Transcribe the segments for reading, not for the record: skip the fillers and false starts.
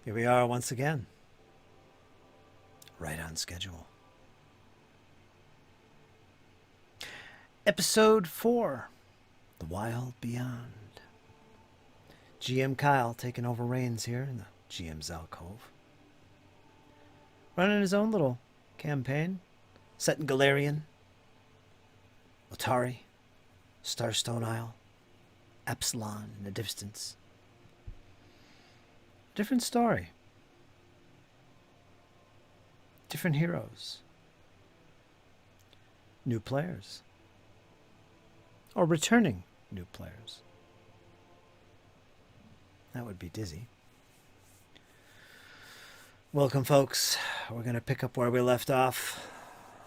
Here we are once again. Right on schedule. Episode 4, The Wild Beyond. GM Kyle taking over reins here in the GM's alcove. Running his own little campaign. Set in Galarian, Otari, Starstone Isle, Epsilon in the distance. Different story. Different heroes. New players. Or returning new players. That would be dizzy. Welcome, folks. We're going to pick up where we left off.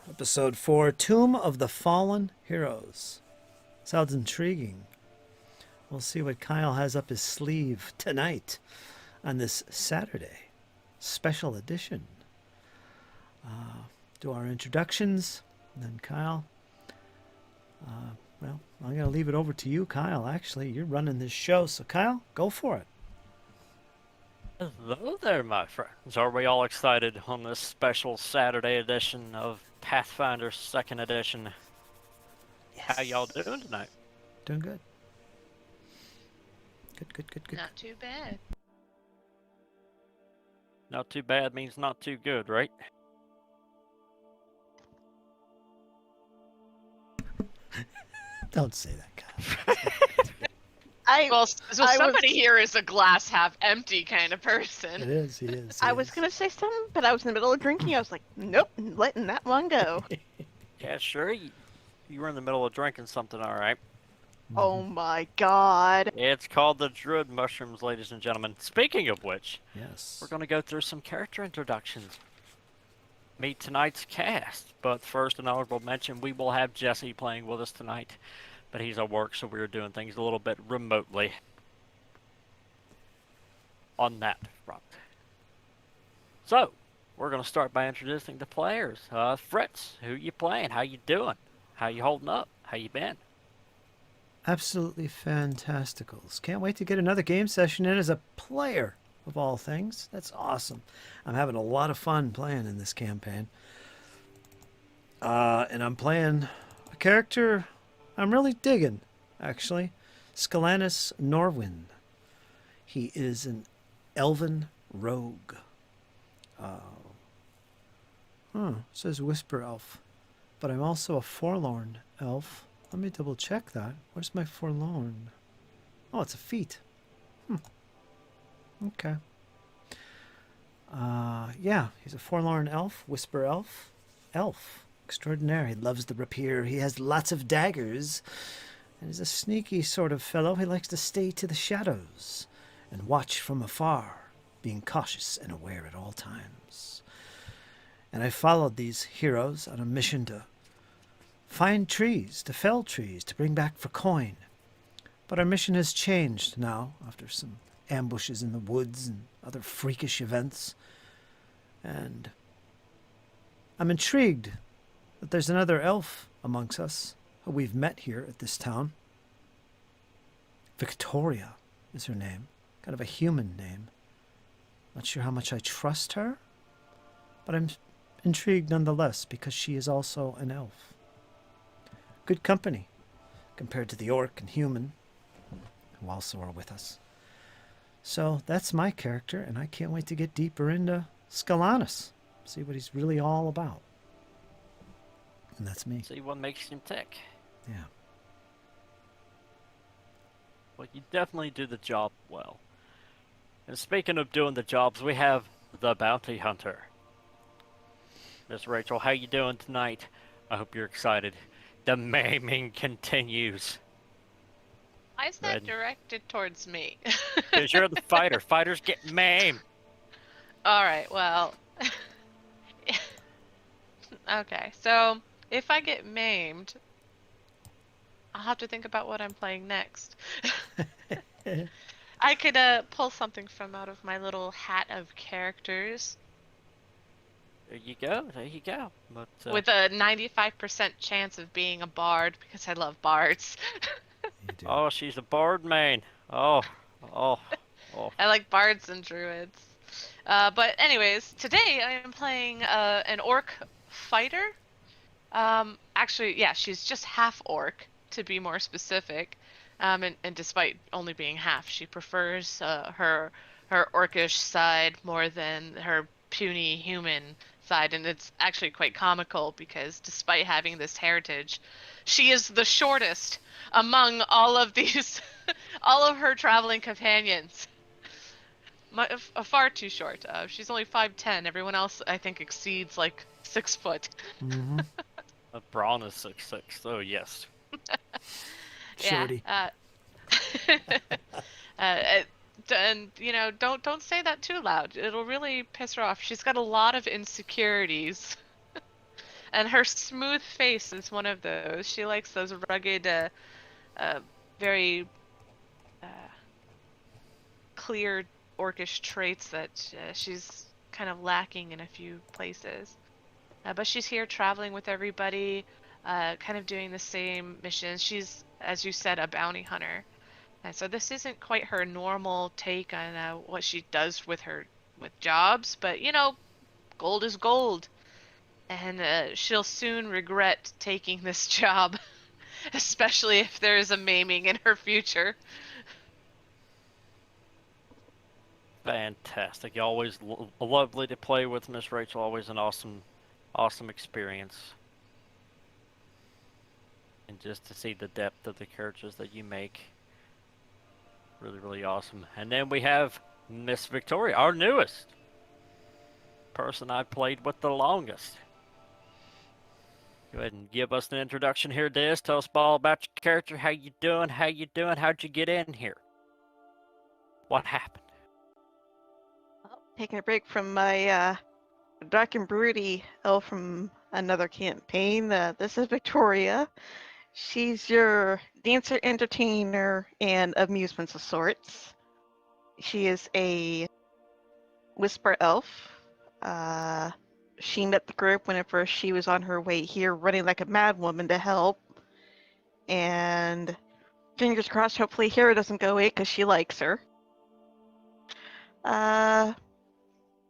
Episode 4, Tomb of the Fallen Heroes. Sounds intriguing. We'll see what Kyle has up his sleeve tonight on this Saturday special edition. Do our introductions, and then Kyle. Well, I'm going to leave it over to you, Kyle. Actually, you're running this show, so Kyle, go for it. Hello there, my friends. Are we all excited on this special Saturday edition of Pathfinder 2nd Edition? Yes. How y'all doing tonight? Doing good. Good. Not too bad. Not too bad means not too good, right? Don't say that, Kyle. Well, somebody here is a glass half empty kind of person. It is, he is. I was going to say something, but I was in the middle of drinking. I was like, nope, letting that one go. Yeah, sure. You were in the middle of drinking something, all right. Oh my god. It's called the Druid Mushrooms, ladies and gentlemen. Speaking of which, Yes. we're going to go through some character introductions. Meet tonight's cast. But first, an honorable mention, we will have Jesse playing with us tonight. But he's at work, so we're doing things a little bit remotely on that front. So, we're going to start by introducing the players. Fritz, who you playing? How you doing? How you holding up? How you been? Absolutely fantasticals. Can't wait to get another game session in as a player, of all things. That's awesome. I'm having a lot of fun playing in this campaign. And I'm playing a character I'm really digging, actually. Scalanus Norwin. He is an elven rogue. Says Whisper Elf. But I'm also a forlorn elf. Let me double check that. Where's my forlorn? Oh, it's a feat. Okay. Yeah, he's a forlorn elf, whisper elf. Elf. Extraordinary. He loves the rapier. He has lots of daggers. And he's a sneaky sort of fellow. He likes to stay to the shadows and watch from afar, being cautious and aware at all times. And I followed these heroes on a mission to find trees, to fell trees, to bring back for coin. But our mission has changed now, after some ambushes in the woods and other freakish events. And I'm intrigued that there's another elf amongst us who we've met here at this town. Victoria is her name. Kind of a human name. Not sure how much I trust her, but I'm intrigued nonetheless because she is also an elf. Good company compared to the orc and human who also are with us. So that's my character, and I can't wait to get deeper into Scalanus. See what he's really all about. And that's me. See what makes him tick. Yeah. Well, you definitely do the job well. And speaking of doing the jobs, we have the Bounty Hunter. Miss Rachel, how you doing tonight? I hope you're excited. The maiming continues. Why is that directed towards me? Because you're the fighter. Fighters get maimed. Alright, well. Okay, so if I get maimed, I'll have to think about what I'm playing next. I could pull something from out of my little hat of characters. There you go. There you go. But, with a 95% chance of being a bard because I love bards. Oh, she's a bard main. Oh. I like bards and druids. But anyways, today I am playing an orc fighter. Actually, yeah, she's just half orc to be more specific. And despite only being half, she prefers her orcish side more than her puny human side, and it's actually quite comical because despite having this heritage, she is the shortest among all of these, all of her traveling companions. Far too short. She's only 5'10". Everyone else, I think, exceeds like 6 foot. Mm-hmm. Braun is 6'6", so yes. Yeah. Shorty. Uh, and don't say that too loud. It'll really piss her off. She's got a lot of insecurities, and her smooth face is one of those. She likes those rugged, uh, very uh, clear orcish traits that she's kind of lacking in a few places. But she's here traveling with everybody, kind of doing the same missions. She's, as you said, a bounty hunter. And so this isn't quite her normal take on what she does with jobs, but gold is gold, and she'll soon regret taking this job, especially if there is a maiming in her future. Fantastic. Always lovely to play with Miss Rachel. Always an awesome experience. And just to see the depth of the characters that you make. Really, really awesome. And then we have Miss Victoria, our newest person I played with the longest. Go ahead and give us an introduction here, Des. Tell us all about your character. How you doing? How'd you get in here? What happened? Taking a break from my dark and broody elf from another campaign. This is Victoria. She's your dancer, entertainer, and amusements of sorts. She is a whisper elf. She met the group whenever she was on her way here, running like a mad woman to help. And fingers crossed, hopefully Hera doesn't go away because she likes her.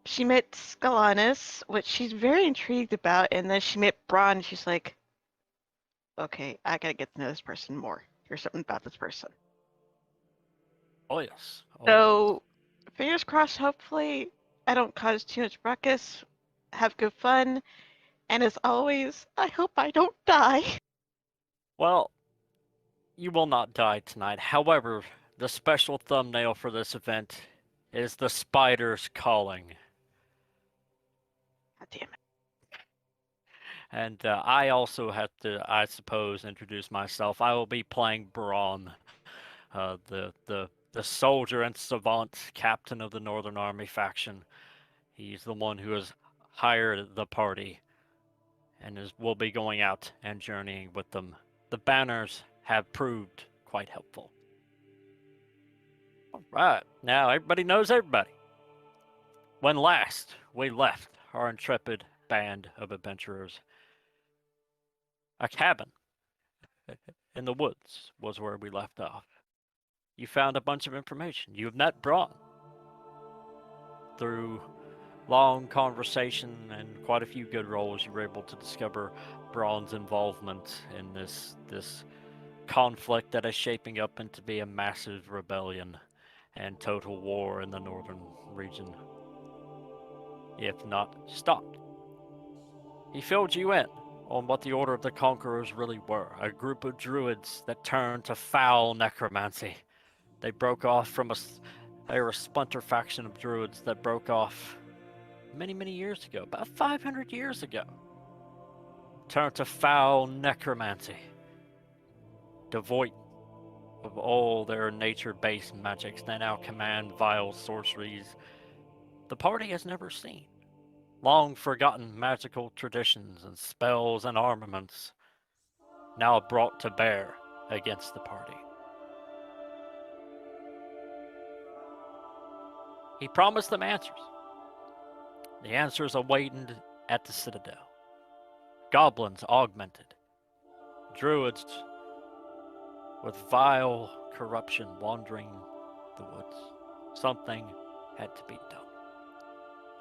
She met Scalanis, which she's very intrigued about, and then she met Braun. She's like, okay, I gotta get to know this person more. Here's something about this person. Oh, yes. So, fingers crossed, hopefully I don't cause too much ruckus. Have good fun. And as always, I hope I don't die. Well, you will not die tonight. However, the special thumbnail for this event is the spiders calling. God damn it. And I also have to, I suppose, introduce myself. I will be playing Braun, the soldier and savant captain of the Northern Army faction. He's the one who has hired the party and will be going out and journeying with them. The banners have proved quite helpful. All right, now everybody knows everybody. When last we left our intrepid band of adventurers, a cabin in the woods was where we left off. You found a bunch of information. You have met Braun through long conversation and quite a few good rolls. You were able to discover Braun's involvement in this conflict that is shaping up into be a massive rebellion and total war in the northern region, if not stopped. He filled you in on what the Order of the Conquerors really were, a group of druids that turned to foul necromancy. They broke off from they were a splinter faction of druids that broke off many, many years ago, about 500 years ago. Turned to foul necromancy, devoid of all their nature-based magics. They now command vile sorceries the party has never seen. Long forgotten magical traditions and spells and armaments now brought to bear against the party. He promised them answers. The answers awaited at the Citadel. Goblins augmented. Druids with vile corruption wandering the woods. Something had to be done.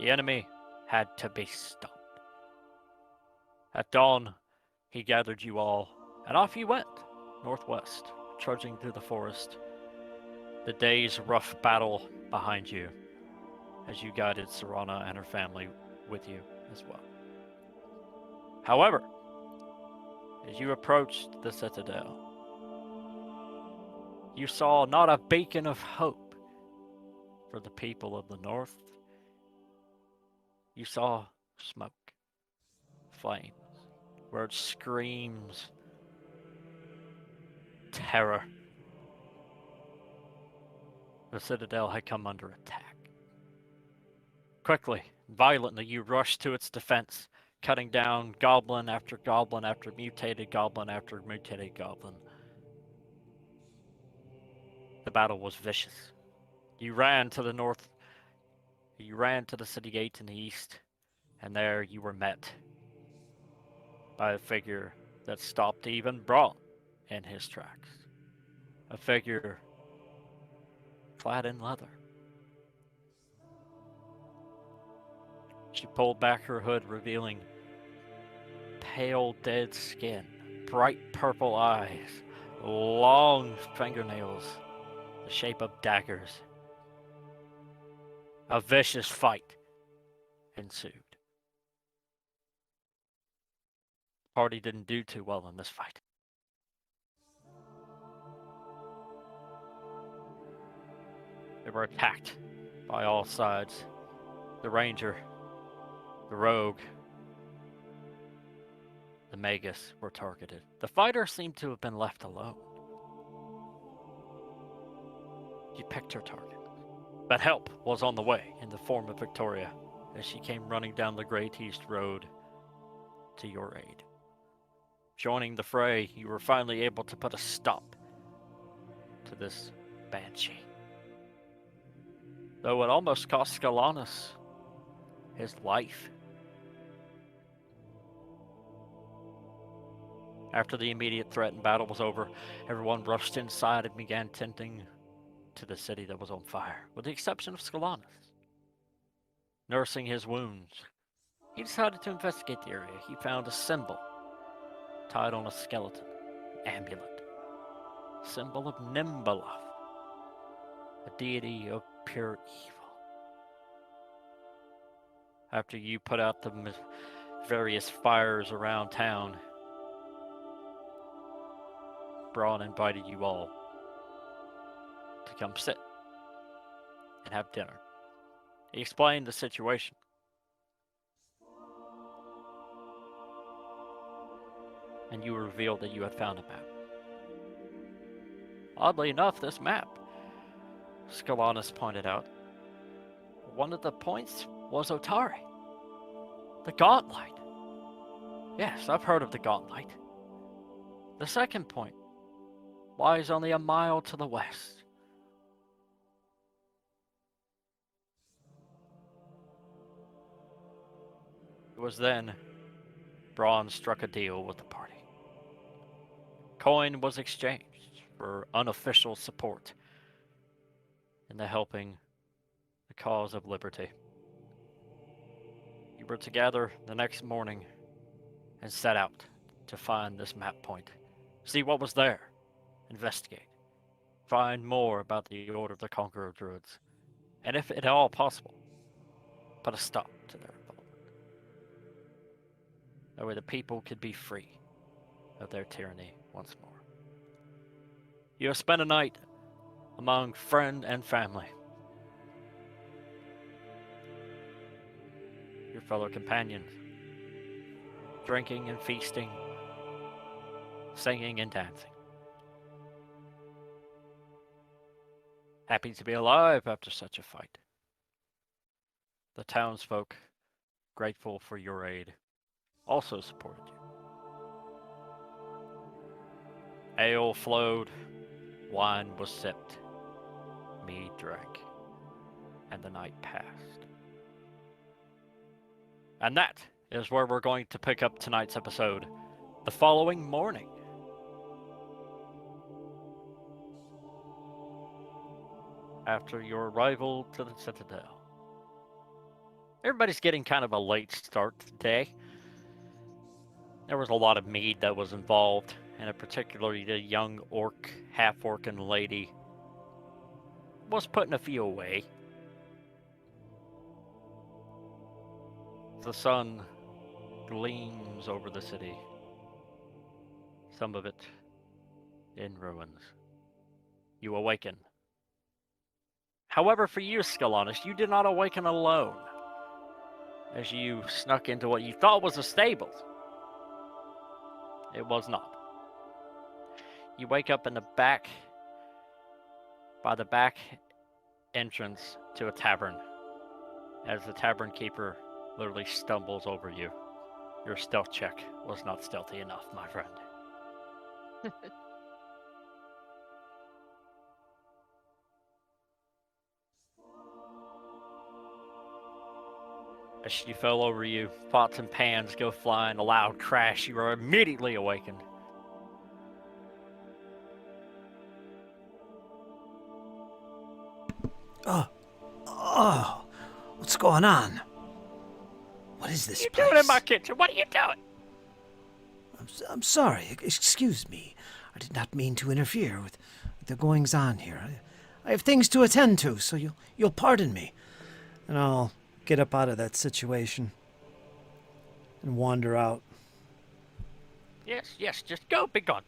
The enemy had to be stopped. At dawn, he gathered you all, and off you went, northwest, trudging through the forest. The day's rough battle behind you, as you guided Serana and her family with you as well. However, as you approached the Citadel, you saw not a beacon of hope for the people of the north. You saw smoke, flames, word screams, terror. The Citadel had come under attack. Quickly, violently, you rushed to its defense, cutting down goblin after goblin after mutated goblin after mutated goblin. The battle was vicious. You ran to the north. You ran to the city gate in the east, and there you were met by a figure that stopped even Braun in his tracks. A figure clad in leather. She pulled back her hood, revealing pale, dead skin, bright purple eyes, long fingernails, the shape of daggers. A vicious fight ensued. The party didn't do too well in this fight. They were attacked by all sides. The ranger, the rogue, the magus were targeted. The fighter seemed to have been left alone. She picked her target. But help was on the way in the form of Victoria as she came running down the Great East Road to your aid. Joining the fray, you were finally able to put a stop to this banshee. Though it almost cost Scalanus his life. After the immediate threat and battle was over, everyone rushed inside and began tending to the city that was on fire, with the exception of Scalanus. Nursing his wounds, he decided to investigate the area. He found a symbol tied on a skeleton, an amulet, symbol of Nimbalaf, a deity of pure evil. After you put out the various fires around town, Braun invited you all to come sit and have dinner. He explained the situation. And you revealed that you had found a map. Oddly enough, this map, Scalanus pointed out, one of the points was Otari. The Gauntlet. Yes, I've heard of the Gauntlet. The second point lies only a mile to the west. It was then Braun struck a deal with the party. Coin was exchanged for unofficial support in the helping the cause of liberty. You were to gather the next morning and set out to find this map point, see what was there, investigate, find more about the Order of the Conqueror Druids, and if at all possible, put a stop to their involvement. That way the people could be free of their tyranny once more. You have spent a night among friend and family. Your fellow companions, drinking and feasting, singing and dancing. Happy to be alive after such a fight. The townsfolk, grateful for your aid, also supported you. Ale flowed, wine was sipped, mead drank, and the night passed. And that is where we're going to pick up tonight's episode, the following morning. After your arrival to the Citadel, Everybody's getting kind of a late start today. There was a lot of mead that was involved, and particularly the young orc, half-orc lady was putting a few away. The sun gleams over the city, some of it in ruins. You awaken. However, for you, Skelonis, you did not awaken alone. As you snuck into what you thought was a stable, it was not. You wake up in the back, by the back entrance to a tavern, as the tavern keeper literally stumbles over you. Your stealth check was not stealthy enough, my friend. As she fell over you, pots and pans go flying, a loud crash, you are immediately awakened. Oh, what's going on? What is this What are you place? doing in my kitchen? What are you doing? I'm sorry. Excuse me. I did not mean to interfere with the goings-on here. I have things to attend to, so you'll pardon me. And I'll get up out of that situation and wander out. Yes, just go, be gone.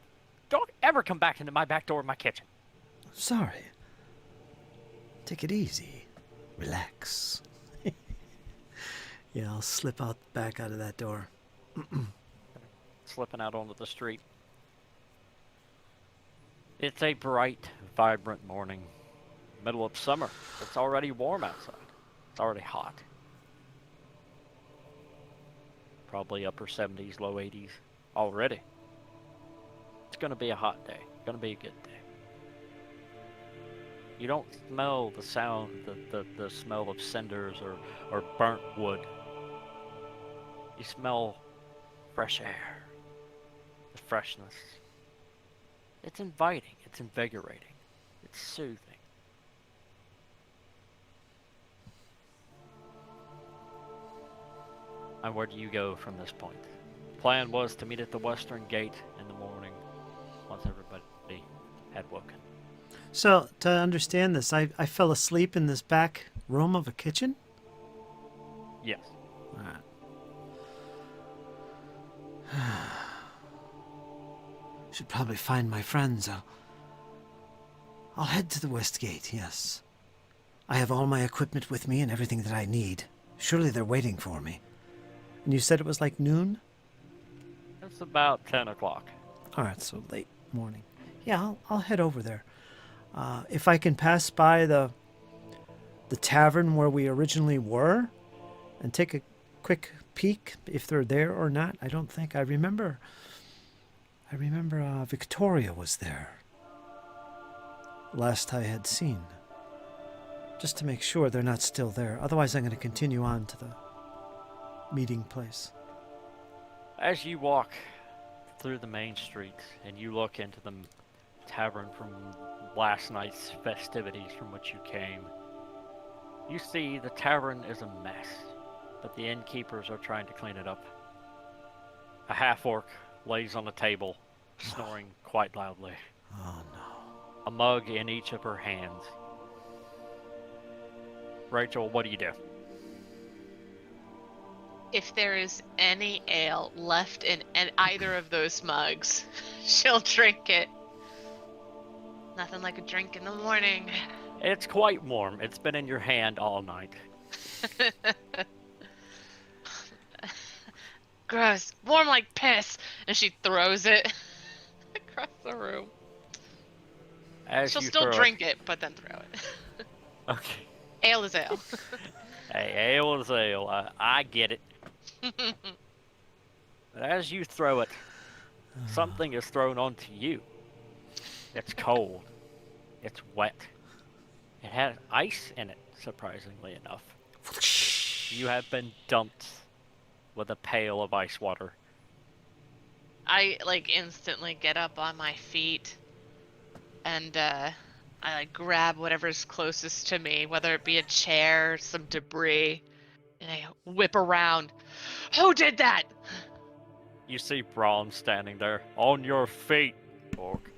Don't ever come back into my back door of my kitchen. Sorry. Take it easy. Relax. Yeah, I'll slip back out of that door. Slipping out onto the street. It's a bright, vibrant morning. Middle of summer. It's already warm outside. It's already hot. Probably upper 70s, low 80s already. It's gonna be a hot day. Gonna be a good day. You don't smell the sound, the smell of cinders or burnt wood. You smell fresh air, the freshness. It's inviting, it's invigorating, it's soothing. And where do you go from this point? Plan was to meet at the western gate in the morning, once everybody had woken. So, to understand this, I fell asleep in this back room of a kitchen? Yes. All right. Should probably find my friends. I'll head to the west gate, yes. I have all my equipment with me and everything that I need. Surely they're waiting for me. And you said it was like noon? It's about 10 o'clock. All right, so late morning. Yeah, I'll head over there. If I can pass by the tavern where we originally were and take a quick peek if they're there or not, I don't think. I remember Victoria was there last I had seen. Just to make sure they're not still there. Otherwise, I'm going to continue on to the meeting place. As you walk through the main street and you look into the tavern from last night's festivities from which you came, you see the tavern is a mess, but the innkeepers are trying to clean it up. A half-orc lays on the table, snoring quite loudly. Oh, no. A mug in each of her hands. Rachel, what do you do? If there is any ale left in either of those mugs, she'll drink it. Nothing like a drink in the morning. It's quite warm. It's been in your hand all night. Gross. Warm like piss. And she throws it across the room. As She'll you still throw drink it, but then throw it. Okay. Ale is ale. Hey, ale is ale. I get it. But as you throw it, something is thrown onto you. It's cold. It's wet. It has ice in it, surprisingly enough. You have been dumped with a pail of ice water. I instantly get up on my feet and I grab whatever's closest to me, whether it be a chair, some debris, And I whip around. Who did that? You see Braun standing there. On your feet, orc.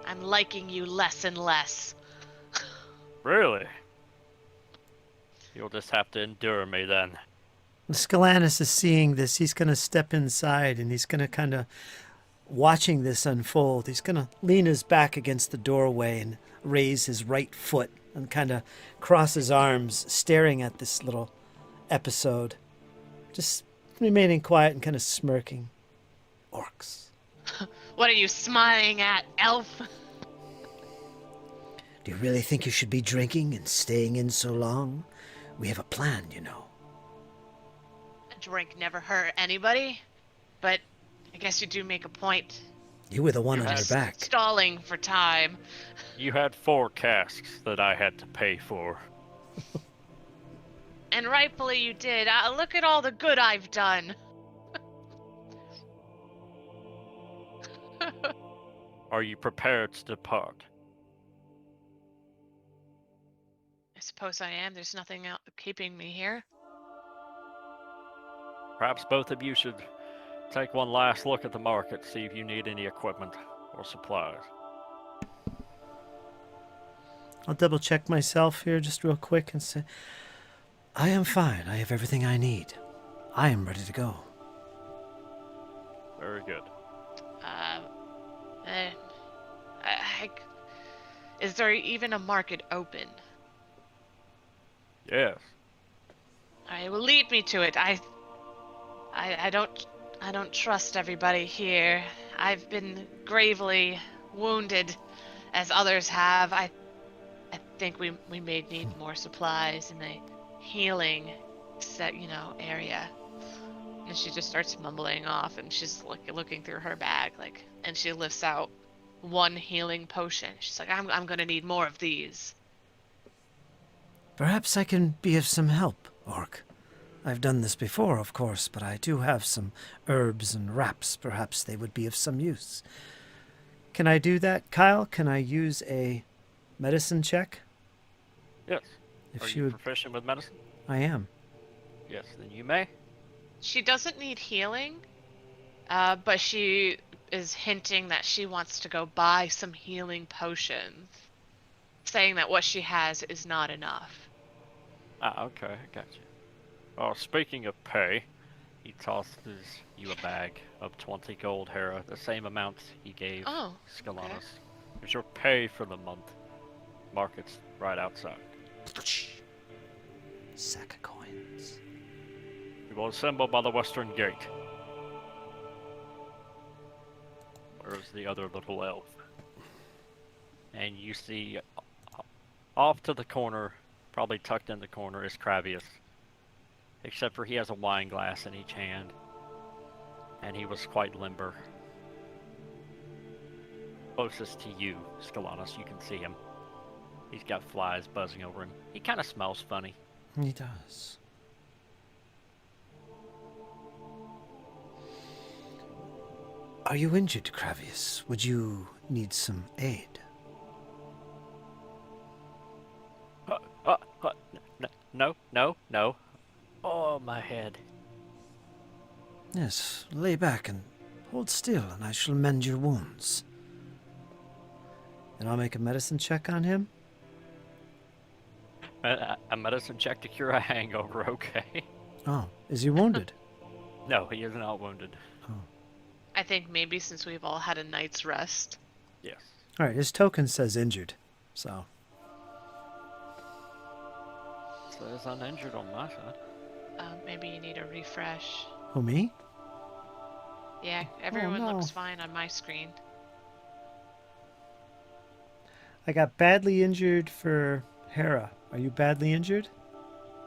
I'm liking you less and less. Really? You'll just have to endure me then. Scalanus is seeing this. He's going to step inside and he's going to kind of watching this unfold. He's going to lean his back against the doorway and raise his right foot and kind of cross his arms, staring at this little episode. Just remaining quiet and kind of smirking. Orcs. What are you smiling at, elf? Do you really think you should be drinking and staying in so long? We have a plan, you know. A drink never hurt anybody, but I guess you do make a point. You were the one on your Yes. back. Stalling for time. You had 4 casks that I had to pay for. And rightfully you did. Look at all the good I've done. Are you prepared to depart? I suppose I am. There's nothing else keeping me here. Perhaps both of you should take one last look at the market, see if you need any equipment or supplies. I'll double check myself here just real quick and say, I am fine. I have everything I need. I am ready to go. Very good. Is there even a market open? Yes. Alright, well, lead me to it. I don't trust everybody here. I've been gravely wounded, as others have. I think we may need more supplies in the healing area. And she just starts mumbling off, and she's looking through her bag, and she lifts out one healing potion. She's like, I'm gonna need more of these. Perhaps I can be of some help, Orc. I've done this before, of course, but I do have some herbs and wraps. Perhaps they would be of some use. Can I do that, Kyle? Can I use a medicine check? Yes. If Are she you would, proficient with medicine? I am. Yes, then you may. She doesn't need healing, but she is hinting that she wants to go buy some healing potions, saying that what she has is not enough. Ah, okay, I got you. Oh, speaking of pay, he tosses you a bag of 20 gold, Hera, the same amount he gave Scalanus. Okay. It's your pay for the month. Market's right outside. Sack of coins. We will assemble by the western gate. Where's the other little elf? And you see, off to the corner, probably tucked in the corner, is Kravius. Except for he has a wine glass in each hand. And he was quite limber. Closest to you, Scalanus, you can see him. He's got flies buzzing over him. He kind of smells funny. He does. Are you injured, Kravius? Would you need some aid? No. Oh, my head. Yes, lay back and hold still, and I shall mend your wounds. And I'll make a medicine check on him. A medicine check to cure a hangover, okay? Oh, is he wounded? No, he is not wounded. Oh. I think maybe since we've all had a night's rest. Yes. All right, his token says injured, so. Says uninjured on my side. Maybe you need a refresh. Who, me? Yeah, everyone no. looks fine on my screen. I got badly injured for Hera. Are you badly injured?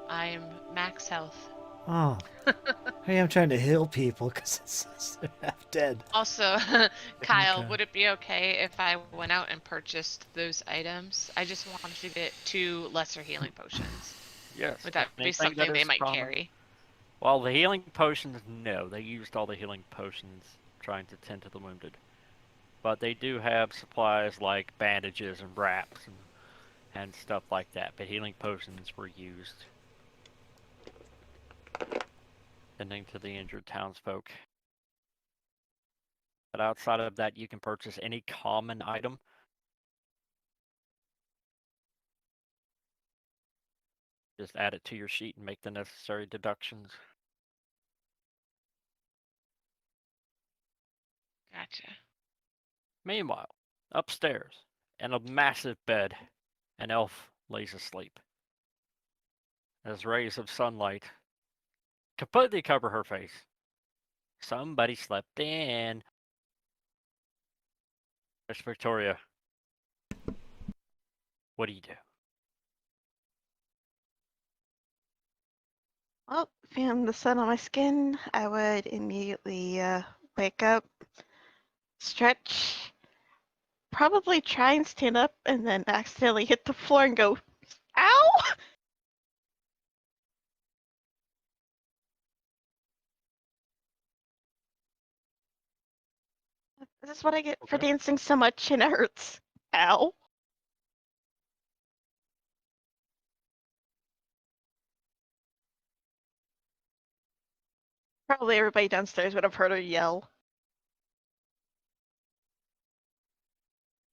I am max health. Oh. Hey, I'm trying to heal people because they're half dead. Also, Kyle, Okay. would it be okay if I went out and purchased those items? I just wanted to get 2 lesser healing potions. Yes. Would that be Anything something that they is might common. carry? Well, the healing potions, no. They used all the healing potions trying to tend to the wounded. But they do have supplies like bandages and wraps and and stuff like that, but healing potions were used, tending to the injured townsfolk. But outside of that, you can purchase any common item. Just add it to your sheet and make the necessary deductions. Gotcha. Meanwhile, upstairs, in a massive bed, an elf lays asleep. As rays of sunlight completely cover her face. Somebody slept in. Miss Victoria, what do you do? Well, feeling the sun on my skin, I would immediately wake up, stretch, probably try and stand up, and then accidentally hit the floor and go, ow! This is what I get for Okay. dancing so much and it hurts. Ow. Probably everybody downstairs would have heard her yell.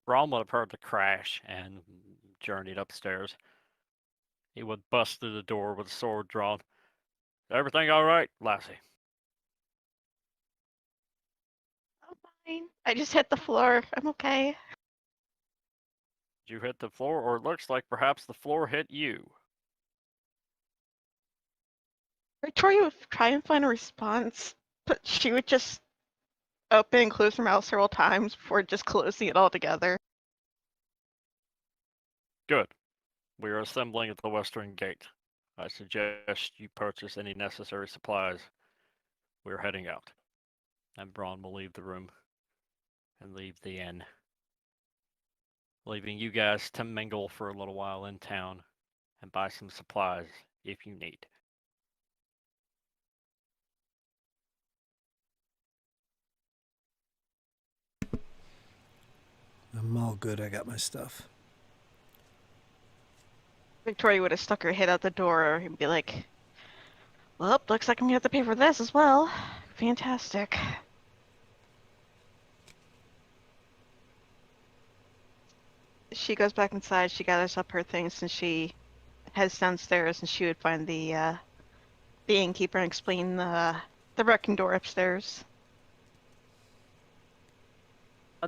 Ron would have heard the crash and journeyed upstairs. He would bust through the door with a sword drawn. Everything all right, Lassie? I'm fine. I just hit the floor. I'm okay. Did you hit the floor, or it looks like perhaps the floor hit you? Victoria would try and find a response, but she would just open and close her mouth several times before just closing it all together. Good. We are assembling at the western gate. I suggest you purchase any necessary supplies. We're heading out. And Braun will leave the room and leave the inn, leaving you guys to mingle for a little while in town and buy some supplies if you need. I'm all good. I got my stuff. Victoria would have stuck her head out the door and be like, well, looks like I'm gonna have to pay for this as well. Fantastic. She goes back inside, she gathers up her things, and she heads downstairs, and she would find the innkeeper and explain the wrecking door upstairs.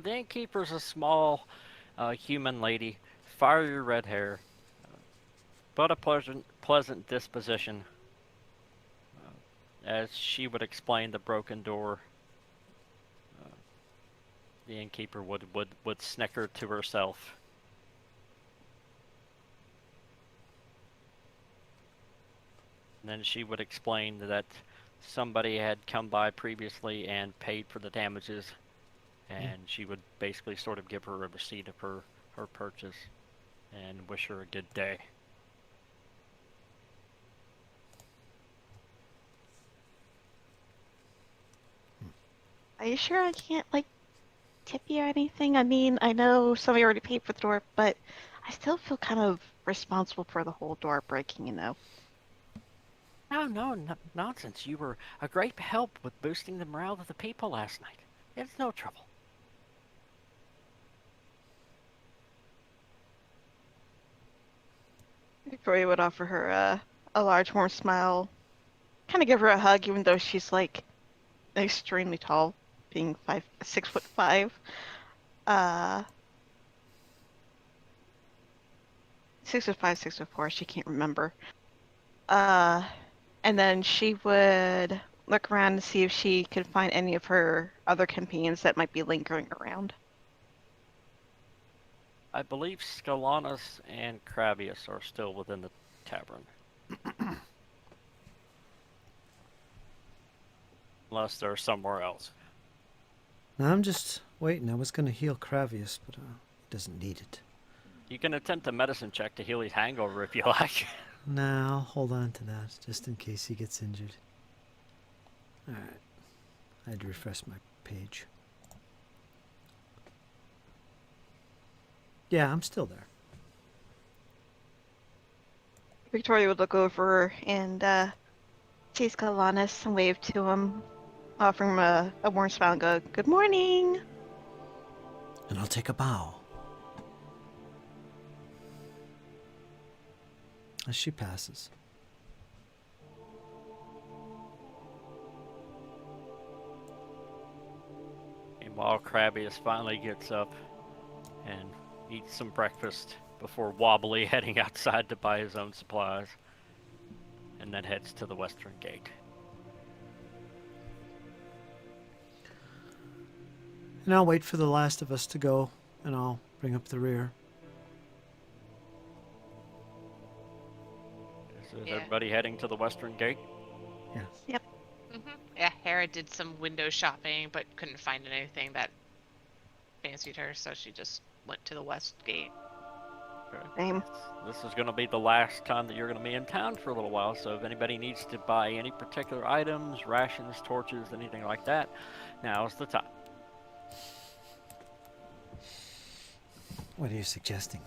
The innkeeper's a small human lady, fiery red hair, but a pleasant disposition. As she would explain the broken door, the innkeeper would snicker to herself. And then she would explain that somebody had come by previously and paid for the damages, and she would basically sort of give her a receipt of her purchase and wish her a good day. Are you sure I can't, like, tip you or anything? I mean, I know somebody already paid for the door, but I still feel kind of responsible for the whole door breaking, you know? No, nonsense. You were a great help with boosting the morale of the people last night. It's no trouble. Victoria would offer her a large, warm smile, kind of give her a hug, even though she's, like, extremely tall, being 6'5". 6'5", 6'4", she can't remember. And then she would look around to see if she could find any of her other companions that might be lingering around. I believe Scalanus and Cravius are still within the tavern. Unless they're somewhere else. Now I'm just waiting. I was going to heal Cravius, but he doesn't need it. You can attempt a medicine check to heal his hangover if you like. Now I'll hold on to that, just in case he gets injured. Alright. I had to refresh my page. Yeah, I'm still there. Victoria would look over and see Scalanis and wave to him, offering him a warm smile and go, "Good morning." And I'll take a bow as she passes. Meanwhile, Crabbius finally gets up and eats some breakfast before wobbly heading outside to buy his own supplies, and then heads to the western gate. And I'll wait for the last of us to go, and I'll bring up the rear. Is Yeah. everybody heading to the western gate? Yes. Yep. Yeah, Hera did some window shopping, but couldn't find anything that fancied her, so she just went to the west gate. Okay. Same. This is going to be the last time that you're going to be in town for a little while, so if anybody needs to buy any particular items, rations, torches, anything like that, now's the time. What are you suggesting?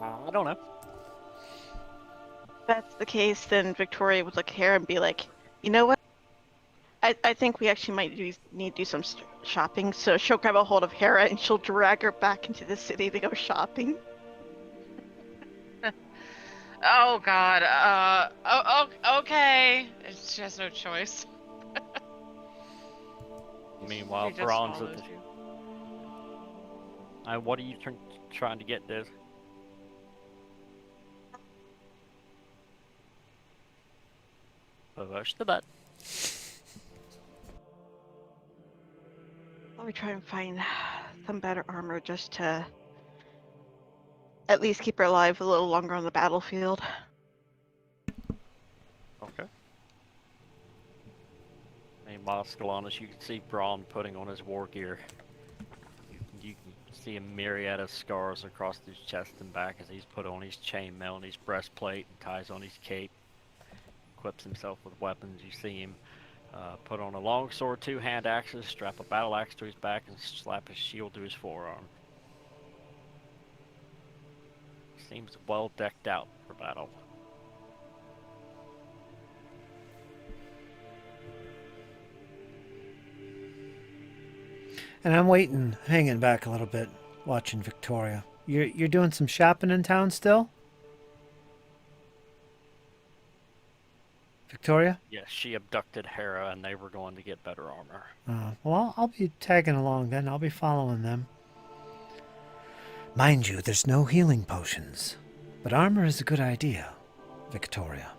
I don't know. If that's the case, then Victoria would look at Hera and be like, "You know what? I think we actually might need to do some shopping." So she'll grab a hold of Hera and she'll drag her back into the city to go shopping. Oh God. Okay. She has no choice. Meanwhile, She just Bronze at follows the... you. What are you trying to get, Diz? Push the button. Let me try and find some better armor just to at least keep her alive a little longer on the battlefield. Okay. Meanwhile, Scalanis, you can see Braun putting on his war gear. You can see a myriad of scars across his chest and back as he's put on his chainmail and his breastplate and ties on his cape. Equips himself with weapons. You see him put on a longsword, 2 hand axes, strap a battle axe to his back, and slap his shield to his forearm. Seems well decked out for battle. And I'm waiting, hanging back a little bit, watching Victoria. You're doing some shopping in town still? Victoria? Yes, she abducted Hera and they were going to get better armor. Well, I'll be tagging along then. I'll be following them. Mind you, there's no healing potions. But armor is a good idea, Victoria.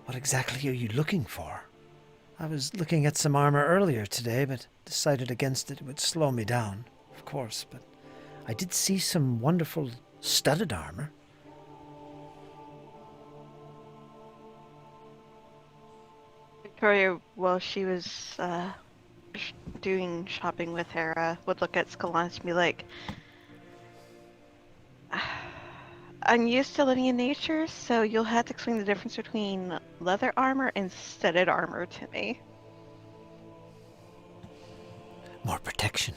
What exactly are you looking for? I was looking at some armor earlier today, but decided against it. It would slow me down, of course. But I did see some wonderful studded armor. Victoria, while she was doing shopping with Hera, would look at Scalanis and be like, "I'm used to living in nature, so you'll have to explain the difference between leather armor and studded armor to me." More protection.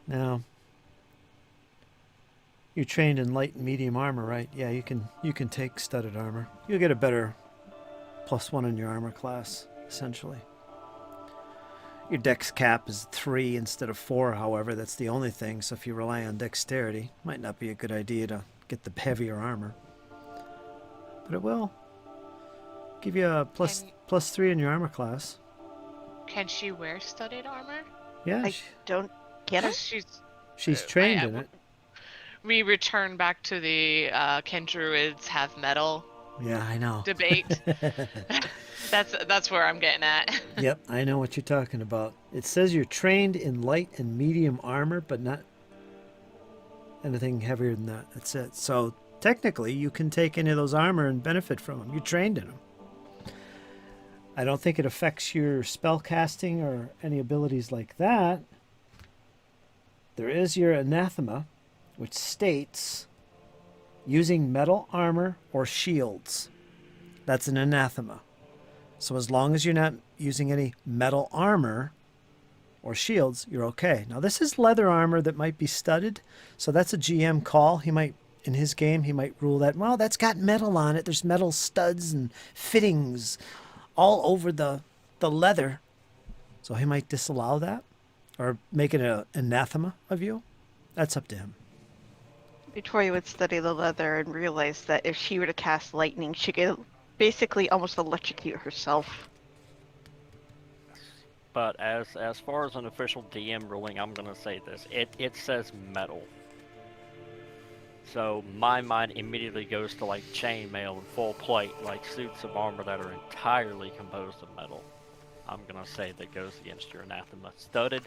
Now, you're trained in light and medium armor, right? Yeah, you can take studded armor. You'll get a better +1 in your armor class, essentially. Your dex cap is 3 instead of 4, however. That's the only thing, so if you rely on dexterity, it might not be a good idea to get the heavier armor. But it will give you a +3 in your armor class. Can she wear studded armor? Yeah, I don't get it. 'Cause she's trained in it. We return back to the can druids have metal Yeah, I know. debate. That's where I'm getting at. Yep, I know what you're talking about. It says you're trained in light and medium armor, but not anything heavier than that. That's it. So technically, you can take any of those armor and benefit from them. You're trained in them. I don't think it affects your spell casting or any abilities like that. There is your anathema, which states using metal armor or shields. That's an anathema. So as long as you're not using any metal armor, or shields, you're okay. Now this is leather armor that might be studded, so that's a GM call. He might, in his game, he might rule that, well, that's got metal on it. There's metal studs and fittings all over the leather. So he might disallow that or make it an anathema of you. That's up to him. Victoria would study the leather and realize that if she were to cast lightning, she could basically almost electrocute herself. But as far as an official DM ruling, I'm gonna say this. It says metal. So my mind immediately goes to like chainmail and full plate, like suits of armor that are entirely composed of metal. I'm gonna say that goes against your anathema. Studded,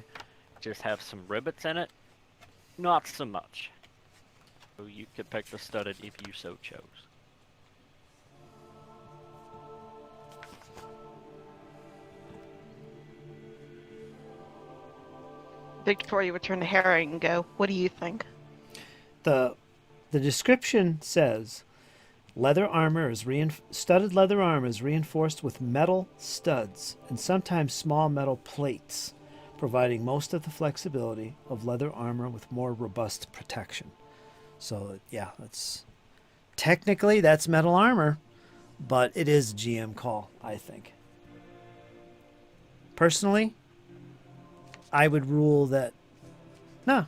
just have some rivets in it. Not so much. So you could pick the studded if you so chose. Victoria would turn to Harry and go, "What do you think?" The description says leather armor is studded leather armor is reinforced with metal studs and sometimes small metal plates, providing most of the flexibility of leather armor with more robust protection. So yeah, that's technically that's metal armor, but it is a GM call, I think. Personally, I would rule that no,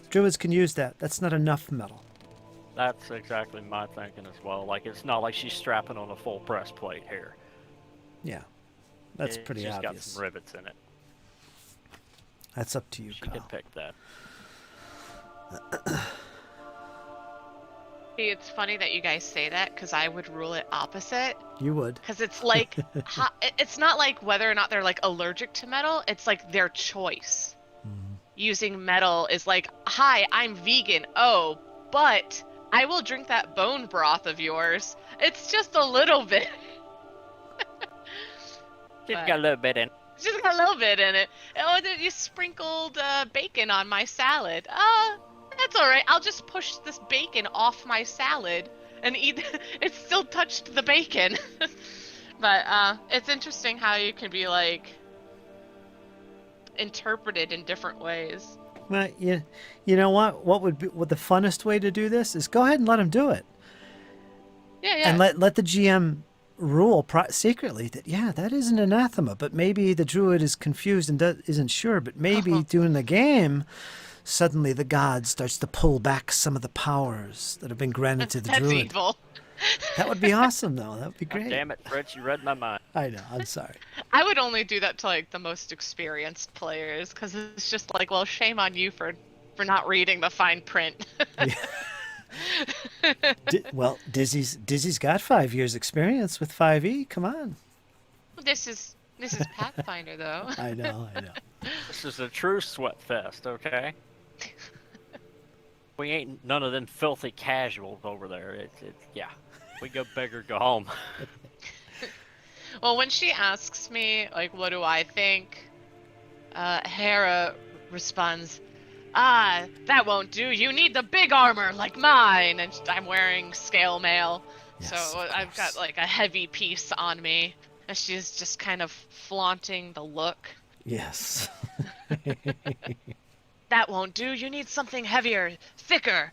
druids can use that. That's not enough metal. That's exactly my thinking as well. Like, it's not like she's strapping on a full breastplate here. Yeah, that's pretty she's obvious. Got some rivets in it. That's up to you, She Kyle. could pick that. See, it's funny that you guys say that because I would rule it opposite. You would. Because it's like, it's not like whether or not they're like allergic to metal. It's like their choice. Using metal is like, hi, I'm vegan. Oh, but I will drink that bone broth of yours. It's just a little bit. She's But- got a little bit in. It's just got a little bit in it. Oh, you sprinkled bacon on my salad. That's all right. I'll just push this bacon off my salad and eat. It still touched the bacon. But it's interesting how you can be like interpreted in different ways. Well, you know what? What the funnest way to do this is go ahead and let him do it, Yeah. and let the GM rule secretly that that is an anathema, but maybe the druid is confused and isn't sure. But maybe during the game, suddenly the god starts to pull back some of the powers that have been granted to the That's druid. evil. That would be awesome, though. That would be great. Damn it, Fred, you read my mind. I know. I'm sorry. I would only do that to like the most experienced players because it's just like, well, shame on you for not reading the fine print. Well, Dizzy's got 5 years experience with 5e. Come on. This is Pathfinder though. I know. This is a true sweat fest, okay? We ain't none of them filthy casuals over there. It's yeah. We go big or go home. Well, when she asks me, like, what do I think? Hera responds, that won't do. You need the big armor like mine. And I'm wearing scale mail. Yes, So of I've got, course. like, a heavy piece on me. And she's just kind of flaunting the look. Yes. That won't do. You need something heavier, thicker.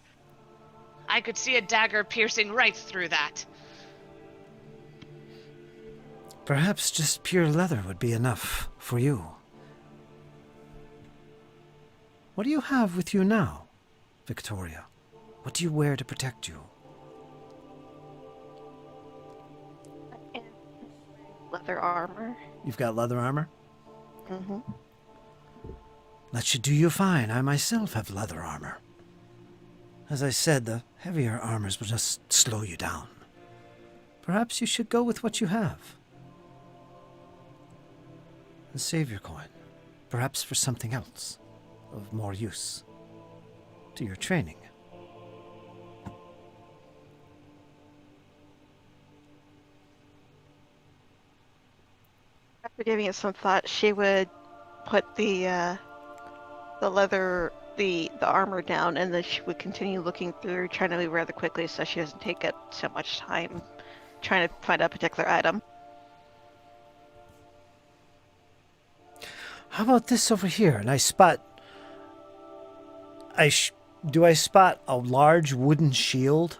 I could see a dagger piercing right through that. Perhaps just pure leather would be enough for you. What do you have with you now, Victoria? What do you wear to protect you? Leather armor. You've got leather armor? Mm-hmm. That should do you fine. I myself have leather armor. As I said, the heavier armors will just slow you down. Perhaps you should go with what you have. And save your coin. Perhaps for something else of more use to your training. After giving it some thought, she would put the leather, the armor down, and then she would continue looking through, trying to move rather quickly so she doesn't take up so much time trying to find a particular item. How about this over here? And I spot... Do I spot a large wooden shield?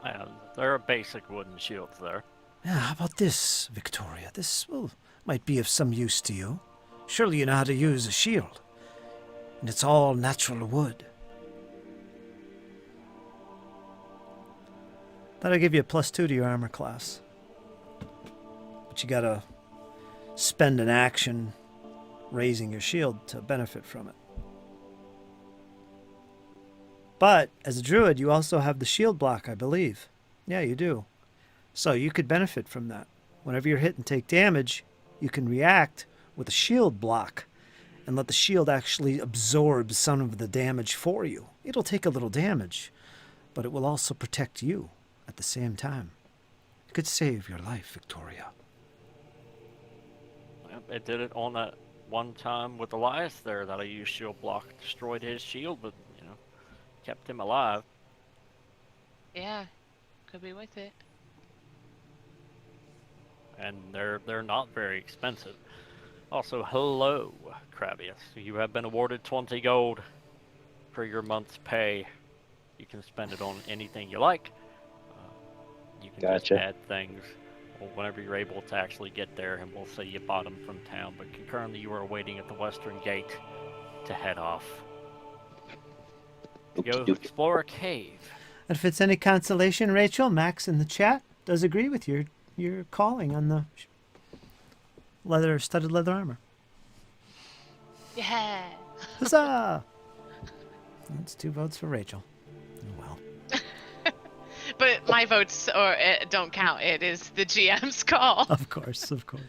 And there are basic wooden shields there. Yeah, how about this, Victoria? This might be of some use to you. Surely you know how to use a shield. And it's all natural wood. That'll give you a +2 to your armor class. But you gotta spend an action raising your shield to benefit from it. But as a druid, you also have the shield block, I believe. Yeah, you do. So you could benefit from that. Whenever you're hit and take damage, you can react with a shield block and let the shield actually absorb some of the damage for you. It'll take a little damage, but it will also protect you at the same time. It could save your life, Victoria. Yep, it did it on that one time with Elias there that I used shield block, destroyed his shield, but kept him alive. Yeah, could be worth it. And they're not very expensive. Also, hello, Cravius. You have been awarded 20 gold for your month's pay. You can spend it on anything you like. You can Gotcha. just add things whenever you're able to actually get there, and we'll say you bought them from town. But concurrently, you are waiting at the western gate to head off. To go explore a cave. And if it's any consolation, Rachel, Max in the chat does agree with your calling on the studded leather armor. Yeah. Huzzah! That's 2 votes for Rachel. Oh, well. But my votes don't count. It is the GM's call. Of course, of course.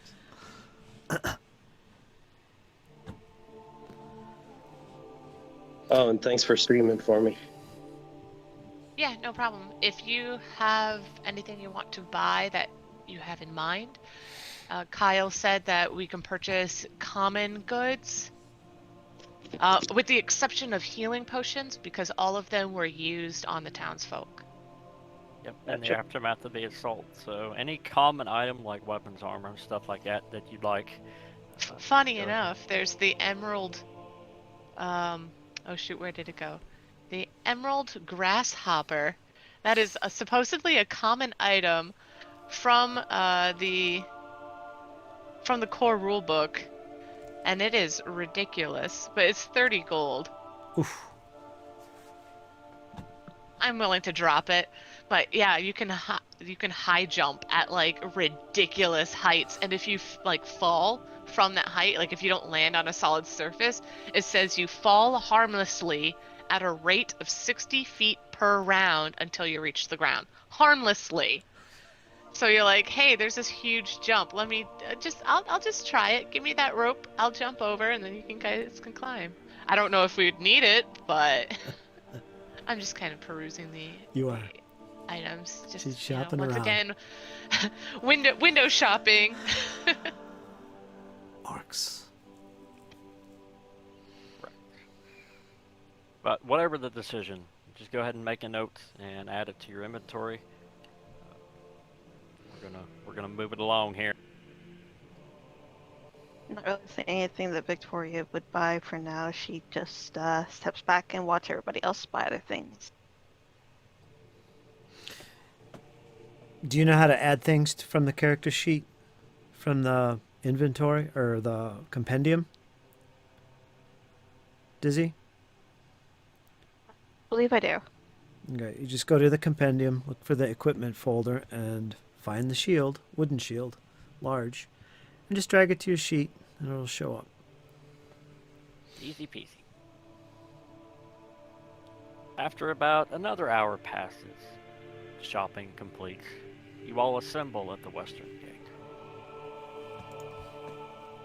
Oh, and thanks for streaming for me. Yeah, no problem. If you have anything you want to buy that you have in mind, Kyle said that we can purchase common goods, with the exception of healing potions, because all of them were used on the townsfolk. Yep, in the Gotcha. aftermath of the assault. So any common item like weapons, armor, and stuff like that that you'd like. Funny go enough, there's the emerald. Oh shoot, where did it go? The emerald grasshopper. That is supposedly a common item from the core rulebook, and it is ridiculous. But it's 30 gold. Oof. I'm willing to drop it, but yeah, you can high jump at like ridiculous heights, and if you like fall from that height, like if you don't land on a solid surface, it says you fall harmlessly at a rate of 60 feet per round until you reach the ground. Harmlessly. So you're like, hey, there's this huge jump. Let me I'll just try it. Give me that rope. I'll jump over, and then you guys can climb. I don't know if we'd need it, but I'm just kind of perusing the items. Just She's shopping once around. again, window shopping. Orcs. But whatever the decision, just go ahead and make a note and add it to your inventory. We're gonna move it along here. Not really saying anything that Victoria would buy for now. She just steps back and watch everybody else buy other things. Do you know how to add things from the character sheet? From the inventory or the compendium? Dizzy? I believe I do. Okay, you just go to the compendium, look for the equipment folder, and find the shield, wooden shield, large, and just drag it to your sheet, and it'll show up. Easy peasy. After about another hour passes, shopping complete, you all assemble at the western gate.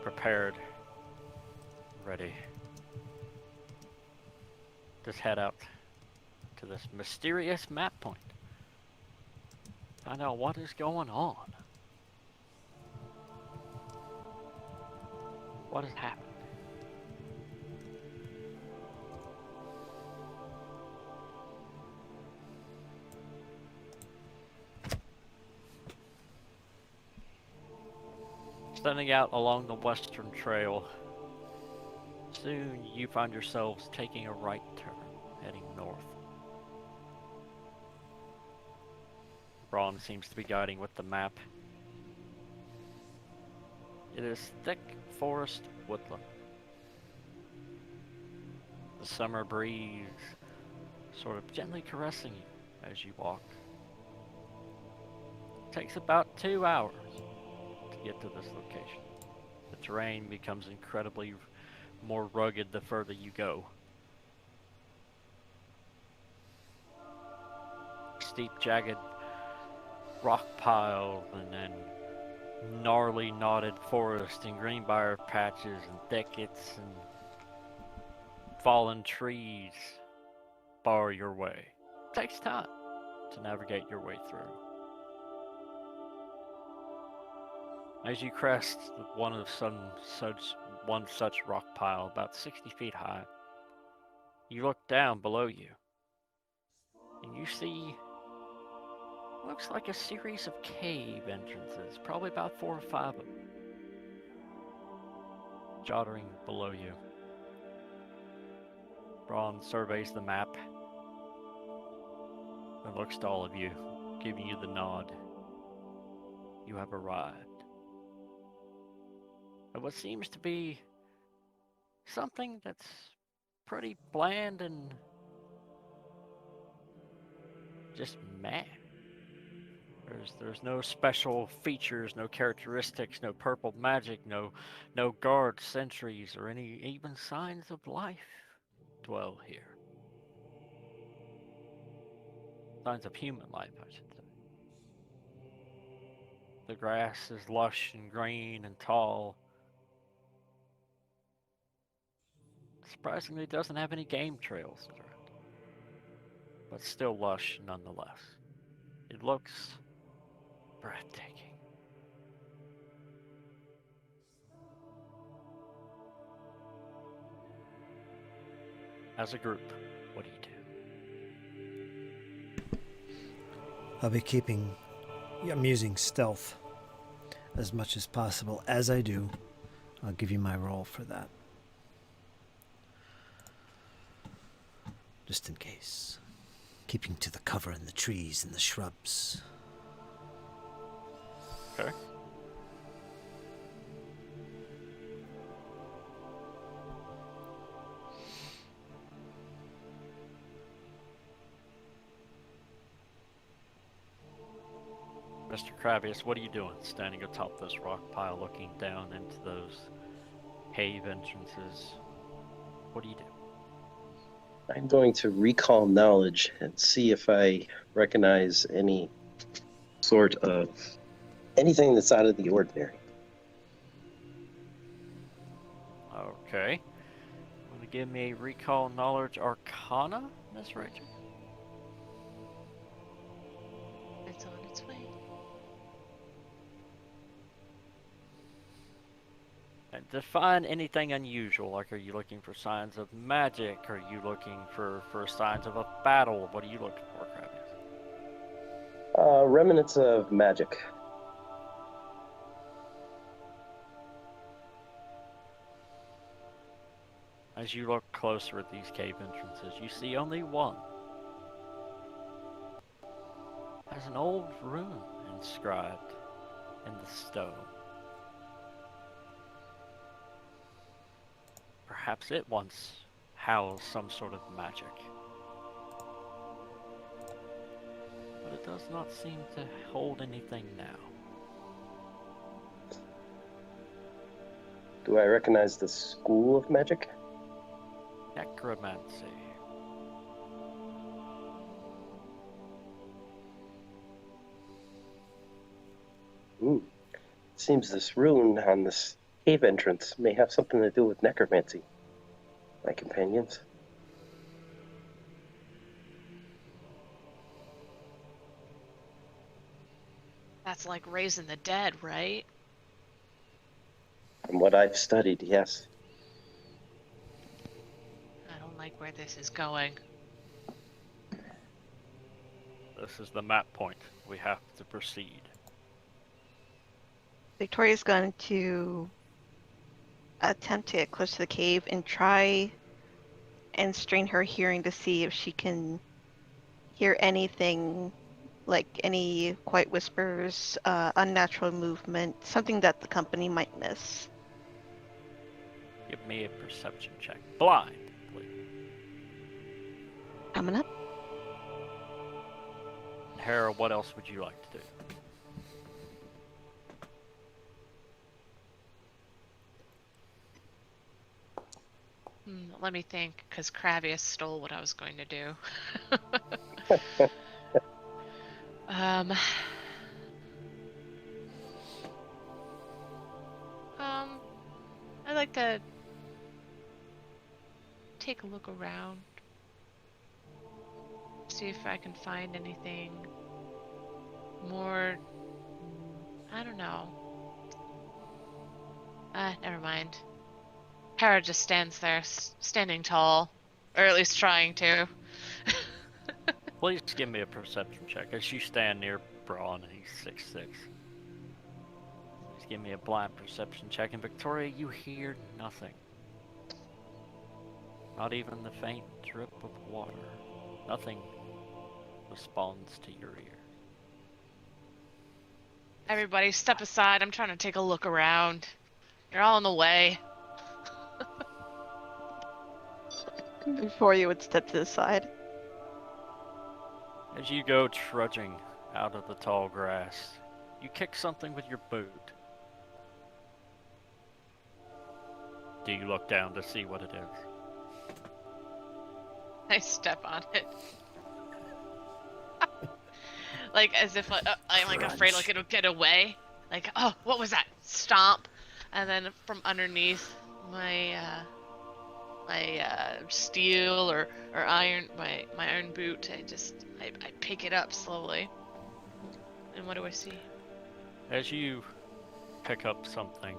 Prepared, ready. Just head out to this mysterious map point. Find out what is going on. What has happened? Standing out along the western trail, soon you find yourselves taking a right turn, heading north. Braun seems to be guiding with the map. It is thick forest woodland. The summer breeze sort of gently caressing you as you walk. It takes about 2 hours to get to this location. The terrain becomes incredibly more rugged the further you go. Steep, jagged rock piles and then gnarly, knotted forest and greenbrier patches and thickets and fallen trees bar your way. It takes time to navigate your way through. As you crest one such rock pile about 60 feet high, you look down below you, and you see what looks like a series of cave entrances, probably about 4 or 5 of them, jottering below you. Braun surveys the map and looks to all of you, giving you the nod. You have arrived at what seems to be something that's pretty bland and just meh. There's no special features, no characteristics, no purple magic, no guard sentries or any even signs of life dwell here. Signs of human life, I should say. The grass is lush and green and tall. Surprisingly, it doesn't have any game trails around, but still lush nonetheless. It looks breathtaking. As a group, what do you do? I'm using stealth as much as possible. As I do, I'll give you my roll for that. Just in case. Keeping to the cover in the trees and the shrubs. Okay. Mr. Kravius, what are you doing standing atop this rock pile looking down into those cave entrances? What do you do? I'm going to recall knowledge and see if I recognize any sort of anything that's out of the ordinary. Okay. Want to give me a recall knowledge arcana, Miss Rachel? It's on its way. And define anything unusual. Like, are you looking for signs of magic? Are you looking for signs of a battle? What are you looking for, Kravius? Remnants of magic. As you look closer at these cave entrances, you see only one. Has an old rune inscribed in the stone. Perhaps it once housed some sort of magic. But it does not seem to hold anything now. Do I recognize the school of magic? Necromancy. Ooh. Seems this rune on this cave entrance may have something to do with necromancy. My companions. That's like raising the dead, right? From what I've studied, yes. I don't like where this is going. This is the map point. We have to proceed. Victoria's going to attempt to get close to the cave and try and strain her hearing to see if she can hear anything, like any quiet whispers, unnatural movement, something that the company might miss. Give me a perception check. Blind, please. Coming up. Hera, what else would you like to do? Let me think, because Kravius stole what I was going to do. um, I'd like to take a look around, see if I can find anything more. I don't know. Never mind. Hera just stands there, standing tall, or at least trying to. Please give me a perception check as you stand near Braun and he's 6'6". Please give me a blind perception check. And Victoria, you hear nothing. Not even the faint drip of water. Nothing responds to your ear. Everybody, step aside. I'm trying to take a look around. You're all in the way. Before you would step to the side. As you go trudging out of the tall grass, you kick something with your boot. Do you look down to see what it is? I step on it. Like, as if I'm like afraid like it'll get away. Like, oh, what was that? Stomp. And then from underneath my steel or iron, my iron boot, I pick it up slowly. And what do I see? As you pick up something,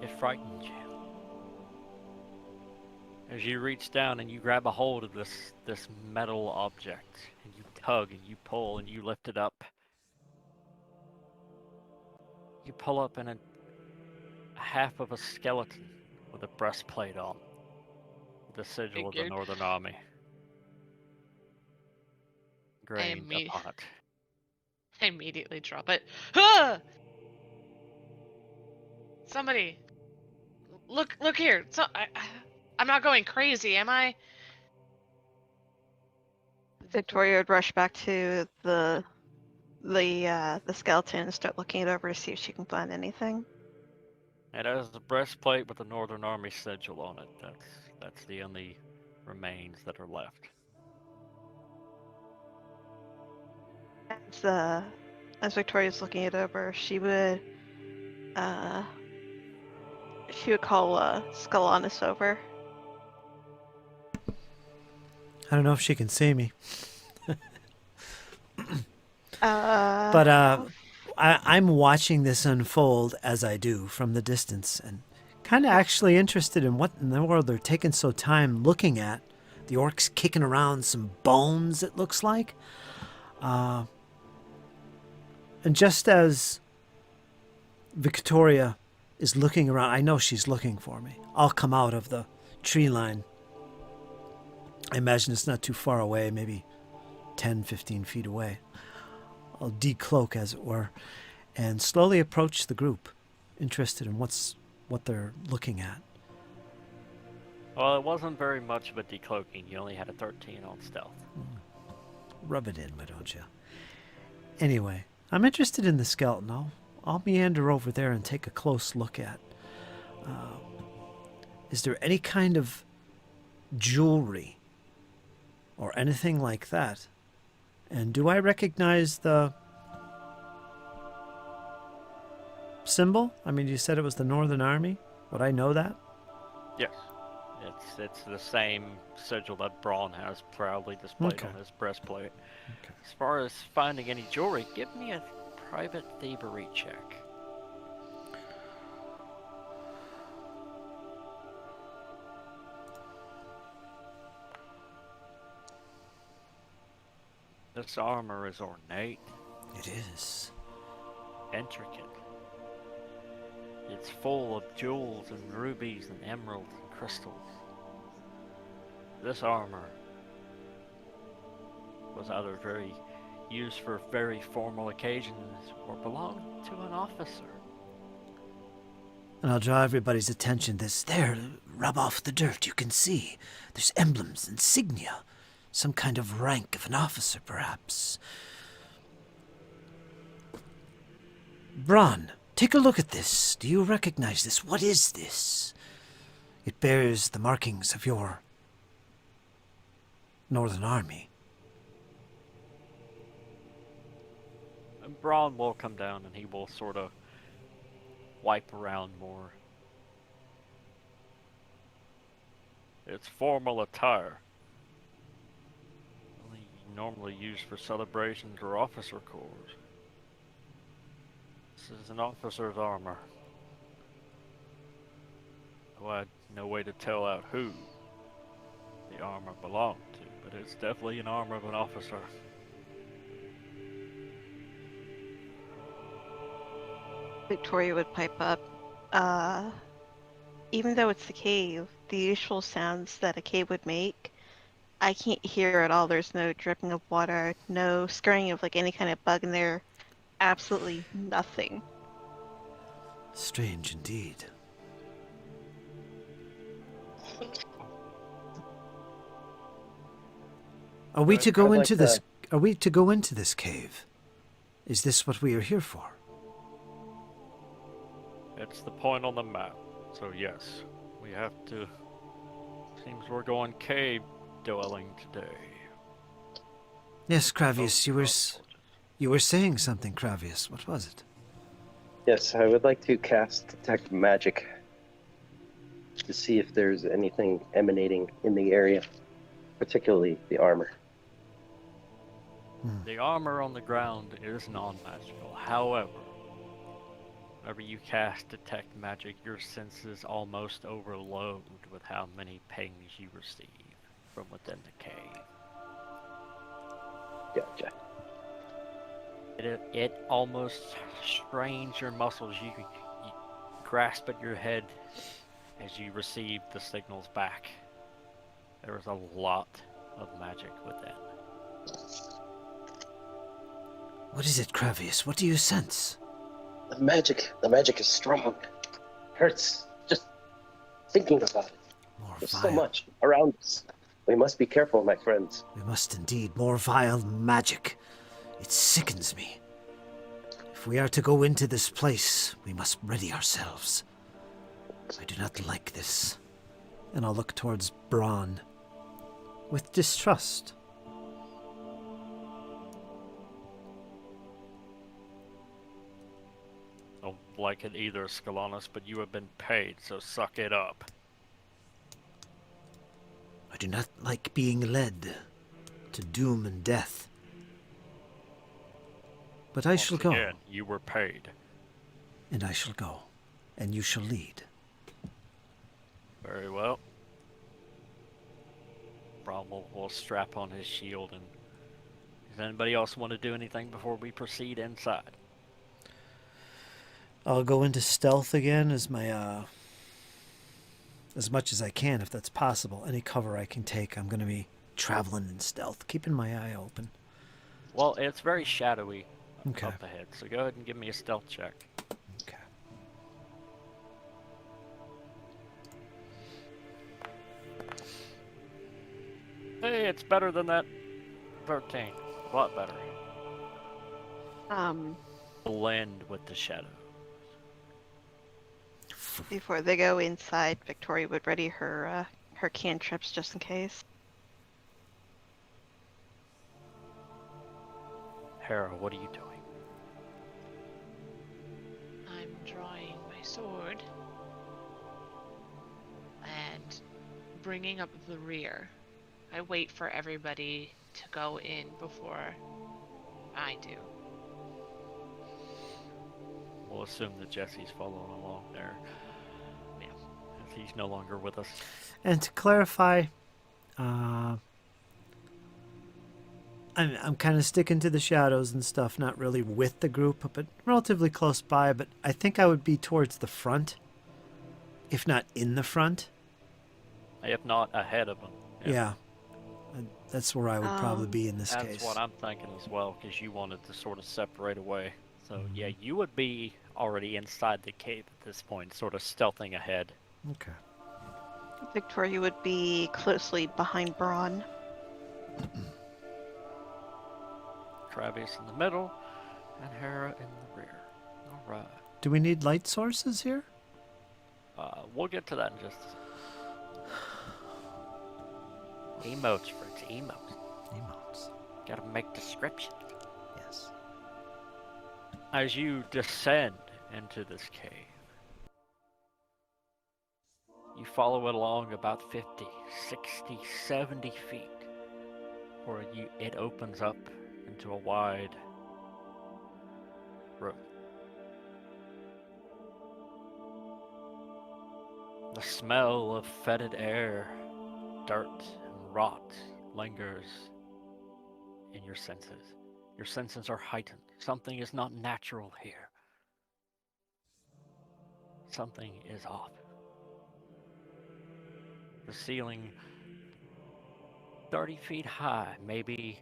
it frightens you. As you reach down and you grab a hold of this metal object, and you tug and you pull and you lift it up. You pull up in a half of a skeleton with a breastplate on, with the sigil of the Figured. Northern Army engraved upon it. I immediately drop it. Ah! Somebody, look here. So I'm not going crazy, am I? Victoria would rush back to the skeleton and start looking it over to see if she can find anything. It has a breastplate with the Northern Army sigil on it. That's the only remains that are left. As Victoria's looking it over, she would call Scalanis over. I don't know if she can see me. Uh, But I'm watching this unfold as I do from the distance and kind of actually interested in what in the world they're taking so time looking at. The orcs kicking around some bones, it looks like. And just as Victoria is looking around, I know she's looking for me. I'll come out of the tree line. I imagine it's not too far away, maybe 10, 15 feet away. I'll decloak, as it were, and slowly approach the group, interested in what they're looking at. Well, it wasn't very much of a decloaking. You only had a 13 on stealth. Rub it in, why don't you? Anyway, I'm interested in the skeleton. I'll meander over there and take a close look at. Is there any kind of jewelry or anything like that? And do I recognize the symbol? I mean, you said it was the Northern Army. Would I know that? Yes. It's the same sigil that Braun has proudly displayed on his breastplate. Okay. As far as finding any jewelry, give me a private thievery check. This armor is ornate. It is. intricate. It's full of jewels and rubies and emeralds and crystals. This armor was either used for very formal occasions or belonged to an officer. And I'll draw everybody's attention. There, rub off the dirt. You can see. There's emblems, insignia. Some kind of rank of an officer, perhaps. Bron, take a look at this. Do you recognize this? What is this? It bears the markings of your Northern Army. And Braun will come down and he will sort of wipe around more. It's formal attire. Only normally used for celebrations or officer corps. This is an officer's armor. Well, I had no way to tell out who the armor belonged to, but it's definitely an armor of an officer. Victoria would pipe up. Even though it's the cave, the usual sounds that a cave would make, I can't hear at all. There's no dripping of water, no scurrying of like any kind of bug in there. Absolutely nothing. Strange indeed. Are we to go into this? Are we to go into this cave? Is this what we are here for? It's the point on the map, so yes, we have to. Seems we're going cave dwelling today. Yes, Cravius, you were saying something, Cravius. What was it? Yes, I would like to cast Detect Magic to see if there's anything emanating in the area, particularly the armor. The armor on the ground is non-magical. However, whenever you cast Detect Magic, your senses almost overload with how many pings you receive from within the cave. Gotcha. It almost strains your muscles. You grasp at your head as you receive the signals back. There is a lot of magic within. What is it, Cravius? What do you sense? The magic is strong. Hurts just thinking about it. More There's vile. so much around us. We must be careful, my friends. We must indeed. More vile magic. It sickens me. If we are to go into this place, we must ready ourselves. I do not like this. And I'll look towards Braun with distrust. Don't like it either, Scalanos, but you have been paid, so suck it up. I do not like being led to doom and death. But I shall go. Again, you were paid. And I shall go. And you shall lead. Very well. Braun will strap on his shield. And does anybody else want to do anything before we proceed inside? I'll go into stealth again as my as much as I can, if that's possible. Any cover I can take, I'm going to be traveling in stealth, keeping my eye open. Well, it's very shadowy Okay. up ahead, so go ahead and give me a stealth check. Okay. Hey, it's better than that 13. A lot better. Blend with the shadow. Before they go inside, Victoria would ready her her cantrips just in case. Hera, what are you doing? I'm drawing my sword and bringing up the rear. I wait for everybody to go in before I do. We'll assume that Jesse's following along there. Yeah, as he's no longer with us. And to clarify, I'm kind of sticking to the shadows and stuff, not really with the group, but relatively close by. But I think I would be towards the front, if not in the front. If not ahead of them. Yeah. That's where I would probably be in this That's case. what I'm thinking as well, because you wanted to sort of separate away. So yeah, you would be already inside the cave at this point, sort of stealthing ahead. Okay. Victoria would be closely behind Braun. Travis in the middle, and Hera in the rear. All right. Do we need light sources here? We'll get to that in just a second. Emotes, Fritz, emotes. Emotes. Gotta make descriptions. Yes. As you descend into this cave, you follow it along about 50, 60, 70 feet, where it opens up into a wide room. The smell of fetid air, dirt, and rot lingers in your senses. Your senses are heightened. Something is not natural here. Something is off. The ceiling, 30 feet high, maybe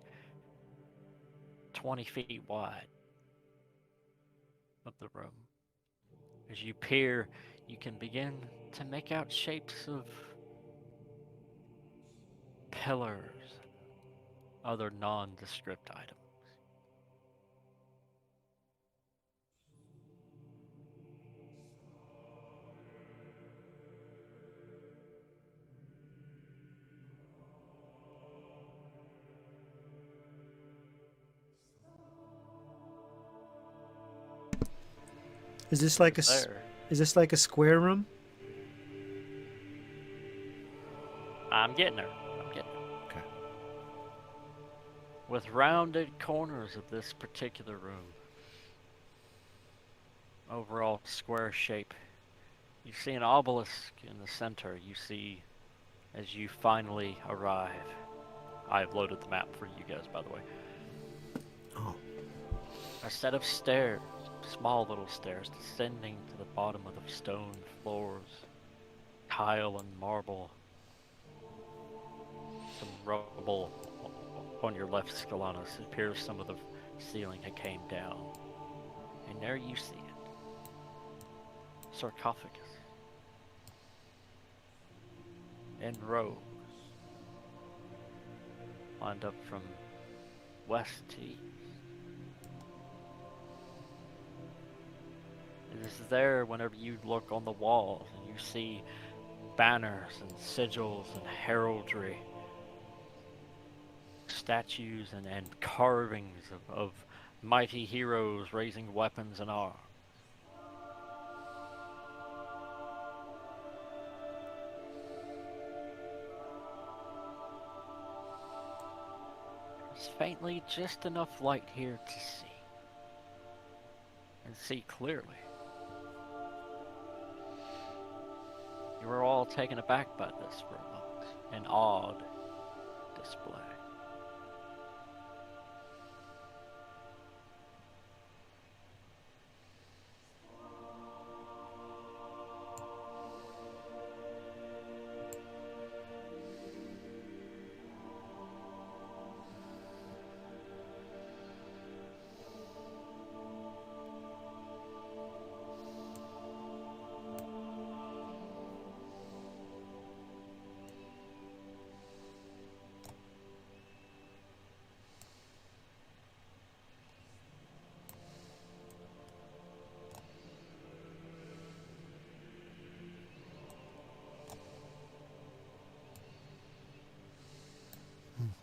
20 feet wide of the room. As you peer, you can begin to make out shapes of pillars, other nondescript items. Is this like There. is this like a square room? I'm getting there. Okay. With rounded corners of this particular room, overall square shape, you see an obelisk in the center. You see, as you finally arrive, I've loaded the map for you guys, by the way. Oh. A set of stairs, small little stairs, descending to the bottom of the stone floors, tile and marble. Some rubble on your left, Scalanos. It appears some of the ceiling had came down. And there you see it. Sarcophagus. In rows. Lined up from west to east. It is there whenever you look on the walls and you see banners and sigils and heraldry. Statues and carvings of mighty heroes raising weapons and arms. There's faintly just enough light here to see. And see clearly. You were all taken aback by this for a moment. An odd display.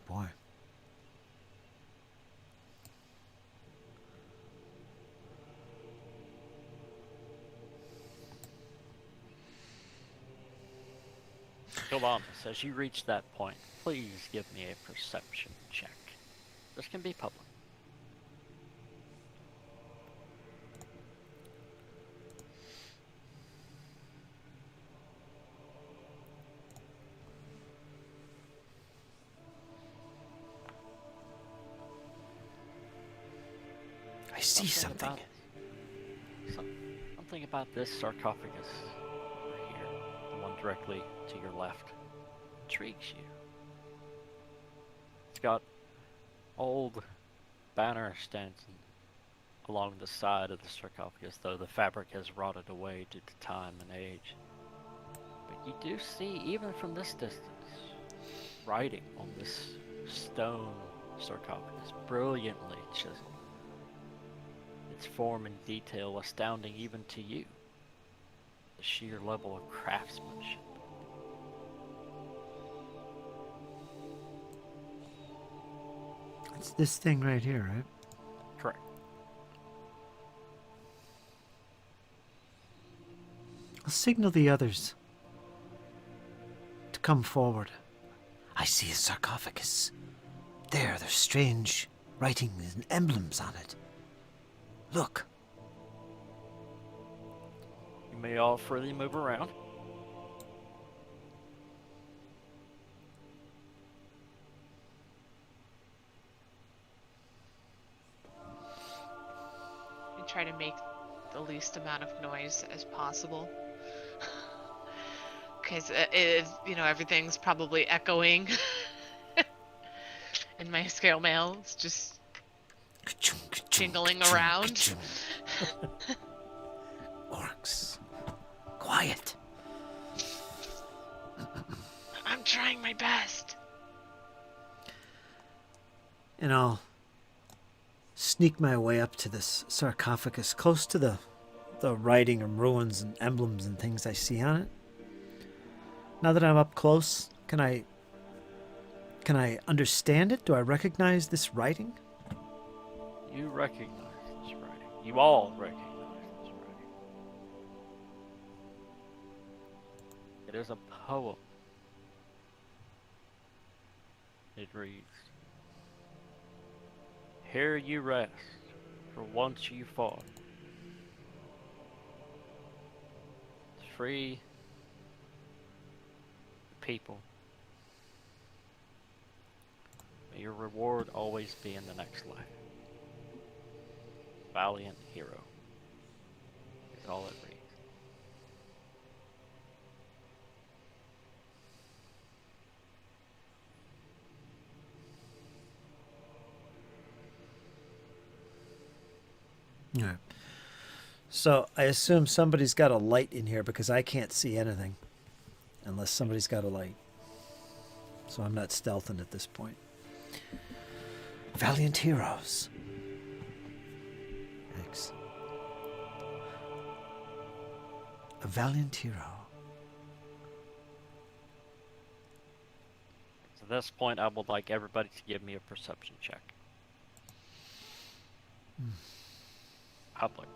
Boy. Galamas, as you reach that point, please give me a perception check. This can be public. I see something. Something about this sarcophagus over here, the one directly to your left, intrigues you. It's got old banner stanchions along the side of the sarcophagus, though the fabric has rotted away due to time and age. But you do see, even from this distance, writing on this stone sarcophagus, brilliantly chiseled. Its form and detail astounding even to you. The sheer level of craftsmanship. It's this thing right here, right? Correct. I'll signal the others to come forward. I see a sarcophagus. There's strange writings and emblems on it. Look. You may all freely move around. And try to make the least amount of noise as possible. Because everything's probably echoing. And my scale mail is just jingling around. Orcs. Quiet. I'm trying my best. And I'll sneak my way up to this sarcophagus, close to the writing and ruins and emblems and things I see on it. Now that I'm up close, can I understand it? Do I recognize this writing? You recognize this writing. You all recognize this writing. It is a poem. It reads, "Here you rest, for once you fought. Free the people. May your reward always be in the next life. Valiant hero." Is all it reads. All right. So I assume somebody's got a light in here because I can't see anything unless somebody's got a light. So I'm not stealthing at this point. Valiant heroes. X. A valiant hero. So at this point, I would like everybody to give me a perception check. Public.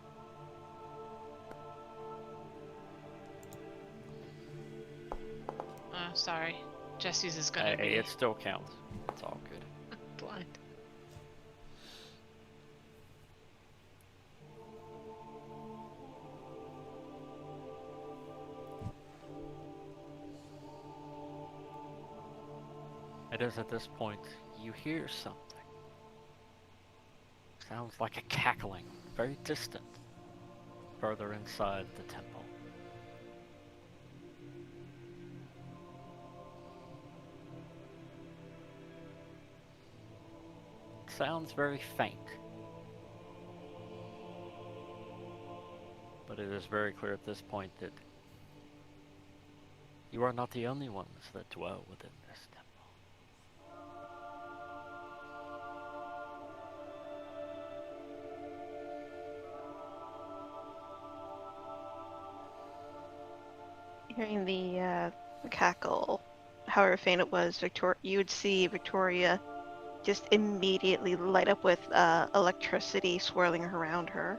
Sorry. Jesse's is gonna be It still counts. It's all good. blind. It is at this point you hear something. Sounds like a cackling, very distant, further inside the temple. It sounds very faint, but it is very clear at this point that you are not the only ones that dwell within this temple. Hearing the cackle, however faint it was, you would see Victoria just immediately light up with electricity swirling around her.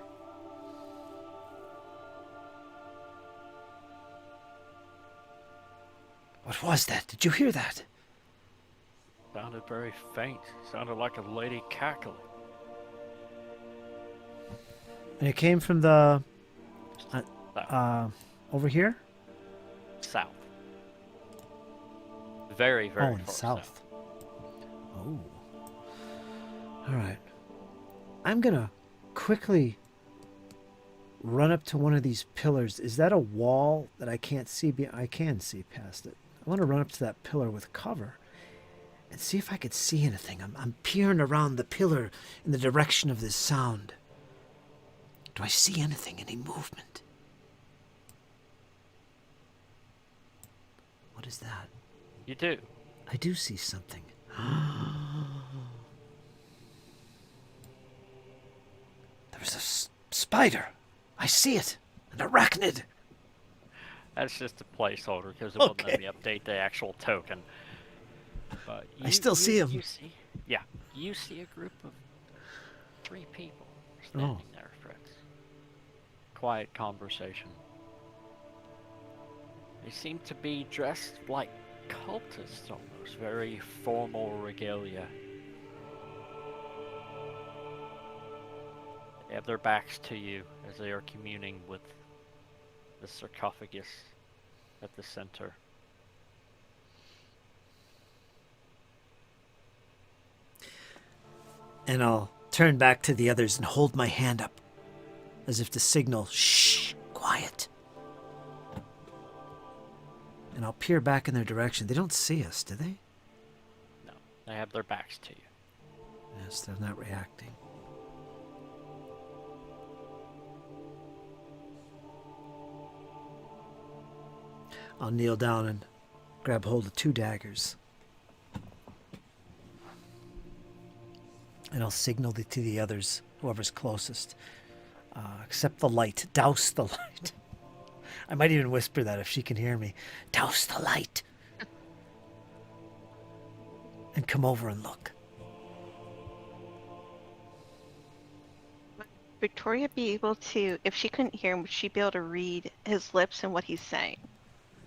What was that? Did you hear that? Sounded very faint. Sounded like a lady cackling. And it came from the South. over here? South. Very, very in far south. Oh. All right. I'm gonna quickly run up to one of these pillars. Is that a wall that I can't see? I can see past it. I want to run up to that pillar with cover and see if I could see anything. I'm peering around the pillar in the direction of this sound. Do I see anything? Any movement? What is that? You do. I do see something. There's a spider. I see it. An arachnid. That's just a placeholder because it won't let Okay. me update the actual token. But I still see him. You see a group of 3 people Oh. standing there, Fritz. Quiet conversation. They seem to be dressed like cultists almost, very formal regalia. They have their backs to you as they are communing with the sarcophagus at the center. And I'll turn back to the others and hold my hand up as if to signal, shh, quiet. And I'll peer back in their direction. They don't see us, do they? No, they have their backs to you. Yes, they're not reacting. I'll kneel down and grab hold of 2 daggers. And I'll signal to the others, whoever's closest. Accept the light. Douse the light. I might even whisper that if she can hear me. Douse the light. And come over and look. Would Victoria be able to, if she couldn't hear him, would she be able to read his lips and what he's saying?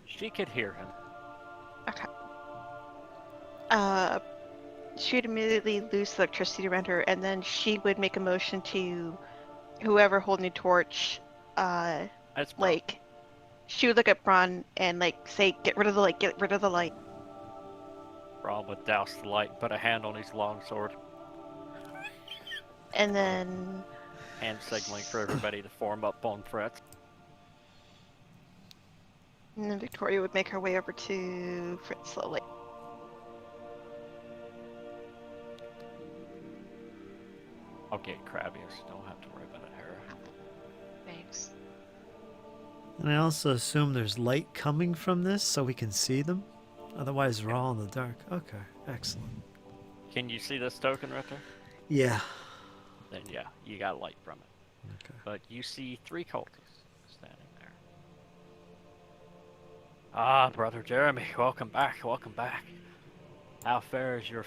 She could hear him. Okay. She would immediately lose the electricity around her, and then she would make a motion to whoever holding the torch, That's like, she would look at Bron and, like, say, get rid of the light, get rid of the light. Braun would douse the light and put a hand on his longsword. And then... Hand signaling for everybody to form up on Fritz. And then Victoria would make her way over to Fritz slowly. I'll get Cravius. Don't have to worry about it, Hera. Thanks. And I also assume there's light coming from this so we can see them. Otherwise, we're all in the dark. Okay, excellent. Can you see this token right there? Yeah. Then yeah, you got light from it. Okay. But you see 3 cultists standing there. Ah, Brother Jeremy, welcome back, welcome back. How fares your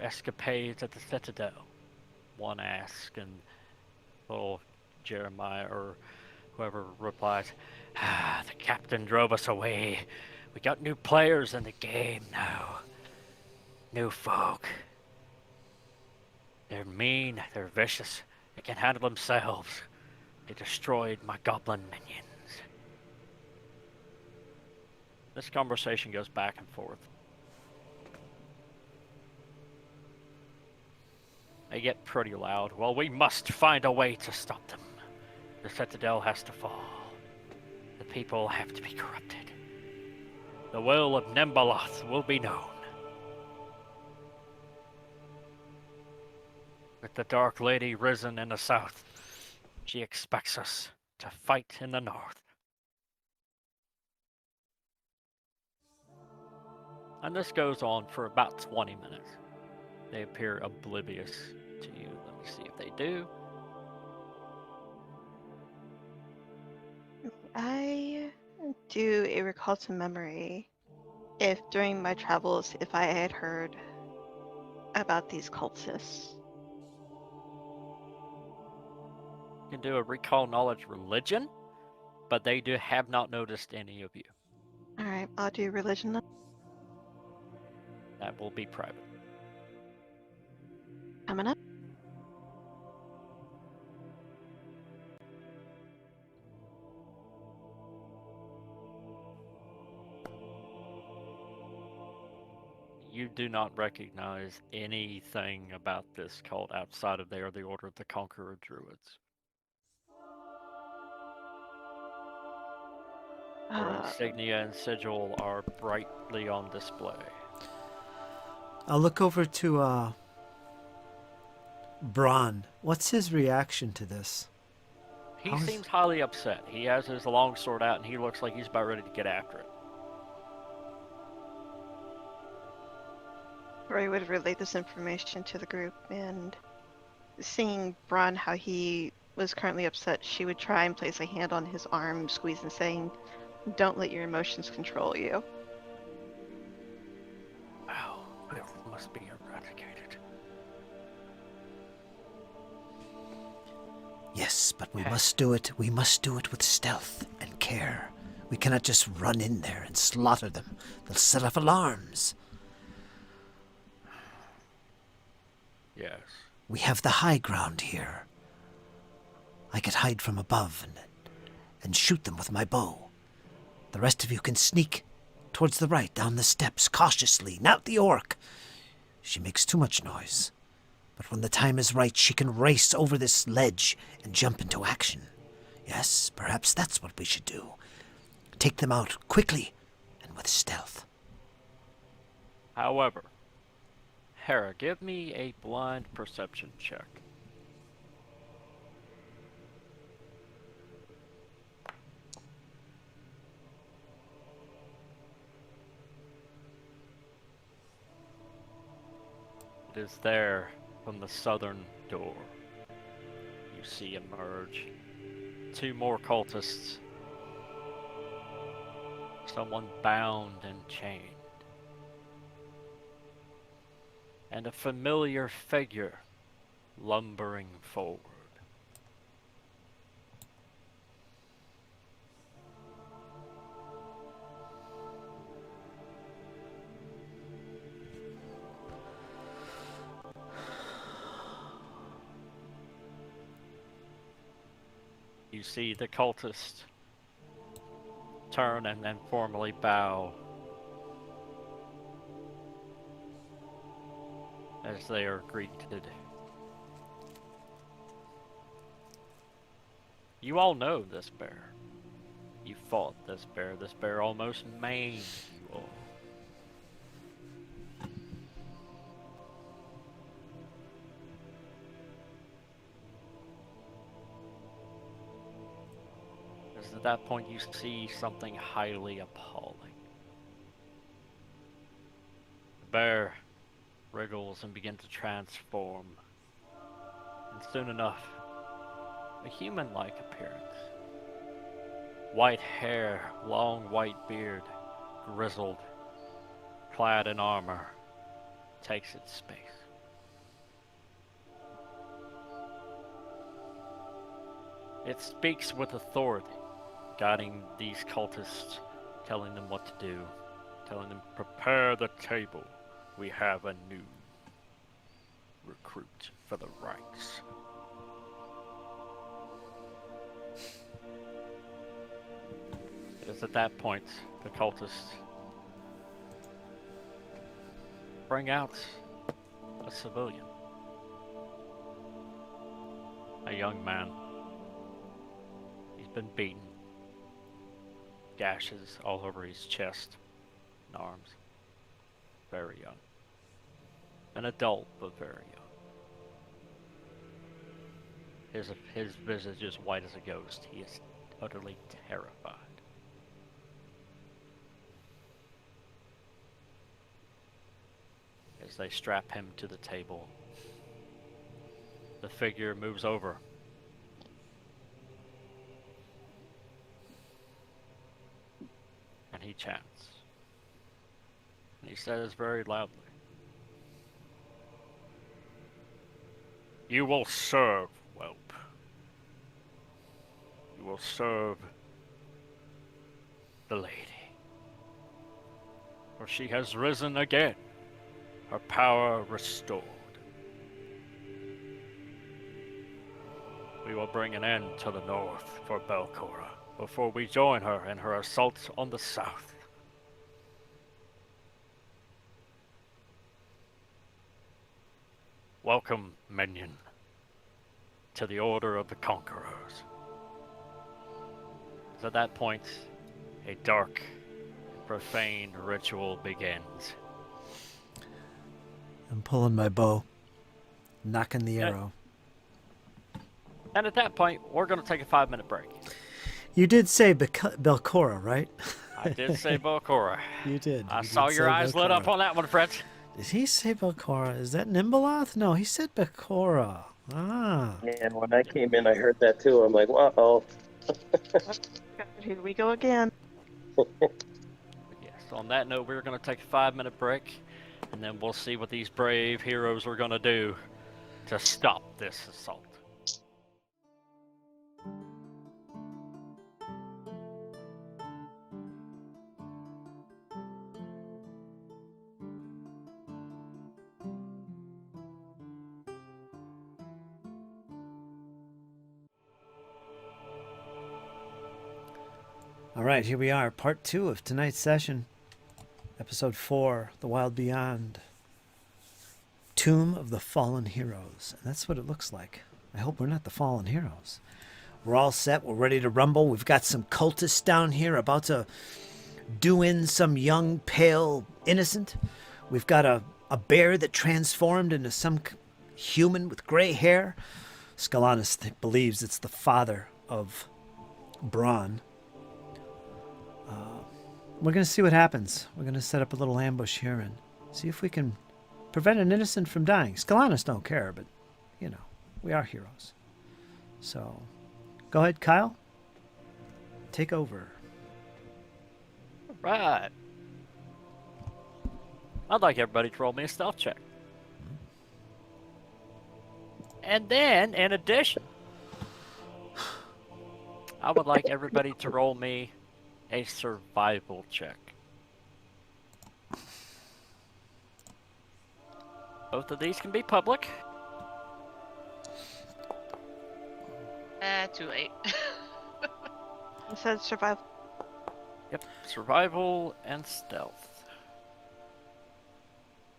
escapades at the Citadel? One asks, and little Jeremiah or whoever replies, "Ah, the captain drove us away. We got new players in the game now. New folk. They're mean, they're vicious, they can handle themselves. They destroyed my goblin minions." This conversation goes back and forth. They get pretty loud. "Well, we must find a way to stop them. The Citadel has to fall. The people have to be corrupted. The will of Nembaloth will be known. With the Dark Lady risen in the south, she expects us to fight in the north." And this goes on for about 20 minutes. They appear oblivious to you. Let me see if they do. I do a recall to memory if during my travels, if I had heard about these cultists. You can do a recall knowledge religion, but they have not noticed any of you. Alright, I'll do religion then. That will be private. Coming up. you do not recognize anything about this cult outside of they are the Order of the Conqueror Druids. Their insignia and sigil are brightly on display. I'll look over to Braun. What's his reaction to this? He seems highly upset. He has his long sword out and he looks like he's about ready to get after it. Roy would relate this information to the group, and seeing Braun how he was currently upset, she would try and place a hand on his arm, squeeze and saying, "Don't let your emotions control you." Wow, it must be eradicated. Yes, but we must do it. We must do it with stealth and care. We cannot just run in there and slaughter them. They'll set off alarms. Yes. We have the high ground here. I could hide from above and shoot them with my bow. The rest of you can sneak towards the right, down the steps, cautiously. Not the orc. She makes too much noise. But when the time is right, she can race over this ledge and jump into action. Yes, perhaps that's what we should do. Take them out quickly and with stealth. However, Hera, give me a blind perception check. It is there from the southern door. You see emerge 2 more cultists. Someone bound and chained. And a familiar figure lumbering forward. You see the cultist turn and then formally bow as they are greeted. You all know this bear. You fought this bear. This bear almost maimed you all. Because at that point you see something highly appalling. The bear wriggles and begins to transform. And soon enough, a human-like appearance. White hair, long white beard, grizzled, clad in armor, takes its space. It speaks with authority, guiding these cultists, telling them what to do, telling them, prepare the table. We have a new recruit for the ranks. It is at that point the cultists bring out a civilian. A young man. He's been beaten. Gashes all over his chest and arms. Very young. An adult, but very young. His visage is white as a ghost. He is utterly terrified. As they strap him to the table, the figure moves over. And he chants. And he says very loudly, "You will serve, whelp. You will serve the lady. For she has risen again, her power restored. We will bring an end to the north for Belcora before we join her in her assault on the south." Welcome, minion, to the Order of the Conquerors. At that point, a dark, profane ritual begins. I'm pulling my bow, knocking the Okay. arrow. And at that point, we're going to take a 5-minute break. You did say Belcora, right? I did say Bokora. You did. I You saw did your say eyes lit up Belcora. on that one, Fred. Did he say Belcora? Is that Nimbaloth? No, he said Belcora. Ah. And when I came in, I heard that too. I'm like, wow. Here we go again. Yes, on that note, we're going to take a 5-minute break, and then we'll see what these brave heroes are going to do to stop this assault. All right, here we are, part 2 of tonight's session. Episode 4, The Wild Beyond. Tomb of the Fallen Heroes. And that's what it looks like. I hope we're not the fallen heroes. We're all set. We're ready to rumble. We've got some cultists down here about to do in some young, pale innocent. We've got a bear that transformed into some human with gray hair. Scalanus believes it's the father of Braun. We're going to see what happens. We're going to set up a little ambush here and see if we can prevent an innocent from dying. Scalanus don't care, but, you know, we are heroes. So, go ahead, Kyle. Take over. Right. I'd like everybody to roll me a stealth check. And then, in addition, I would like everybody to roll me a survival check. Both of these can be public. Too late. You said survival. Yep, survival and stealth.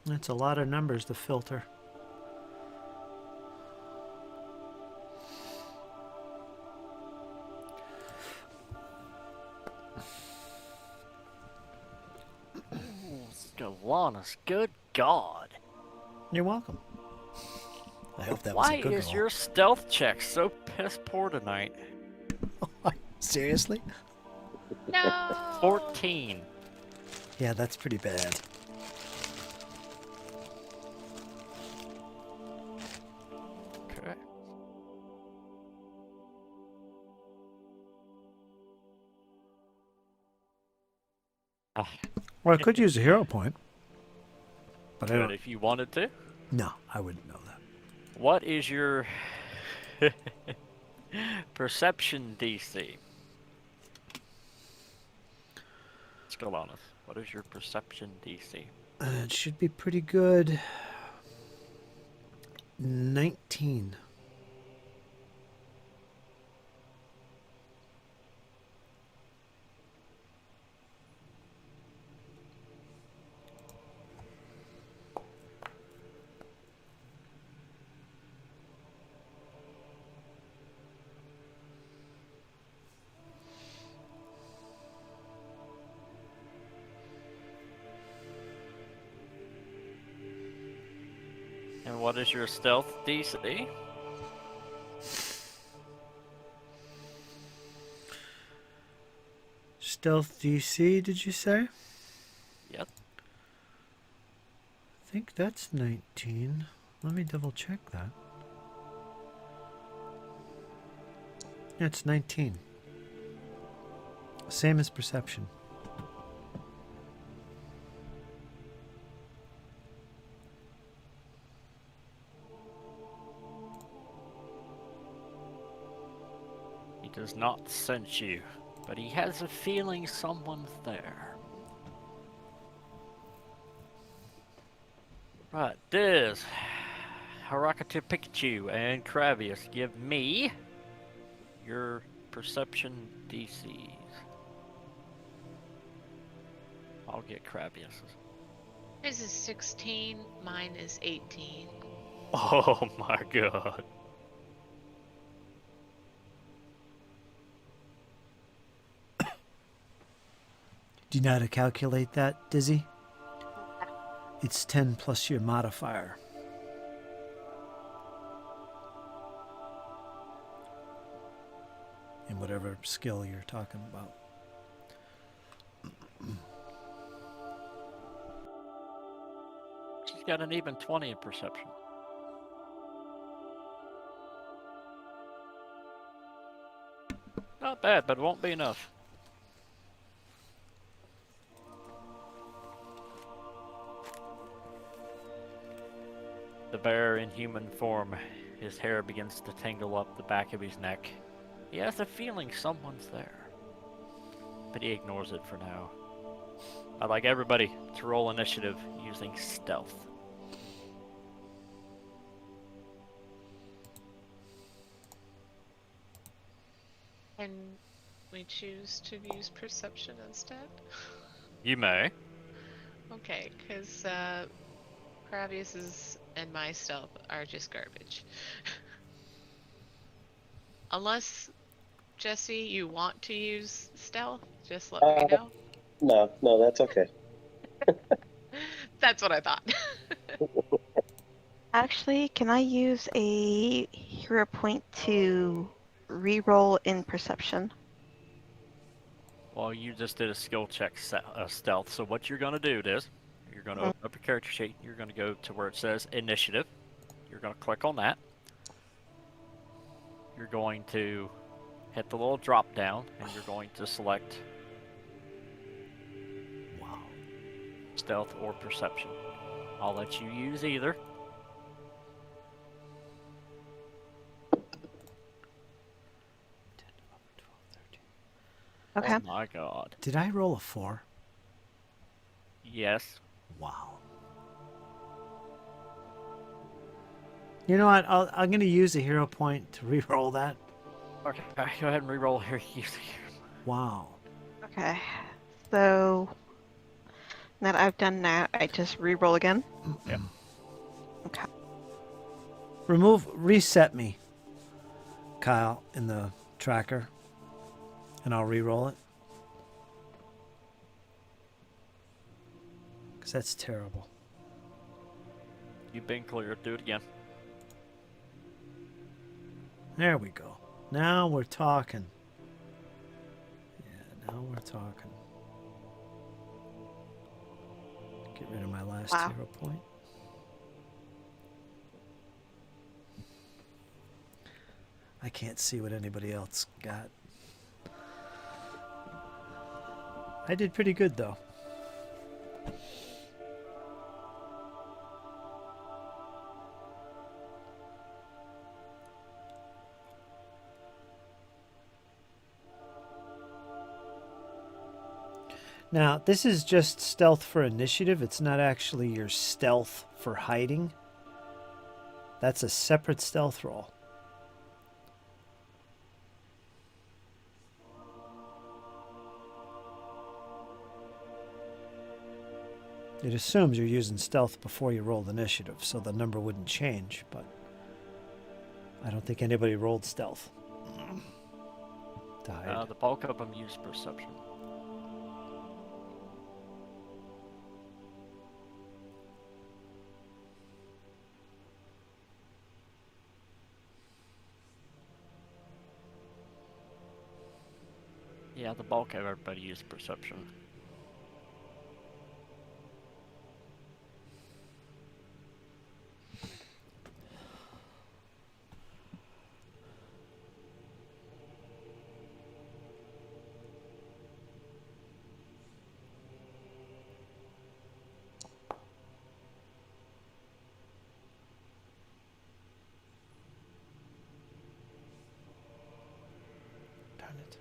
That's a lot of numbers to filter. Scalanus, good God. You're welcome. I hope that Why was a good is roll. your stealth check so piss poor tonight? Seriously? No. 14. Yeah, that's pretty bad. Okay. Well, I could use a hero point. But I But don't. if you wanted to, No, I wouldn't know that. what is your perception DC? Scalanus, what is your perception DC? It should be pretty good. 19. And what is your stealth DC? Stealth DC, did you say? Yep. I think that's 19. Let me double check that. Yeah, it's 19. Same as perception. He does not sense you, but he has a feeling someone's there. Right, Diz, Harakatu Pikachu, and Kravius, give me your perception DCs. I'll get Kravius's. His is 16, mine is 18. Oh my god. Do you know how to calculate that, Dizzy? It's 10 plus your modifier. In whatever skill you're talking about. She's got an even 20 in perception. Not bad, but it won't be enough. The bear in human form, his hair begins to tangle up the back of his neck. He has a feeling someone's there, but he ignores it for now. I'd like everybody to roll initiative using stealth. And we choose to use perception instead? You may. Okay, because Cravius's and my stealth are just garbage. Unless, Jesse, you want to use stealth, just let me know. No, that's okay. That's what I thought. Actually, can I use a hero point to reroll in perception? Well, you just did a skill check stealth, so what you're going to do is, you're going to open up your character sheet, you're going to go to where it says initiative, you're going to click on that, you're going to hit the little drop down, and you're going to select stealth or perception. I'll let you use either. Okay. Oh my god. Did I roll a 4? Yes. Wow. You know what? I'm going to use a hero point to reroll that. Okay, go ahead and reroll here. Wow. Okay. So now that I've done that, I just reroll again. Yep. Okay. Reset me, Kyle, in the tracker, and I'll reroll it. Because that's terrible. You've been cleared. Do it again. There we go. Now we're talking. Yeah, now we're talking. Get rid of my last Wow. hero point. I can't see what anybody else got. I did pretty good, though. Now, this is just stealth for initiative. It's not actually your stealth for hiding. That's a separate stealth roll. It assumes you're using stealth before you rolled initiative, so the number wouldn't change, but I don't think anybody rolled stealth to hide. The bulk of them use perception. Yeah, the bulk of everybody used perception. Darn it.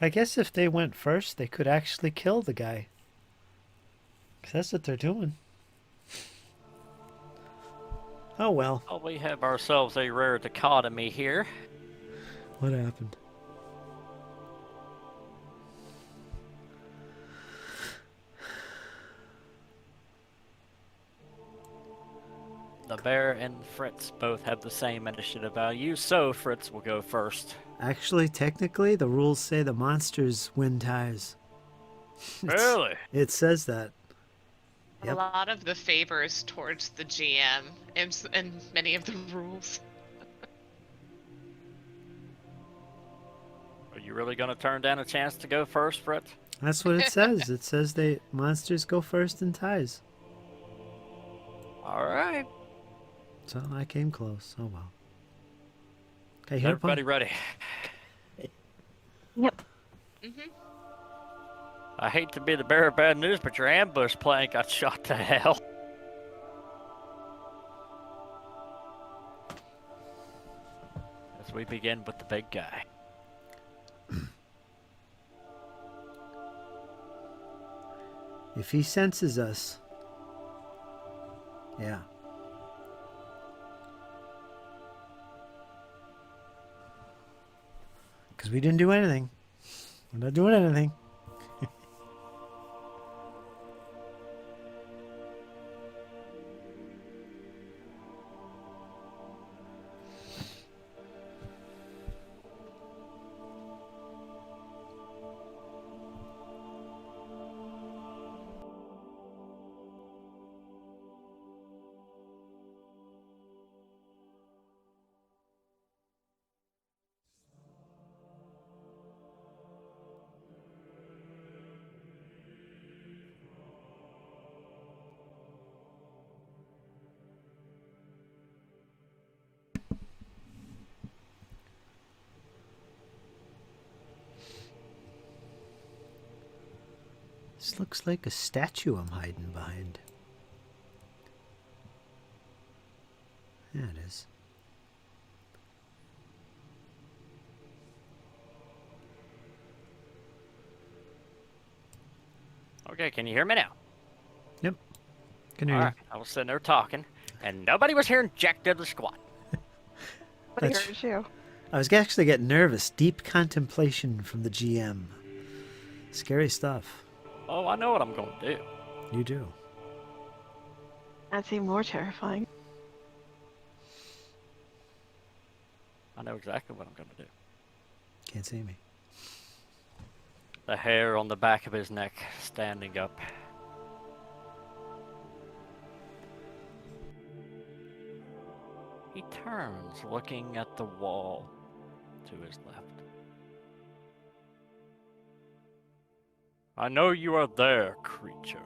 I guess if they went first, they could actually kill the guy. 'Cause that's what they're doing. Oh well. Oh, we have ourselves a rare dichotomy here. What happened? The bear and Fritz both have the same initiative value, so Fritz will go first. Actually, technically, the rules say the monsters win ties. Really? It says that. A Yep. lot of the favors towards the GM in many of the rules. Are you really going to turn down a chance to go first, Fritz? That's what it says. It says they monsters go first in ties. All right. So I came close. Oh well. Okay, Is here, everybody ready? Yep. Mm-hmm. I hate to be the bearer of bad news, but your ambush plan got shot to hell. As we begin with the big guy. If he senses us, yeah. Because we didn't do anything. We're not doing anything. This looks like a statue I'm hiding behind. Yeah, it is. Okay, can you hear me now? Yep. Can hear All you. right, I was sitting there talking, and nobody was hearing jack diddly squat. But That's- here's you. I was actually getting nervous. Deep contemplation from the GM. Scary stuff. Oh, I know what I'm going to do. You do. That's even more terrifying. I know exactly what I'm going to do. Can't see me. The hair on the back of his neck standing up. He turns, looking at the wall to his left. I know you are there, creature.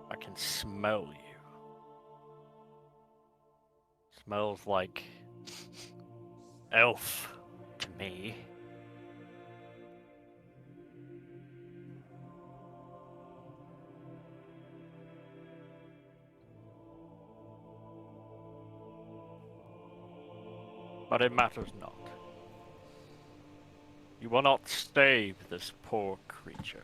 I can smell you. Smells like elf to me. But it matters not. You will not save this poor creature.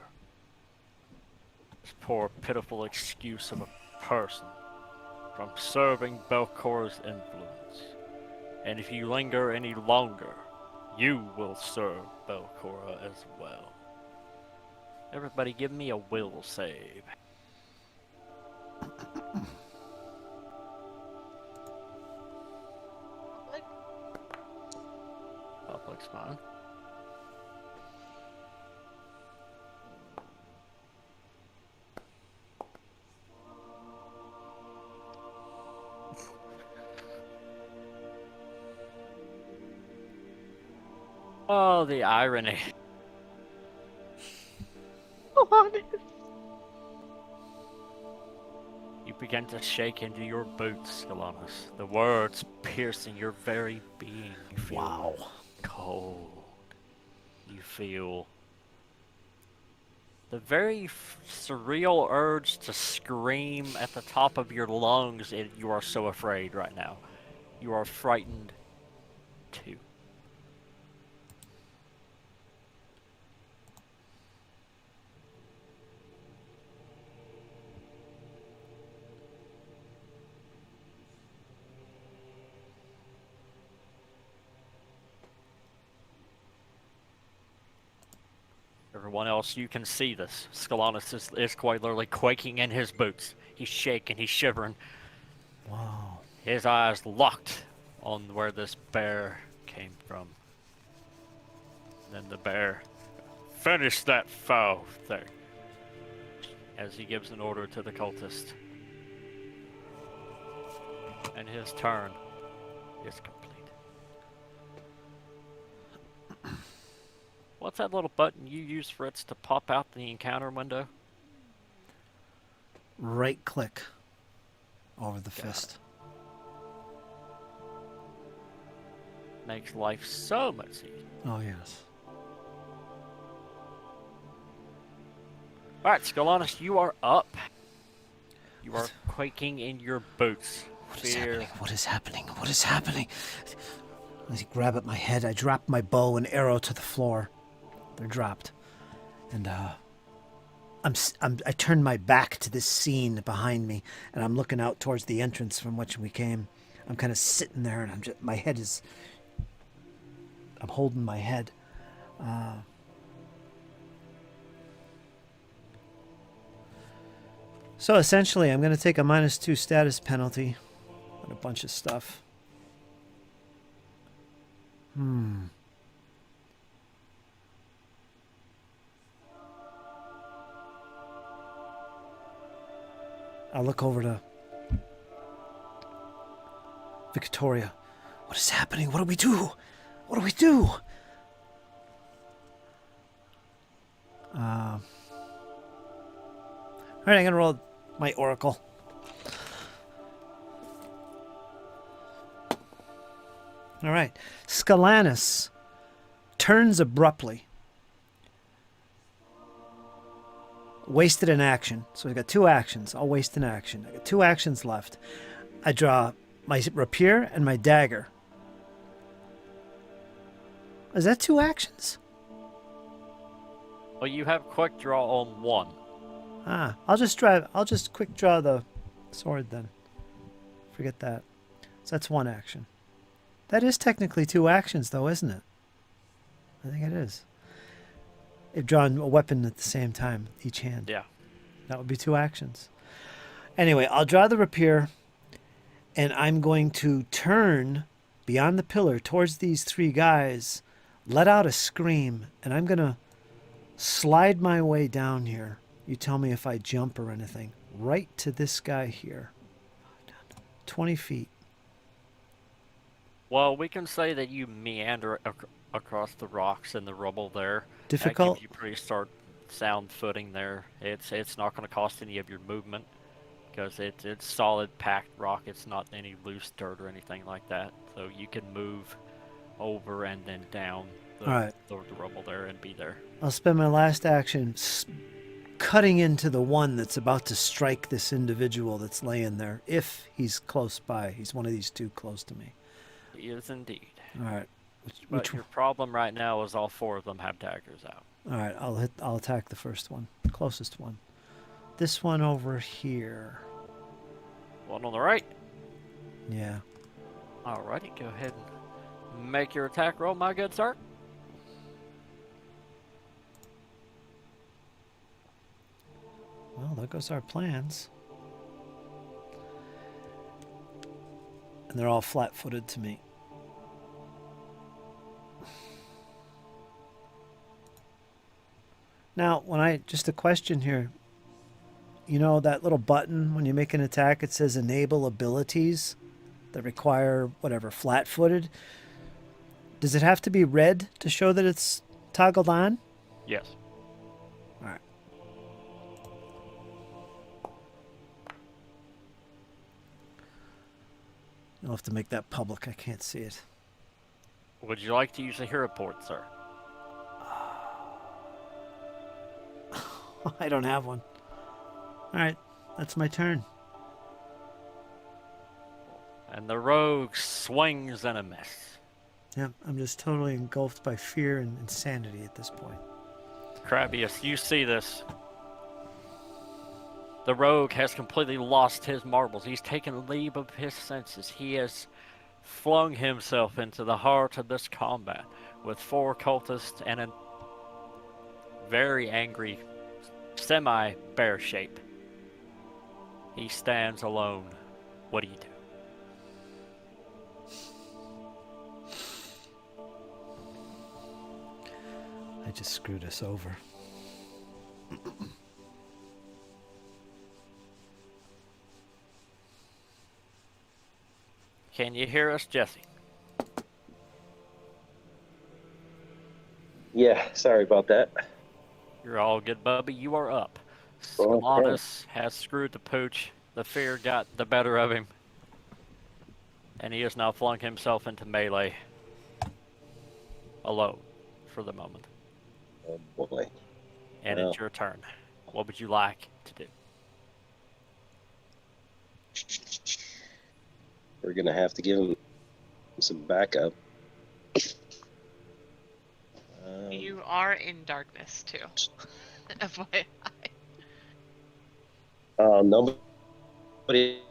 This poor pitiful excuse of a person from serving Belcor's influence. And if you linger any longer, you will serve Belcora as well. Everybody give me a will save. Public's fine. Oh, the irony. Honest. You begin to shake into your boots, Galanis. The words piercing your very being. You feel Wow. cold. You feel the very surreal urge to scream at the top of your lungs. You are so afraid right now. You are frightened too. Everyone else, you can see this. Scalanus is quite literally quaking in his boots. He's shaking, he's shivering. Wow. His eyes locked on where this bear came from. Then the bear, finish that foul thing, as he gives an order to the cultist. And his turn is complete. What's that little button you use, Fritz, to pop out the encounter window? Right click over the fist. Makes life so much easier. Oh, yes. Alright, Scalanus, you are up. You are quaking in your boots. What is happening? What is happening? What is happening? As I grab at my head, I drop my bow and arrow to the floor. They're dropped. And I turn my back to this scene behind me, and I'm looking out towards the entrance from which we came. I'm kind of sitting there, and I'm holding my head. So essentially, I'm going to take a -2 status penalty on a bunch of stuff. I'll look over to Victoria. What is happening? What do we do? What do we do? All right, I'm going to roll my oracle. All right. Scalanus turns abruptly. Wasted an action. So I got 2 actions. I'll waste an action. I got 2 actions left. I draw my rapier and my dagger. Is that 2 actions? Well, you have quick draw on 1. I'll just quick draw the sword then. Forget that. So that's 1 action. That is technically 2 actions though, isn't it? I think it is. They've drawn a weapon at the same time, each hand. Yeah. That would be 2 actions. Anyway, I'll draw the rapier, and I'm going to turn beyond the pillar towards these 3 guys, let out a scream, and I'm going to slide my way down here. You tell me if I jump or anything. Right to this guy here. 20 feet. Well, we can say that you meander across the rocks and the rubble there. Difficult? That gives you pretty sound footing there. It's not going to cost any of your movement because it's solid packed rock. It's not any loose dirt or anything like that. So you can move over and then down the rubble there and be there. I'll spend my last action cutting into the one that's about to strike this individual that's laying there. If he's close by. He's one of these 2 close to me. He is indeed. All right. But your problem right now is all 4 of them have daggers out. All right, I'll attack the first one, closest one. This one over here. One on the right. Yeah. Alrighty, go ahead and make your attack roll, my good sir. Well, there goes our plans. And they're all flat-footed to me. Now, just a question here. You know that little button when you make an attack, it says enable abilities that require whatever, flat-footed. Does it have to be red to show that it's toggled on? Yes. All right. You'll have to make that public. I can't see it. Would you like to use a hero port, sir? I don't have one. All right, that's my turn. And the rogue swings and a miss. Yep, I'm just totally engulfed by fear and insanity at this point. Crabius, you see this. The rogue has completely lost his marbles. He's taken leave of his senses. He has flung himself into the heart of this combat with 4 cultists and a very angry semi-bear shape. He stands alone. What do you do? I just screwed us over. Can you hear us, Jesse? Yeah, sorry about that. You're all good, Bubby. You are up. Okay. Scalatus has screwed the pooch. The fear got the better of him. And he has now flung himself into melee. Alone. For the moment. Oh boy. And Well. it's your turn. What would you like to do? We're gonna have to give him some backup. You are in darkness too. FYI. Nobody.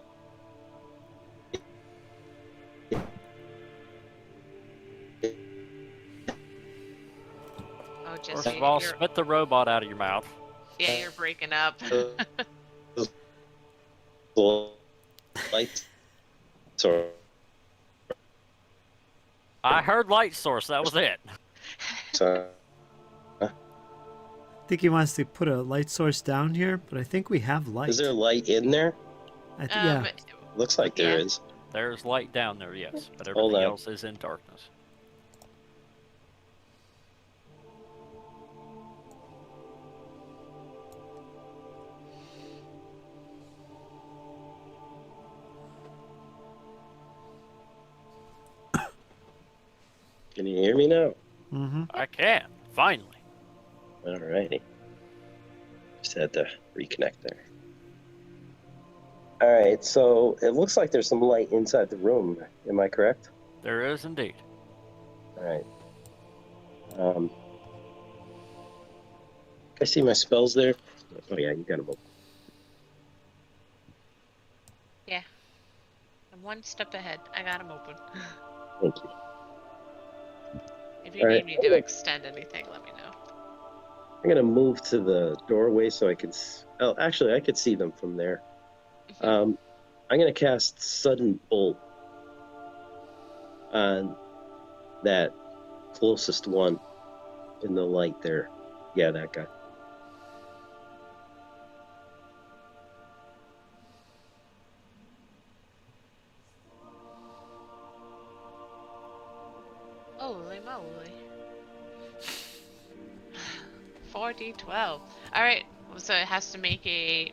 Oh, Jesse, First of all, you're, spit the robot out of your mouth. yeah, you're breaking up. Lights. So. I heard light source. That was it. I think he wants to put a light source down here, but I think we have light. Is there light in there? Yeah. Looks like there is. There's light down there, yes. But Hold everything on. else is in darkness. Can you hear me now? Mm-hmm. I can. Finally. Alrighty. Just had to reconnect there. Alright, so it looks like there's some light inside the room. Am I correct? There is indeed. Alright. I see my spells there. Oh yeah, you got them open. Yeah. I'm one step ahead. I got them open. Thank you. If you All need right. me to extend anything, let me know. I'm gonna move to the doorway so I can. Oh, actually, I could see them from there. I'm gonna cast Sudden Bolt on that closest one in the light there. Yeah, that guy. Holy moly. 4d12. Alright, so it has to make a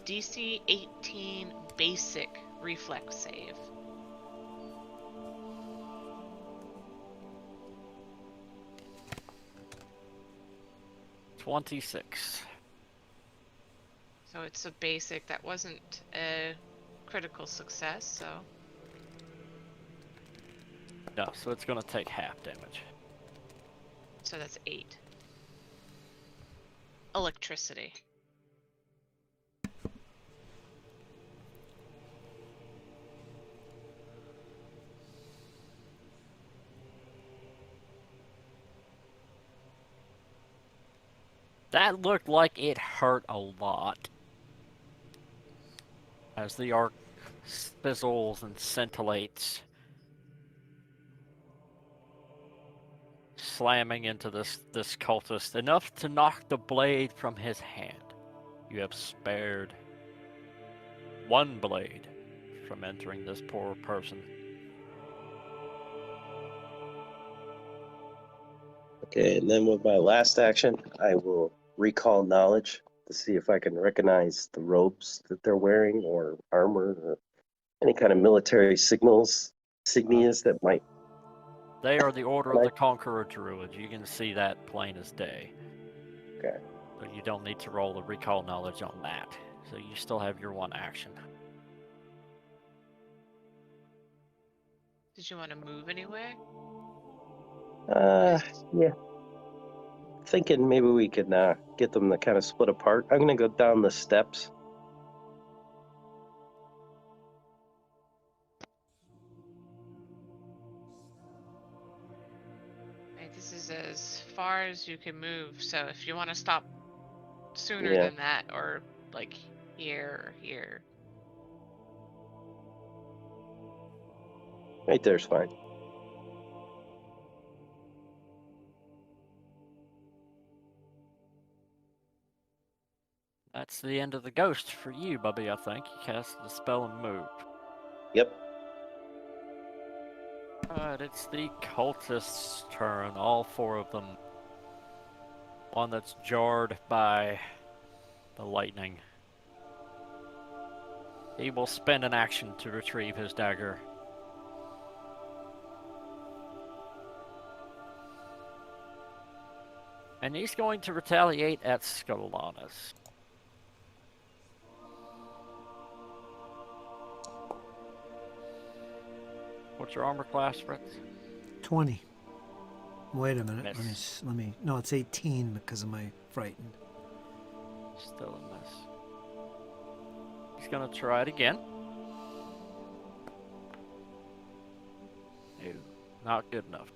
DC 18 basic reflex save. $26. So it's a basic. That wasn't a critical success, so... No, so it's going to take half damage. So that's 8. Electricity. That looked like it hurt a lot. As the arc fizzles and scintillates, slamming into this cultist, enough to knock the blade from his hand. You have spared one blade from entering this poor person. Okay, and then with my last action, I will recall knowledge to see if I can recognize the robes that they're wearing or armor or any kind of military signias that might. They are the Order of the Conqueror Druids. You can see that plain as day. Okay. But you don't need to roll a recall knowledge on that. So you still have your one action. Did you want to move anywhere? Yeah. Thinking maybe we could get them to kind of split apart. I'm gonna go down the steps. Right, this is as far as you can move. So if you want to stop sooner Yeah. than that, or like here or here. Right there's fine. That's the end of the ghost for you, Bubby, I think. You cast the spell and move. Yep. Alright, it's the cultist's turn, all four of them. One that's jarred by the lightning. He will spend an action to retrieve his dagger. And he's going to retaliate at Scullatus. What's your armor class, Fritz? 20. Wait a minute. Miss. Let me. No, it's 18 because of my frightened. Still a miss. He's gonna try it again. No, not good enough.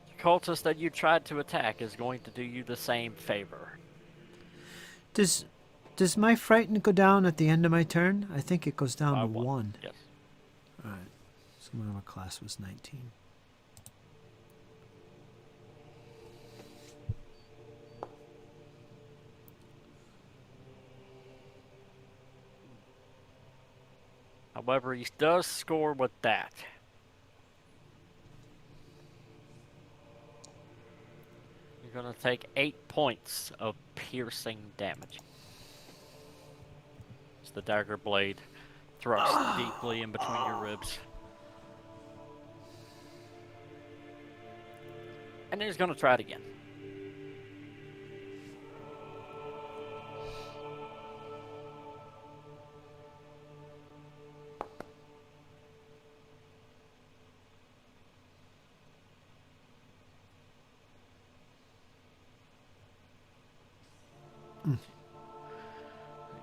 The cultist that you tried to attack is going to do you the same favor. Does my frightened go down at the end of my turn? I think it goes down By to one. 1. Yes. All right. So my armor class was 19. However, he does score with that. You're going to take 8 points of piercing damage. As the dagger blade thrusts deeply in between your ribs. And he's going to try it again.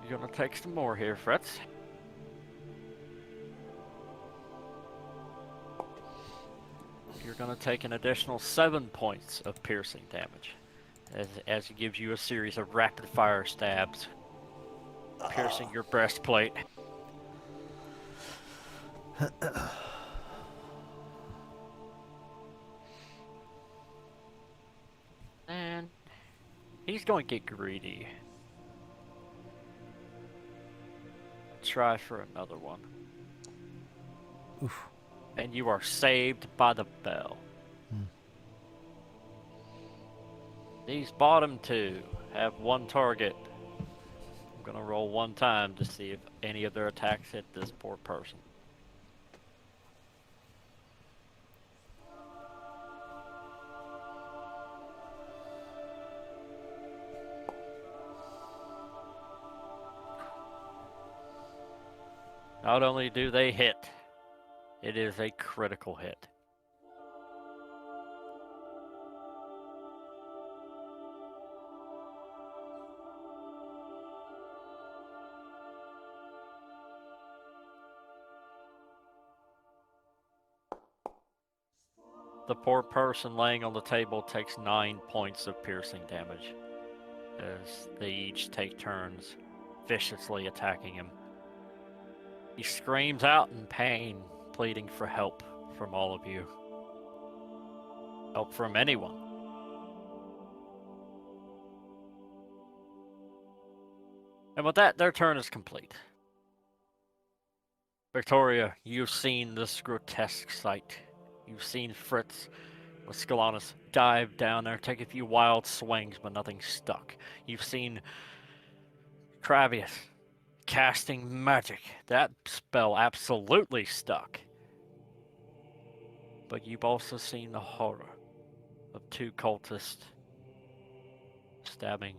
You're going to take some more here, Fritz. You're going to take an additional 7 points of piercing damage as he gives you a series of rapid-fire stabs, piercing your breastplate. And he's going to get greedy. Try for another one. Oof. And you are saved by the bell. These bottom two have one target. I'm gonna roll one time to see if any of their attacks hit this poor person. Not only do they hit, it is a critical hit. The poor person laying on the table takes 9 points of piercing damage as they each take turns viciously attacking him. He screams out in pain, pleading for help from all of you. Help from anyone. And with that, their turn is complete. Victoria, you've seen this grotesque sight. You've seen Fritz with Scalanus dive down there, take a few wild swings, but nothing stuck. You've seen Travius casting magic. That spell absolutely stuck. but you've also seen the horror of 2 cultists stabbing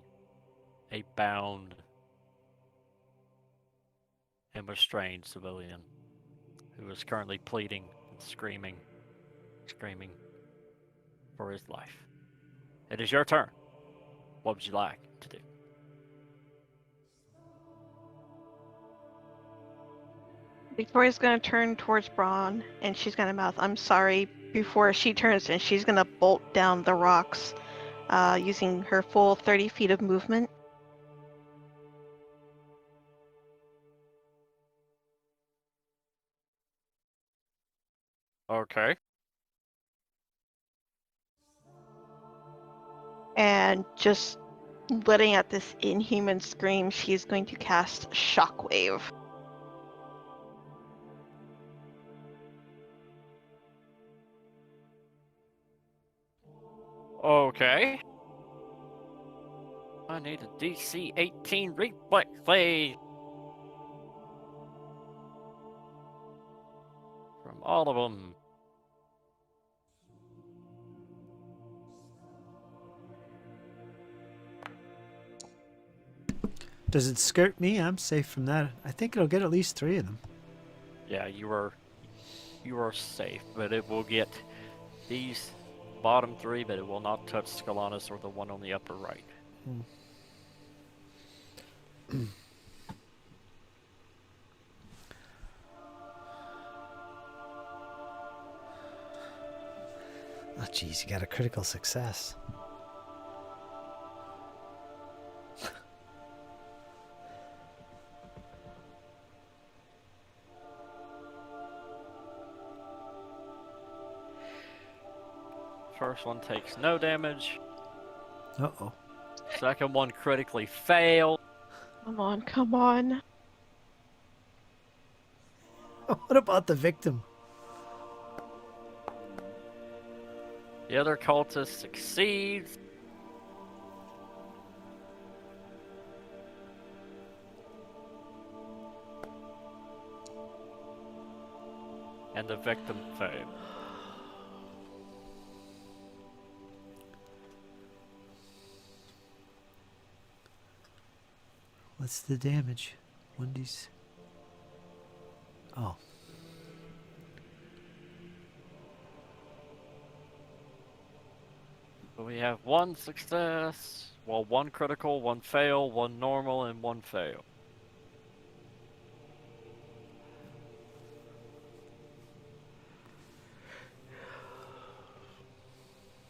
a bound and restrained civilian who is currently pleading and screaming for his life. It is your turn. What would you like to do? Victoria's gonna turn towards Braun, and she's gonna mouth, "I'm sorry," before she turns, and she's gonna bolt down the rocks, using her full 30 feet of movement. Okay. And just letting out this inhuman scream, she's going to cast Shockwave. Okay. I need a DC 18 reflex save from all of them. Does it skirt me? I'm safe from that. I think it'll get at least 3 of them. Yeah, you are safe, but it will get these bottom 3, but it will not touch Scalanus or the one on the upper right. Oh, jeez, you got a critical success. First one takes no damage. Uh-oh. Second one critically failed. Come on, come on. What about the victim? The other cultist succeeds. And the victim failed. What's the damage? 1d. Oh. So we have 1 success, well, 1 critical, 1 fail, 1 normal, and 1 fail.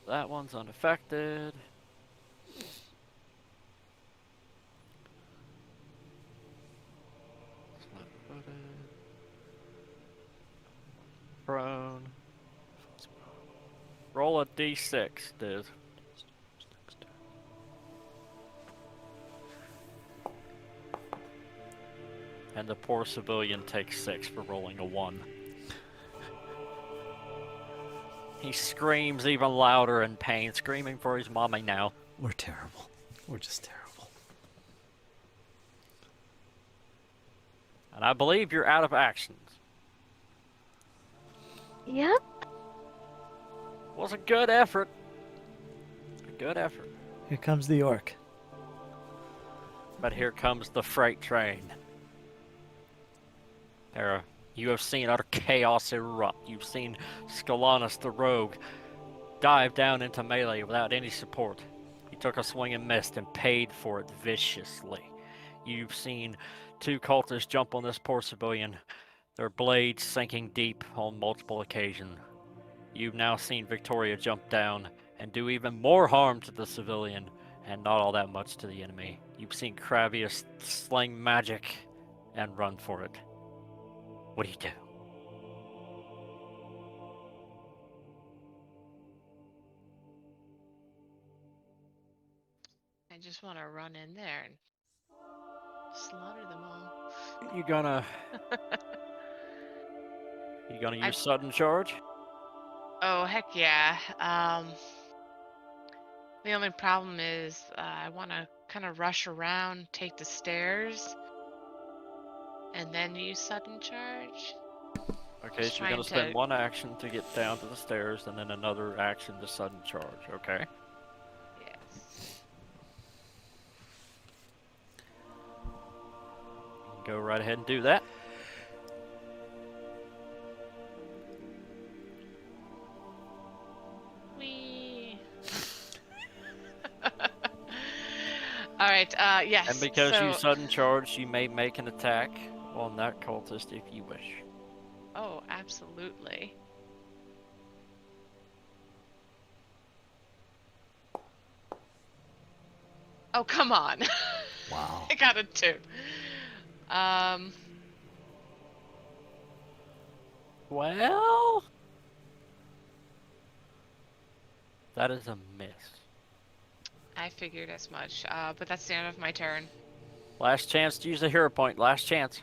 That one's unaffected. Prone. Roll a d6, dude. And the poor civilian takes 6 for rolling a 1. He screams even louder in pain, screaming for his mommy now. We're terrible. We're just terrible. And I believe you're out of actions. Yep. Was a good effort. A good effort. Here comes the orc. But here comes the freight train. You have seen utter chaos erupt. You've seen Scalanus the rogue dive down into melee without any support. He took a swing and missed and paid for it viciously. You've seen 2 cultists jump on this poor civilian, their blades sinking deep on multiple occasions. You've now seen Victoria jump down and do even more harm to the civilian and not all that much to the enemy. You've seen Cravius sling magic and run for it. What do you do? I just want to run in there and slaughter them all. You gonna use sudden charge? Oh, heck yeah. The only problem is I want to kind of rush around, take the stairs, and then use sudden charge. Okay, Just so you're gonna trying spend to- one action to get down to the stairs, and then another action to sudden charge. Okay. Yes. You can go right ahead and do that. Wee. All right. Yes. And because so... you sudden charge, you may make an attack on that cultist if you wish. Oh, absolutely. Oh, come on. Wow. I got a 2. Well, that is a miss. I figured as much. But that's the end of my turn. Last chance to use a hero point. Last chance.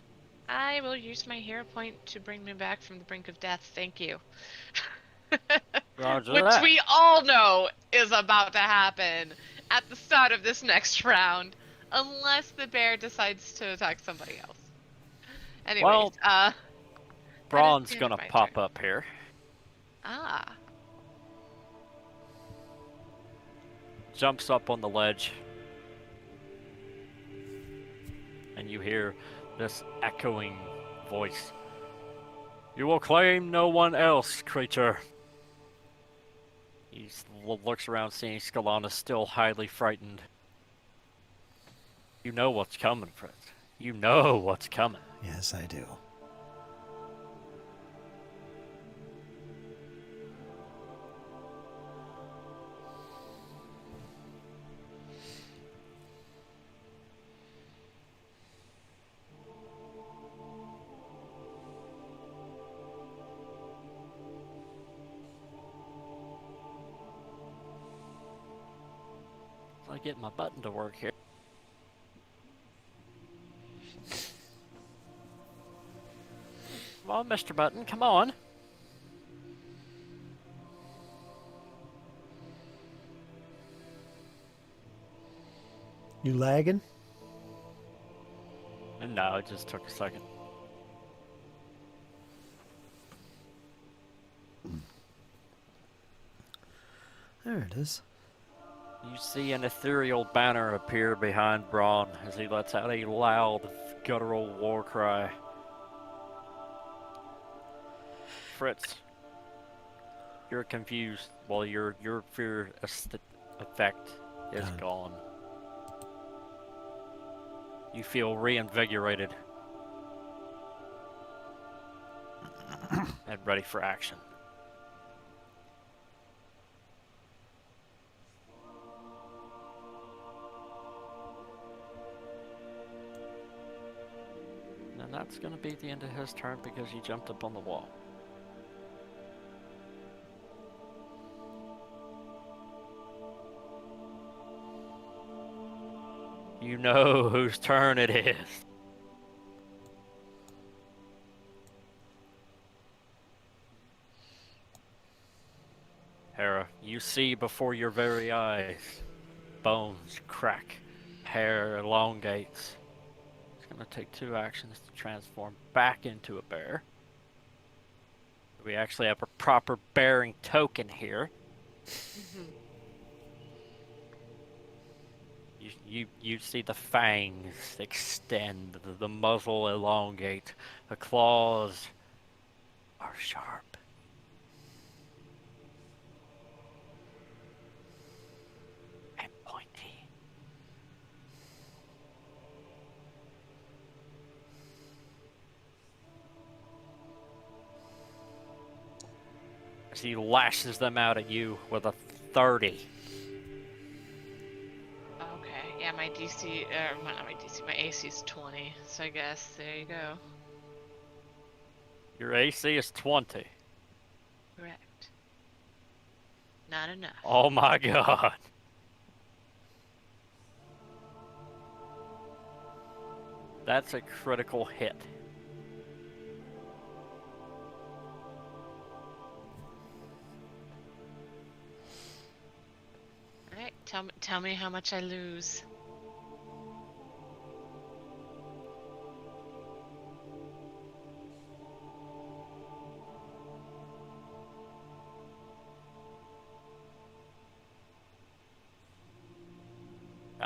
I will use my hero point to bring me back from the brink of death. Thank you. Roger Which that. we all know is about to happen at the start of this next round, unless the bear decides to attack somebody else. Anyways, Well, that is Braun's the end of gonna my pop turn. up here. Ah, Jumps up on the ledge. And you hear this echoing voice. You will claim no one else, creature. He looks around, seeing Skalana still highly frightened. You know what's coming, Fritz. You know what's coming. Yes, I do. I get my button to work here. Come on, Mr. Button, come on. You lagging? And no, it just took a second. There it is. You see an ethereal banner appear behind Braun as he lets out a loud, guttural war cry. Fritz, you're confused. Well, your fear effect is Got it. gone. You feel reinvigorated and ready for action. And that's going to be the end of his turn because he jumped up on the wall. You know whose turn it is. Hera, you see before your very eyes, bones crack, hair elongates. It's going to take 2 actions to transform back into a bear. We actually have a proper bearing token here. You see the fangs extend, the muzzle elongate, the claws are sharp. And pointy. As he lashes them out at you with a 30. okay. Yeah, my DC, well, not my DC, my AC is 20. So I guess there you go. Your AC is 20. Correct. Not enough. Oh my god. That's a critical hit. All right. Tell me how much I lose.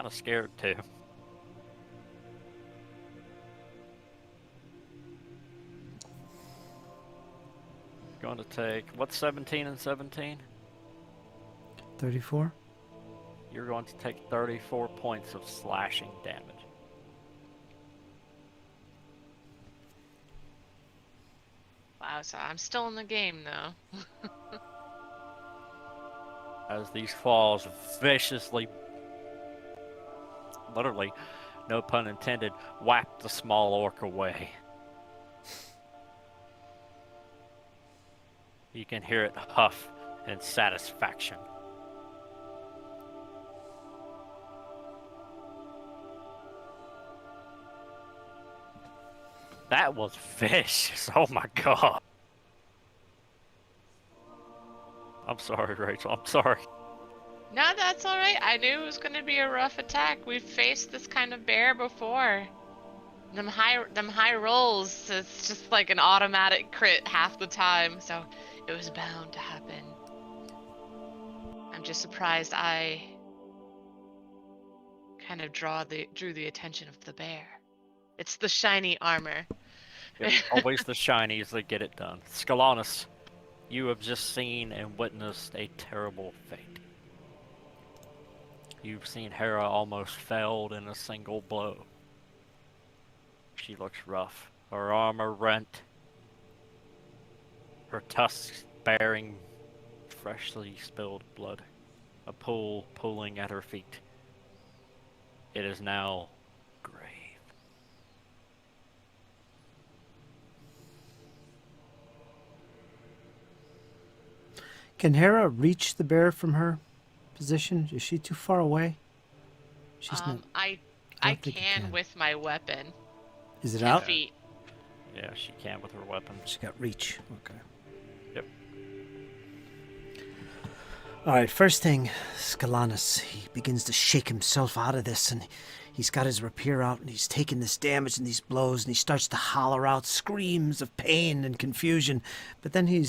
Kind of scared too. Going to take, what's 17 and 17? 34. You're going to take 34 points of slashing damage. Wow, so I'm still in the game though. As these claws viciously, literally, no pun intended, whack the small orc away. You can hear it huff in satisfaction. That was vicious. Oh my god. I'm sorry, Rachel. I'm sorry. No, that's all right. I knew it was going to be a rough attack. We've faced this kind of bear before. Them high rolls. It's just like an automatic crit half the time. So it was bound to happen. I'm just surprised I kind of drew the attention of the bear. It's the shiny armor. It's always the shinies that get it done. Scalanus, you have just seen and witnessed a terrible fate. You've seen Hera almost felled in a single blow. She looks rough. Her armor rent. Her tusks bearing freshly spilled blood. A pool pooling at her feet. It is now grave. Can Hera reach the bear from her position? Is she too far away? She's not. I don't think you can can. with my weapon. Is it 10 out? feet. Yeah, she can with her weapon. She got reach. Okay. Yep. All right. First thing, Scalanus. He begins to shake himself out of this, and he's got his rapier out, and he's taking this damage and these blows, and he starts to holler out screams of pain and confusion. But then he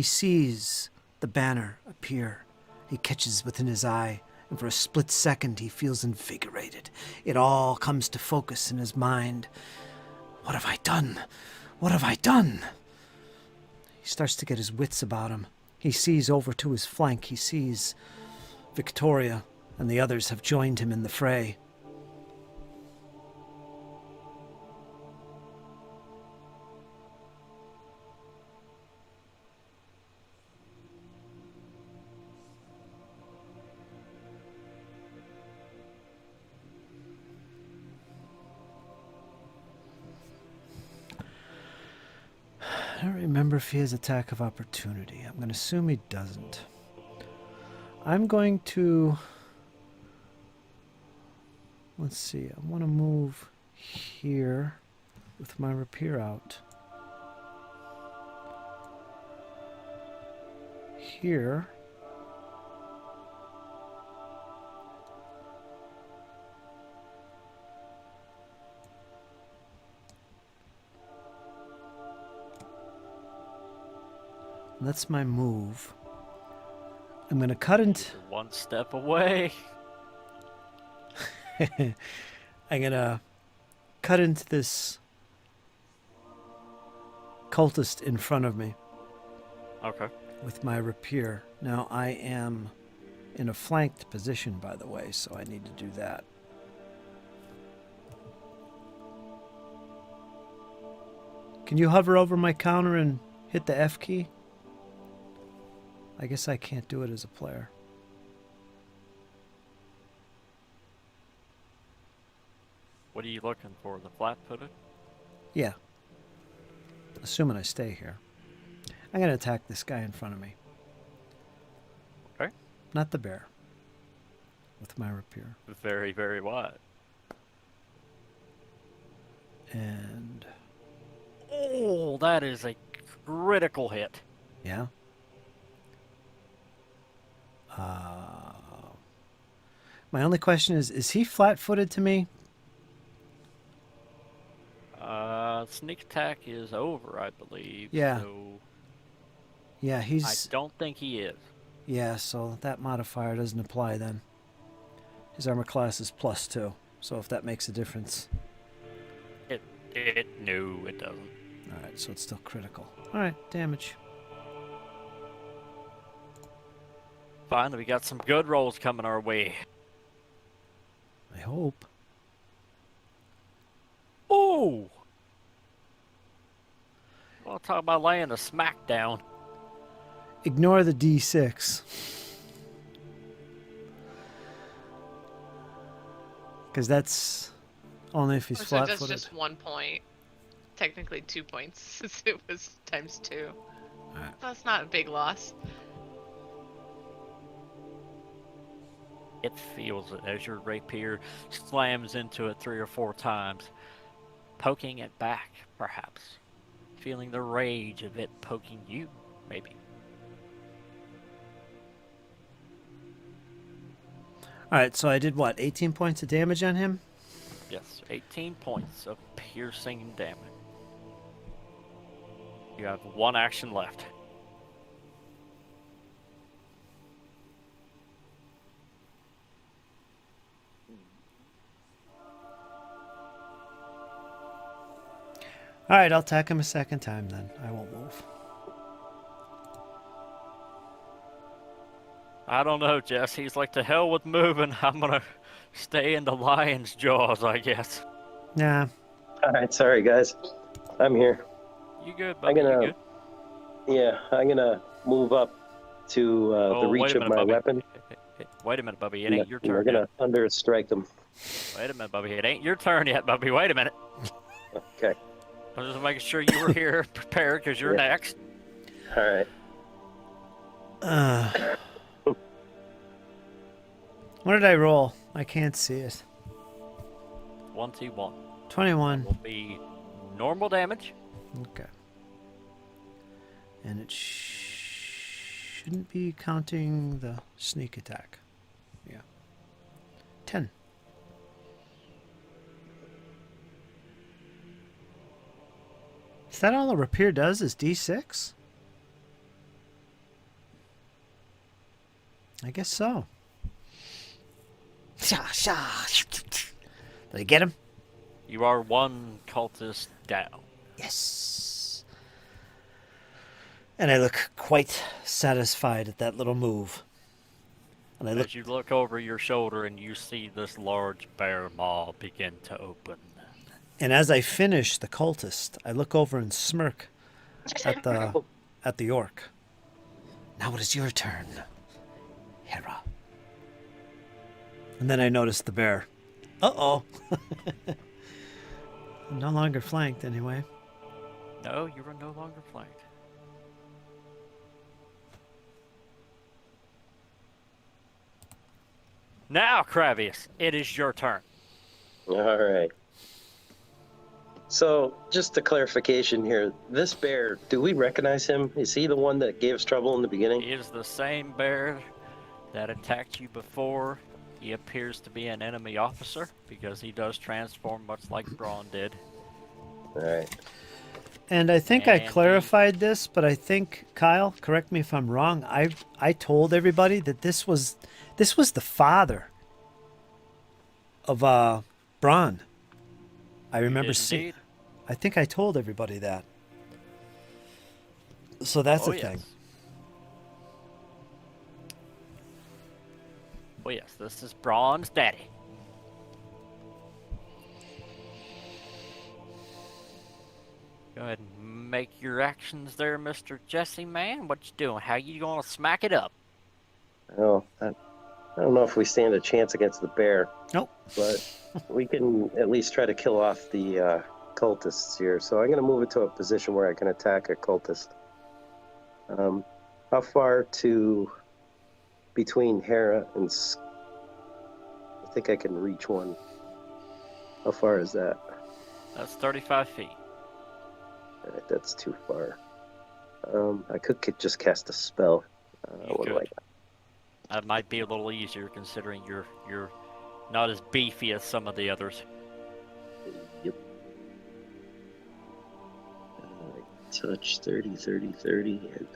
sees the banner appear. He catches within his eye, and for a split second he feels invigorated. It all comes to focus in his mind. What have I done? What have I done? He starts to get his wits about him. He sees over to his flank. He sees Victoria, and the others have joined him in the fray. I don't remember if he has attack of opportunity. I'm going to assume he doesn't. I'm going to... Let's see. I want to move here with my rapier out. Here. That's my move. I'm going to cut into... One step away. I'm going to cut into this cultist in front of me Okay. with my rapier. Now, I am in a flanked position, by the way, so I need to do that. Can you hover over my counter and hit the F key? I guess I can't do it as a player. What are you looking for? The flat-footed? Yeah. Assuming I stay here. I'm going to attack this guy in front of me. Okay. Not the bear. With my rapier. Very, very wide. And... Oh, that is a critical hit. yeah. My only question is he flat-footed to me? Sneak attack is over, I believe. Yeah. So Yeah, I don't think he is. yeah, so that modifier doesn't apply then. His armor class is +2, so if that makes a difference. No, it doesn't. Alright, so it's still critical. Alright, damage. Finally, we got some good rolls coming our way. I hope. Oh! I'll talk about laying the smack down. Ignore the D6. Because that's only if he's So that's flat-footed. just 1 point. Technically 2 points, since it was times 2. Alright. That's not a big loss. It feels it as your rapier slams into it 3 or 4 times, poking it back, perhaps. Feeling the rage of it poking you, maybe. Alright, so I did what? 18 points of damage on him? Yes, 18 points of piercing damage. You have 1 action left. Alright, I'll attack him a second time then. I won't move. I don't know, Jess. He's like, to hell with moving. I'm gonna stay in the lion's jaws, I guess. Nah. All right, sorry guys, I'm here. You good, I'm buddy? You gonna, good? yeah, I'm gonna move up to the Wait reach a of minute, my Bubby. weapon. Hey, wait a minute, Bubby. It And ain't your we're turn gonna yet. thunder strike them. Wait a minute, Bubby. It ain't your turn yet, Bubby. Wait a minute. Okay. I'm just making sure you were here prepared because you're Yeah. next. All right. What did I roll? I can't see it. 1T1 21. will be normal damage. Okay. And it shouldn't be counting the sneak attack. Yeah. 10. Is that all a rapier does is D6? I guess so. Did I get him? You are 1 cultist down. Yes. And I look quite satisfied at that little move. And I look. As you look over your shoulder and you see this large bear maw begin to open. And as I finish the cultist, I look over and smirk at the orc. Now it is your turn, Hera. And then I notice the bear. Uh-oh. No longer flanked, anyway. No, you are no longer flanked. Now, Kravius, it is your turn. All right. So, just a clarification here. This bear, do we recognize him? Is he the one that gave us trouble in the beginning? He is the same bear that attacked you before. He appears to be an enemy officer because he does transform much like Braun did. All right. And I think I And clarified this, but I think, Kyle, correct me if I'm wrong, I told everybody that this was the father of Braun. I remember seeing. Indeed. I think I told everybody that. So that's Oh, a thing. yes. Oh yes, this is Braun's daddy. Go ahead and make your actions there, Mr. Jesse, man. What you doing? How you gonna smack it up? Oh, I don't know if we stand a chance against the bear, Nope. but we can at least try to kill off the cultists here. So I'm going to move it to a position where I can attack a cultist. How far to between Hera and I think I can reach one. How far is that? That's 35 feet. All right, that's too far. I could just cast a spell. You what do I could. got? That might be a little easier considering you're not as beefy as some of the others. Yep. Touch 30, 30, 30, and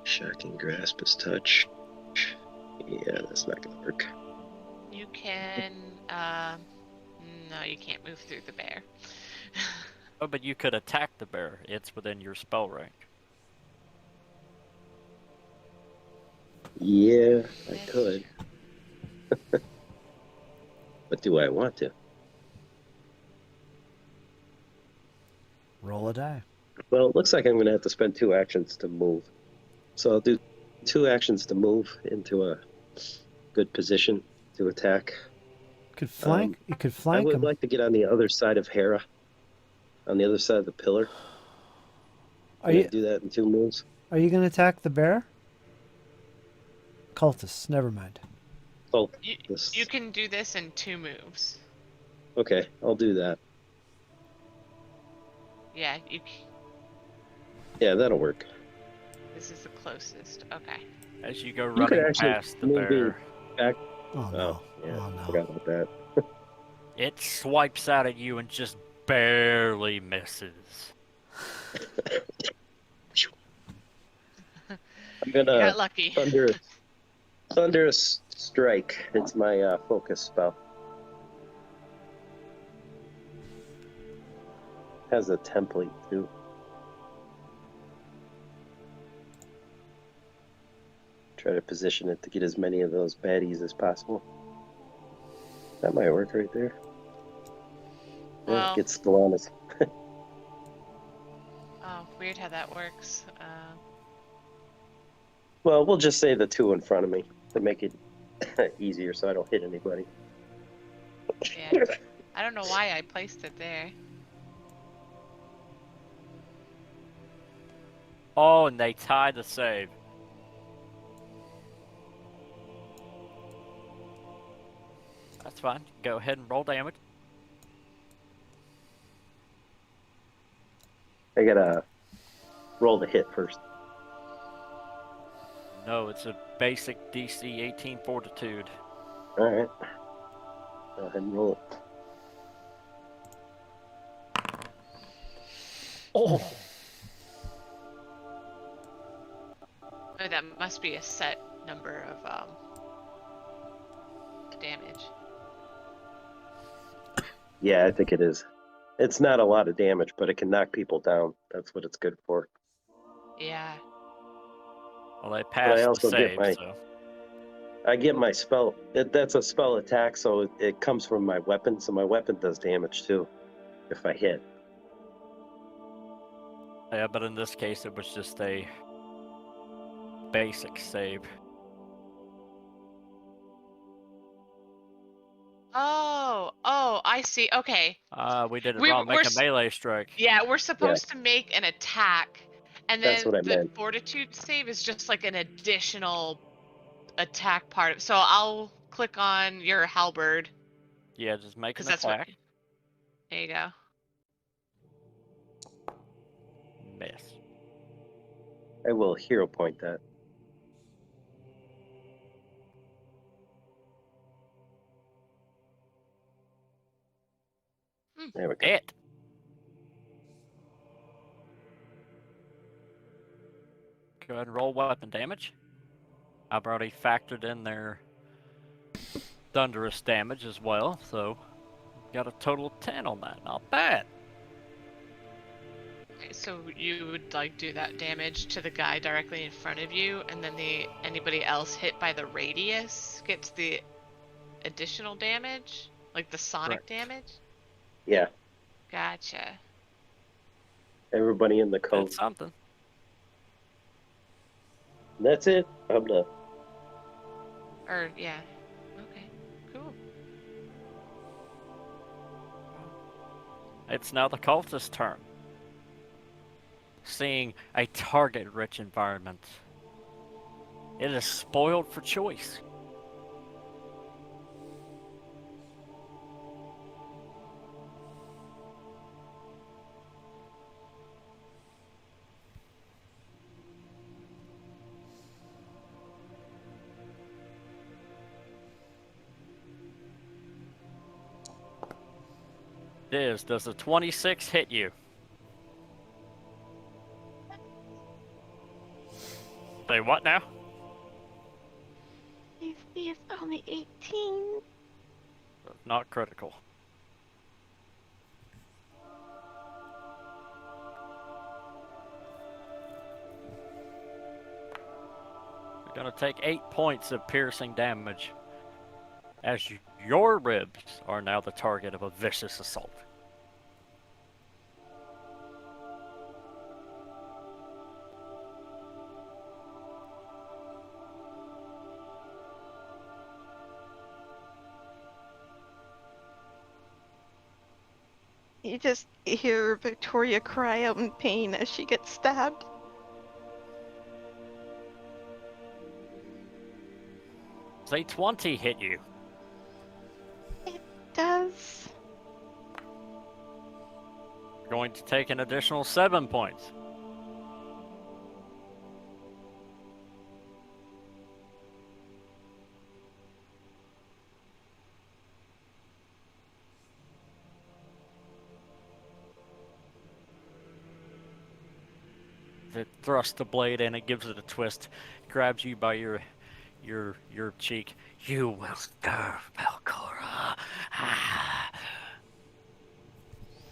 shocking grasp is touch. Yeah, that's not gonna work. You can. No, you can't move through the bear. Oh, but you could attack the bear. It's within your spell range. Yeah, I That's could. But do I want to? Roll a die. Well, it looks like I'm going to have to spend 2 actions to move. So I'll do 2 actions to move into a good position to attack. Could flank. You could I flank would him. like to get on the other side of Hera, on the other side of the pillar. Are Can I you do that in 2 moves? Are you going to attack the bear? Cultists. Never mind. Oh, you can do this in 2 moves. okay, I'll do that. Yeah, Yeah, that'll work. this is the closest. Okay. As you go You could running actually past the move me bear, back. Oh no. Yeah, Oh no. forgot about that. it swipes out at you and just barely misses. I'm You gonna got lucky. thunderous strike. It's my focus spell. Has a template too. Try to position it to get as many of those baddies as possible. That might work right there. Well, Get Stellaris. oh, weird how that works. Well, we'll just say the 2 in front of me to make it easier so I don't hit anybody. Yeah. I don't know why I placed it there. Oh, and they tie the save. That's fine. Go ahead and roll damage. I gotta roll the hit first. No, it's a basic DC 18 Fortitude. All right. Go ahead and roll it. Oh! Oh, that must be a set number of damage. Yeah, I think it is. It's not a lot of damage, but it can knock people down. That's what it's good for. Yeah. Well, they But I passed the also get save, my so. I get my spell. That's a spell attack, so it comes from my weapon. So my weapon does damage too, if I hit. Yeah, but in this case, it was just a basic save. Oh, I see. Okay. We did it We- wrong. we're Make a s- melee strike. Yeah, we're supposed to make an attack, and That's then what I the meant. fortitude save is just like an additional attack part. So I'll click on your halberd, Yeah, just make because an that's what. attack. There you go. Miss. I will hero point that. There we go. It. Go ahead and roll weapon damage. I've already factored in their thunderous damage as well, so got a total of 10 on that. Not bad. Okay, so you would like do that damage to the guy directly in front of you, and then anybody else hit by the radius gets the additional damage, like the sonic Correct. damage. Yeah, Gotcha. everybody in the cone. That's something. And that's it. I'm done. Or yeah. Okay. Cool. It's now the cultist's turn. Seeing a target-rich environment, it is spoiled for choice. Does a 26 hit you? Say what now? He DC is only 18. Not critical. You're gonna take 8 points of piercing damage as your ribs are now the target of a vicious assault. You just hear Victoria cry out in pain as she gets stabbed. Say 20 hit you. It does. You're going to take an additional 7 points. It thrusts the blade in, it gives it a twist, grabs you by your cheek. You will serve, Belcora. Ah.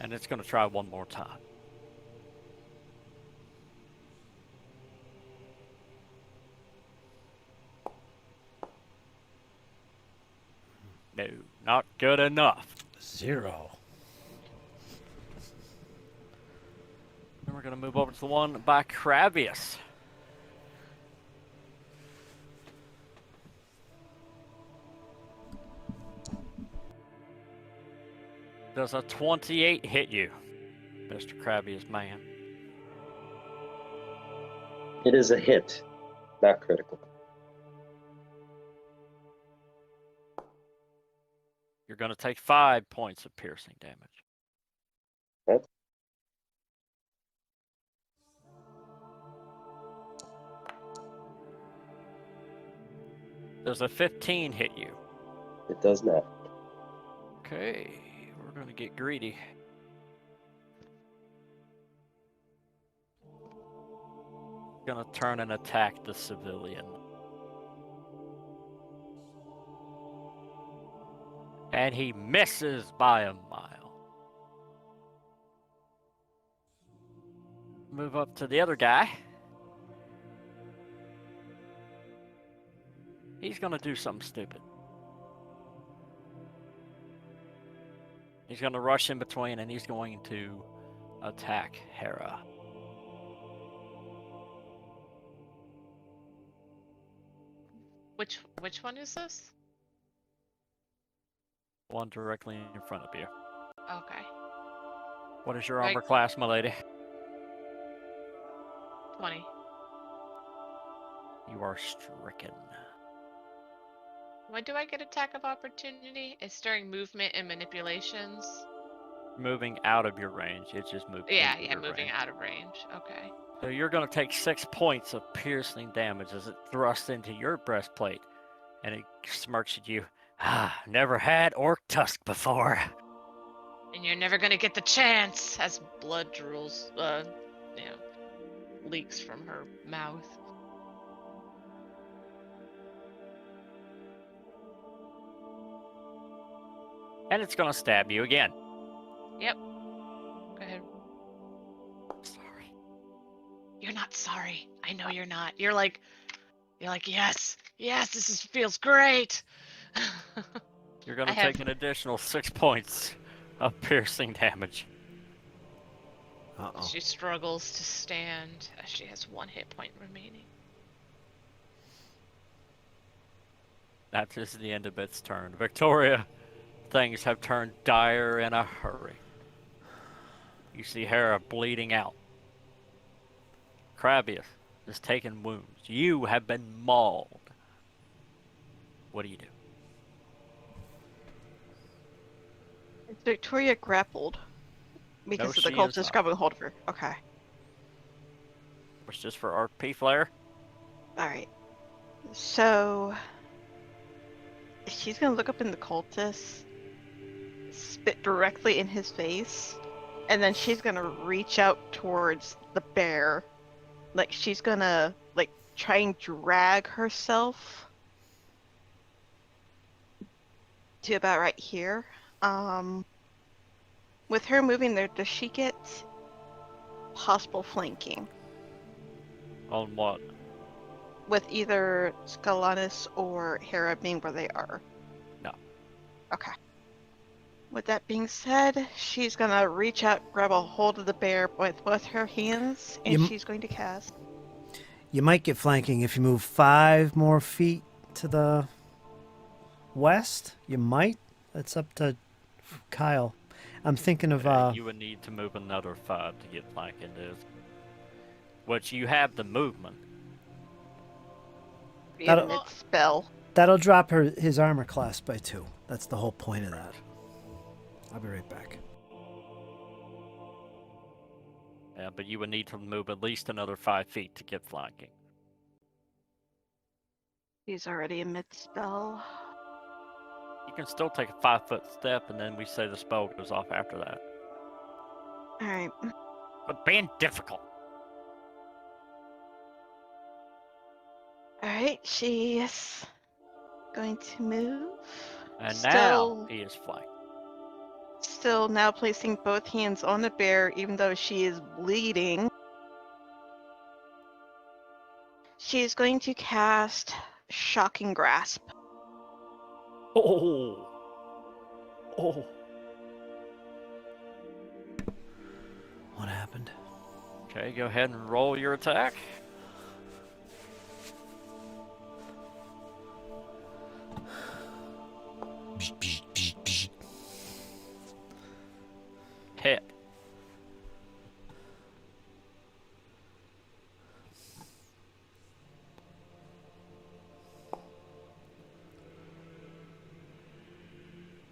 And it's going to try one more time. No, not good enough. 0. Then we're going to move over to the one by Cravius. Does a 28 hit you, Mr. Cravius man? It is a hit, not critical. You're going to take 5 points of piercing damage. Okay. Does a 15 hit you? It does not. Okay, we're going to get greedy. Gonna turn and attack the civilian. And he misses by a mile. Move up to the other guy. He's gonna do something stupid. He's gonna rush in between and he's going to attack Hera. Which one is this? One directly in front of you. Okay. What is your Right. armor class, my lady? 20. You are stricken. When do I get attack of opportunity? It's during movement and manipulations. Moving out of your range. It's just moving. Yeah, moving out of range. Okay. So you're going to take 6 points of piercing damage as it thrusts into your breastplate, and it smirks at you. Ah, never had orc tusk before. And you're never gonna get the chance as blood drools, leaks from her mouth. And it's going to stab you again. Yep. Go ahead. Sorry. You're not sorry. I know you're not. You're like, yes, feels great. You're going I to have- take an additional 6 points of piercing damage. Uh-oh. She struggles to stand as she has 1 hit point remaining. That is the end of its turn. Victoria, things have turned dire in a hurry. You see Hera bleeding out. Cravius is taking wounds. You have been mauled. What do you do? Is Victoria grappled? Because of the she is cultist not. grabbing hold of her. Okay. Was just for RP flare? Alright. So she's gonna look up in the cultist, spit directly in his face, and then she's gonna reach out towards the bear. Like she's gonna try and drag herself to about right here. With her moving there, does she get possible flanking On what? with either Scalanis or Hera being where they are? No. Okay. With that being said, she's gonna reach out, grab a hold of the bear with both her hands, and You- she's going to cast. You might get flanking if you move 5 more feet to the west. You might. That's up to Kyle. I'm thinking of You would need to move another 5 to get flanking, dude. Which you have the movement. That'll- Mid spell. that'll drop his armor class by 2. That's the whole point of that. I'll be right back. Yeah, but you would need to move at least another 5 feet to get flanking. He's already a mid spell. You can still take a 5-foot step, and then we say the spell goes off after that. All right. But being difficult. All right. She is going to move. And Still- now he is flanked. Still now placing both hands on the bear, even though she is bleeding. She is going to cast Shocking Grasp. Oh! Oh! What happened? Okay, go ahead and roll your attack. Hit.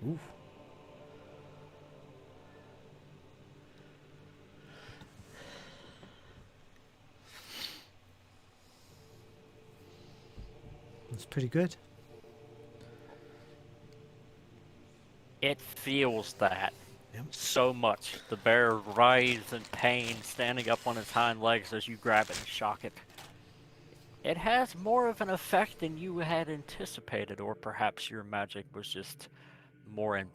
Ooh. That's pretty good. It feels that Yep. so much. The bear writhes in pain, standing up on its hind legs as you grab it and shock it. It has more of an effect than you had anticipated, or perhaps your magic was just more in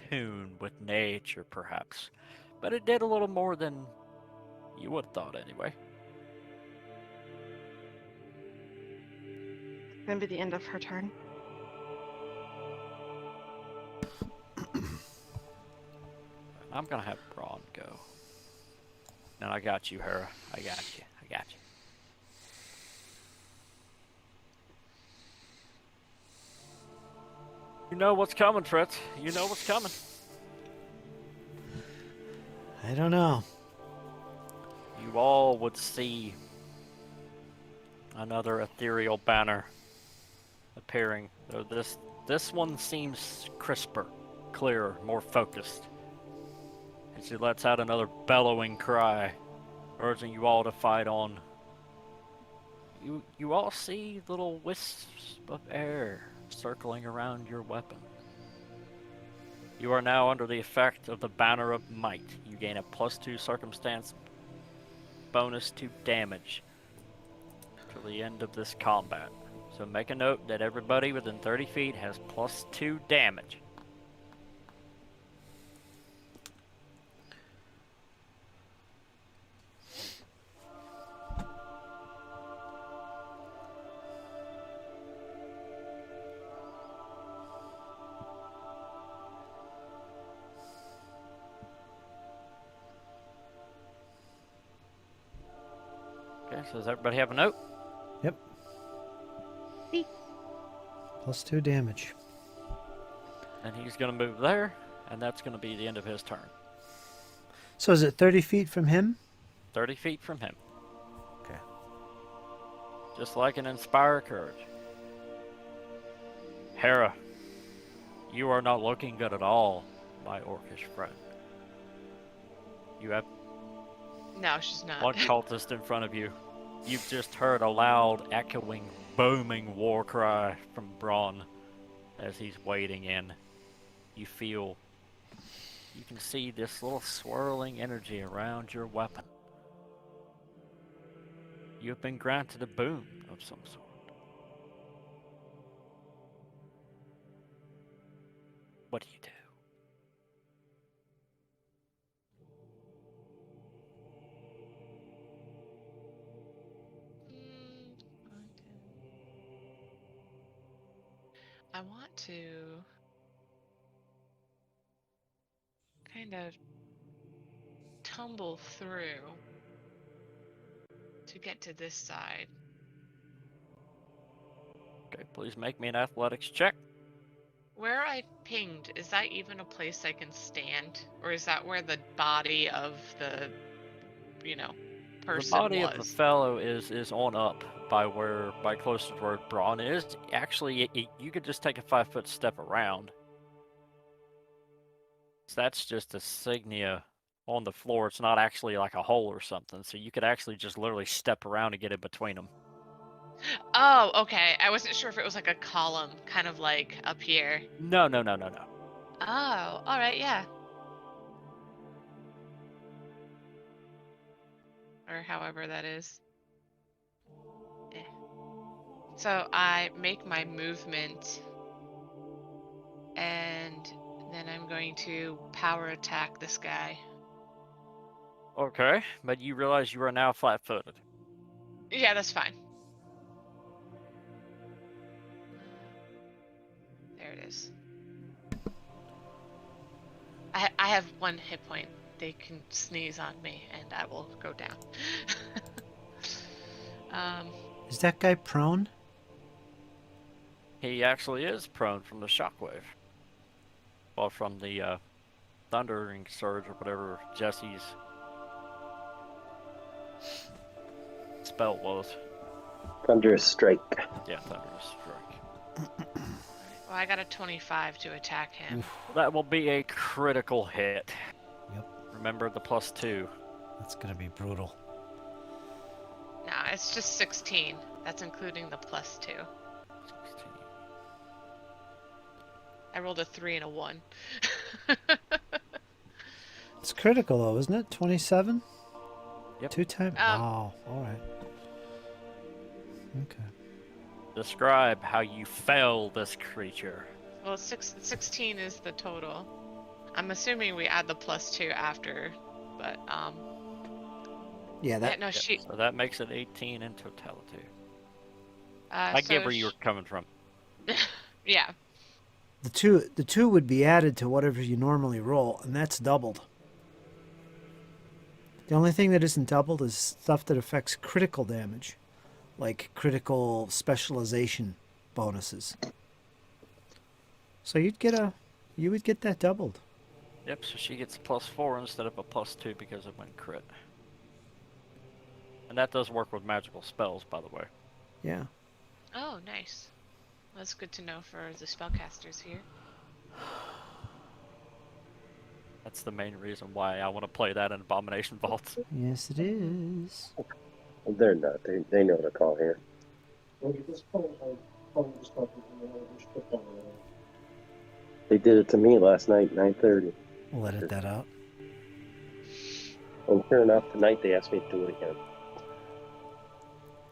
tune with nature, perhaps. But it did a little more than you would have thought, anyway. It's going to be the end of her turn. I'm gonna have Braun go. And I got you, Hera. I got you. I got you. You know what's coming, Fritz. You know what's coming. I don't know. You all would see another ethereal banner appearing. Though this one seems crisper, clearer, more focused. And she lets out another bellowing cry, urging you all to fight on. You all see little wisps of air circling around your weapon. You are now under the effect of the Banner of Might. You gain a +2 circumstance bonus to damage till the end of this combat. So make a note that everybody within 30 feet has +2 damage. Okay, so does everybody have a note? Yep. See? +2 damage. And he's going to move there, and that's going to be the end of his turn. So is it 30 feet from him? 30 feet from him. Okay. Just like an Inspire Courage. Hera, you are not looking good at all, my orcish friend. You have No, she's not. one cultist in front of you. You've just heard a loud, echoing, booming war cry from Braun as he's wading in. You can see this little swirling energy around your weapon. You have been granted a boon of some sort. what do you do? I want to kind of tumble through to get to this side. Okay, please make me an athletics check. Where I pinged, is that even a place I can stand? Or is that where the body of the, person The body was? of the fellow is on up by close to where Braun is. Actually, you could just take a 5-foot step around. So that's just a signia on the floor. It's not actually like a hole or something. So you could actually just literally step around and get in between them. Oh, okay. I wasn't sure if it was like a column, kind of like up here. No. Oh, all right, yeah. Or however that is. Eh. So I make my movement, and then I'm going to power attack this guy. Okay, but you realize you are now flat-footed. Yeah, that's fine. There it is. I have 1 hit point. They can sneeze on me, and I will go down. Is that guy prone? He actually is prone from the shockwave. Well, from the thundering surge or whatever Jesse's spell was. Thunderous strike. Yeah, thunderous strike. Well, I got a 25 to attack him. That will be a critical hit. Yep. Remember the +2. That's gonna be brutal. No, it's just 16. That's including the +2. 16. I rolled a 3 and a 1. It's critical though, isn't it? 27? Yep. 2 times? Wow. Alright. Okay. Describe how you fell this creature. Well, 16 is the total. I'm assuming we add the +2 after, but Yeah, that no, she. So that makes it 18 in totality. I get where you were coming from. Yeah. the two would be added to whatever you normally roll, and that's doubled. The only thing that isn't doubled is stuff that affects critical damage, like critical specialization bonuses. So you would get that doubled. Yep, so she gets a +4 instead of a +2 because it went crit. And that does work with magical spells, by the way. Yeah. Oh, nice. That's good to know for the spellcasters here. That's the main reason why I want to play that in Abomination Vaults. Yes, it is. They're not. They know to call here. They did it to me last night, 9:30. We'll edit that out. And sure enough, tonight they asked me to do it again.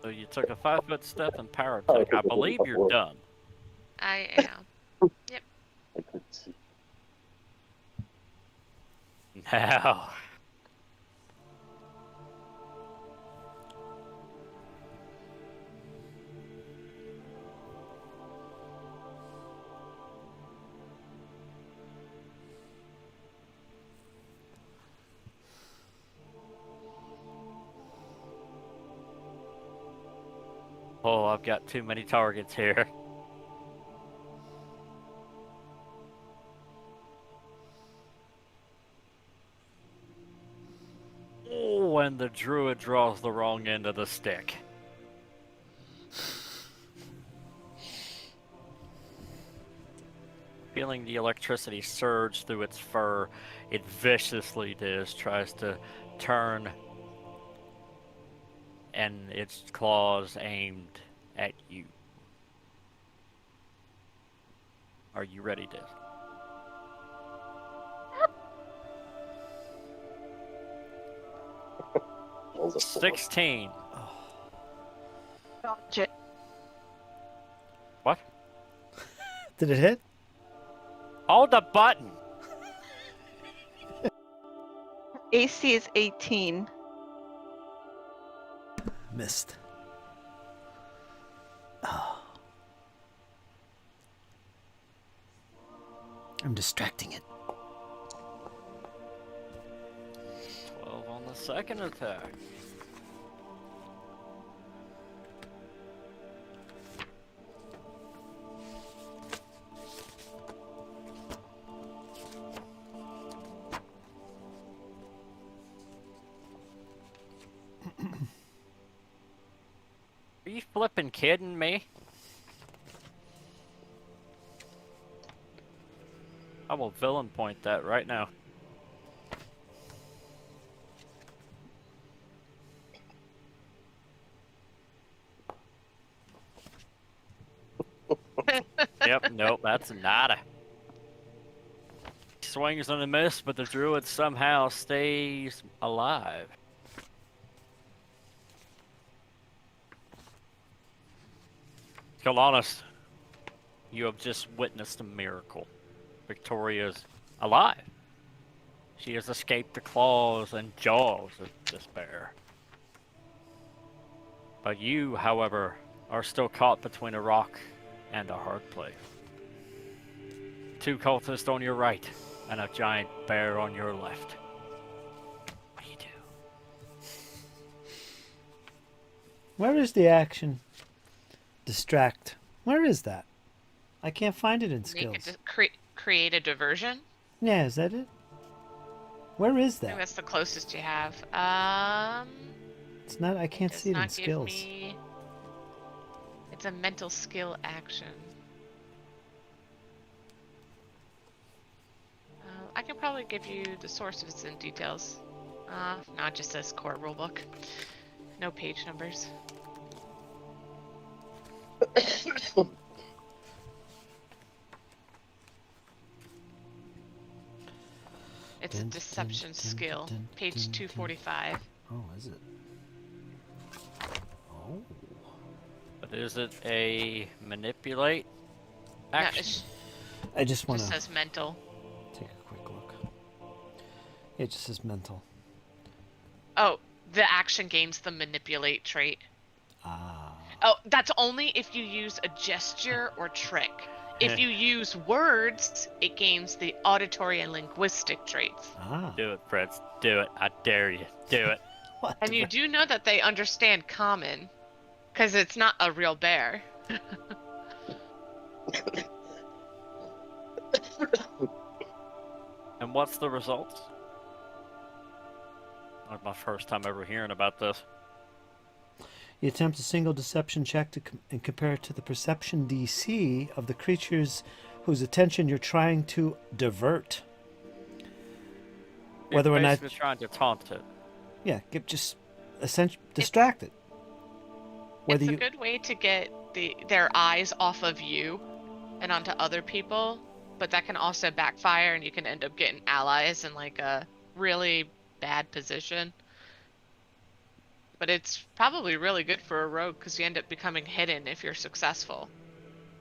So you took a 5-foot step and power attack. I believe you're done. I am. Yep. I couldn't see. Now. Oh, I've got too many targets here. Oh, and the druid draws the wrong end of the stick. Feeling the electricity surge through its fur, it viciously tries to turn, and its claws aimed at you. Are you ready, Diz? Rolls a 4. 16. Dodge it. What? Did it hit? Hold the button. AC is 18. Missed. Oh. I'm distracting it. 12 on the second attack. Are you flipping kidding me? I will villain point that right now. Yep, nope, that's nada. Swings on a miss, but the druid somehow stays alive. Kalanis, you have just witnessed a miracle. Victoria's alive. She has escaped the claws and jaws of despair. But you, however, are still caught between a rock and a hard place. 2 cultists on your right, and a giant bear on your left. What do you do? Where is the action? Distract. Where is that? I can't find it in skills. Make create a diversion. Yeah, is that it? Where is I think that? that's the closest you have. It's not. I can't Does see it in not give skills. me. It's a mental skill action. I can probably give you the sources and details. No, it just says core rulebook. No page numbers. It's a deception skill. Page 245. Oh, is it? Oh. But is it a manipulate action? No, I just it want just to says mental. take a quick look. It just says mental. Oh, the action gains the manipulate trait. Ah. Oh, that's only if you use a gesture or trick. If you use words, it gains the auditory and linguistic traits. Ah. Do it, Fritz. Do it. I dare you. Do it. What? And you do know that they understand common, because it's not a real bear. And what's the results? Like my first time ever hearing about this. You attempt a single deception check and compare it to the perception DC of the creatures whose attention you're trying to divert. Whether You're or not, basically trying to taunt it. yeah, just essentially distract it. Whether It's a you, good way to get their eyes off of you and onto other people, but that can also backfire and you can end up getting allies in like a really bad position. But it's probably really good for a rogue because you end up becoming hidden if you're successful.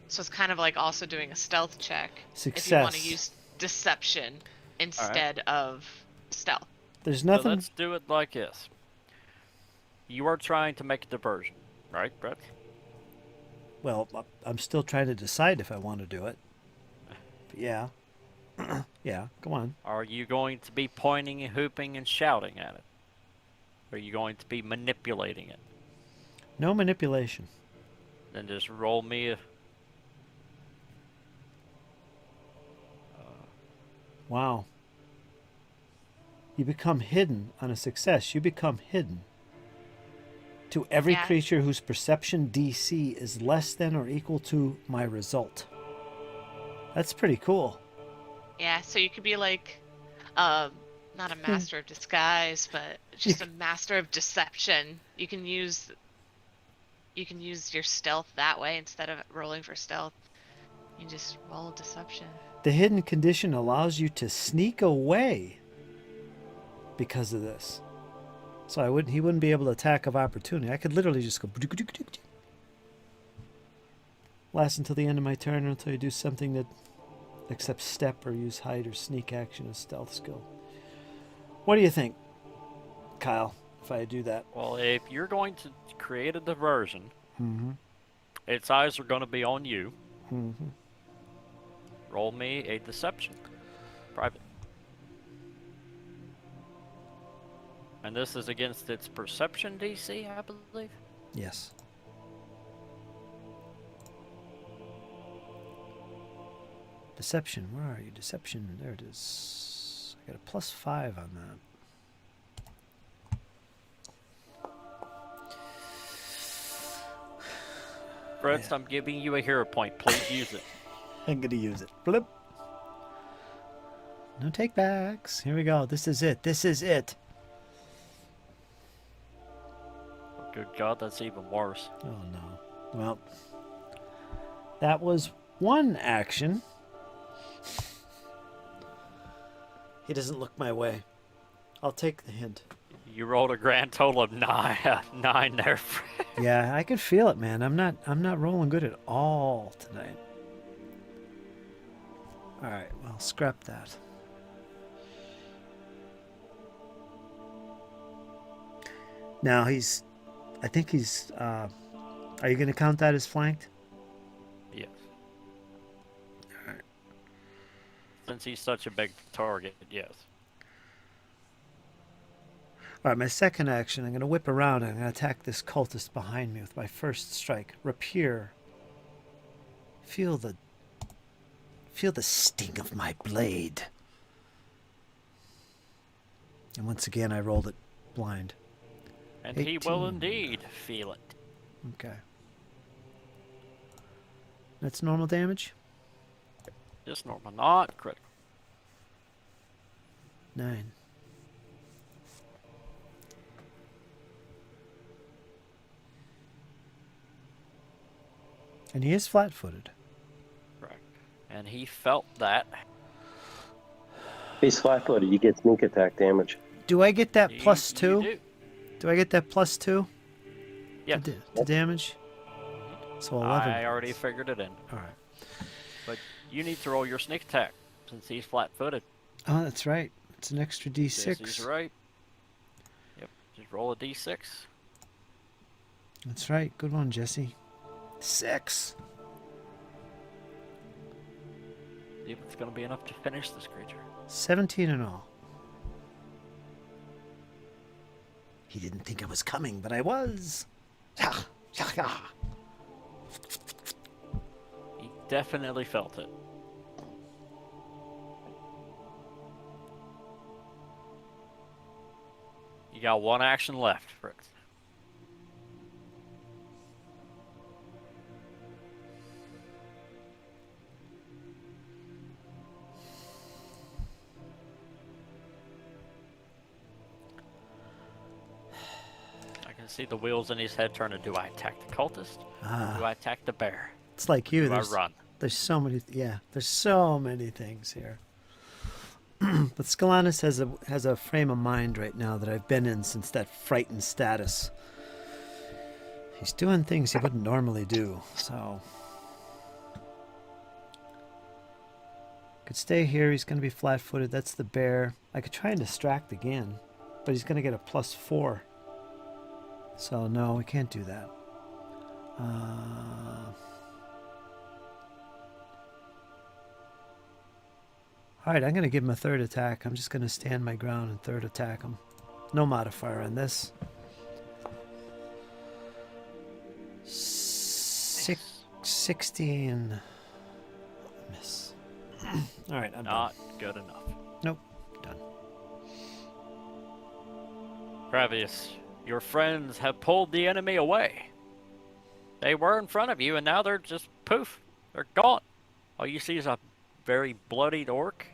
So it's kind of like also doing a stealth check if you want to Success. use deception instead of stealth. there's So nothing. let's do it like this. You are trying to make a diversion, right, Brett? Well, I'm still trying to decide if I want to do it. But yeah. Yeah, go on. Are you going to be pointing and hooping and shouting at it? Are you going to be manipulating it? No manipulation. Then just roll me a... Wow. You become hidden on a success. You become hidden to every Yeah. creature whose perception DC is less than or equal to my result. That's pretty cool. Yeah, so you could be like, not a master of disguise, but just a master of deception. You can use your stealth that way instead of rolling for stealth. You just roll deception. The hidden condition allows you to sneak away because of this. So he wouldn't be able to attack of opportunity. I could literally just go last until the end of my turn or until you do something that except step or use hide or sneak action as stealth skill. What do you think, Kyle, if I do that? Well, if you're going to create a diversion, Mm-hmm. its eyes are going to be on you. Mm-hmm. Roll me a deception. Private. And this is against its perception DC, I believe. Yes. Deception, where are you? Deception, there it is. I got a +5 on that. Fritz, I'm giving you a hero point. Please use it. I'm gonna use it. Blip. No take backs. Here we go. This is it. This is it. Oh, good God, that's even worse. Oh no. Well, that was one action. He doesn't look my way. I'll take the hint. You rolled a grand total of 9 there, Fritz. Yeah, I could feel it, man. I'm not rolling good at all tonight. All right, well, scrap that. Now I think he's, are you going to count that as flanked? Yes. Alright. Since he's such a big target, yes. All right, my second action, I'm going to whip around and I'm going to attack this cultist behind me with my first strike. Rapier. Feel the sting of my blade. And once again, I rolled it blind. And he will 18. indeed feel it. Okay. That's normal damage? Just normal, not critical. 9. And he is flat-footed. Correct. And he felt that. If he's flat-footed, you get sneak attack damage. Do I get that You- +2? you do. Do I get that +2 Yes. to damage? So 11. I already figured it in. All right. But you need to roll your sneak attack since he's flat-footed. Oh, that's right. It's an extra D6. Jesse's right. Yep. Just roll a D6. That's right. Good one, Jesse. 6. See if it's going to be enough to finish this creature. 17 in all. He didn't think I was coming, but I was. He definitely felt it. You got one action left, Fritz. I can see the wheels in his head turning. Do I attack the cultist? Do I attack the bear? It's like you. Do I There's, run? there's so many. Yeah, there's so many things here. But Scalanis has a frame of mind right now that I've been in since that frightened status. He's doing things he wouldn't normally do, so could stay here. He's going to be flat-footed. That's the bear. I could try and distract again, but he's going to get a +4. So no, we can't do that. All right, I'm going to give him a third attack. I'm just going to stand my ground and third attack him. No modifier on this. 16. Miss. All right, I'm Not good enough. Nope, done. Travius, your friends have pulled the enemy away. They were in front of you, and now they're just poof. They're gone. All you see is a very bloodied orc,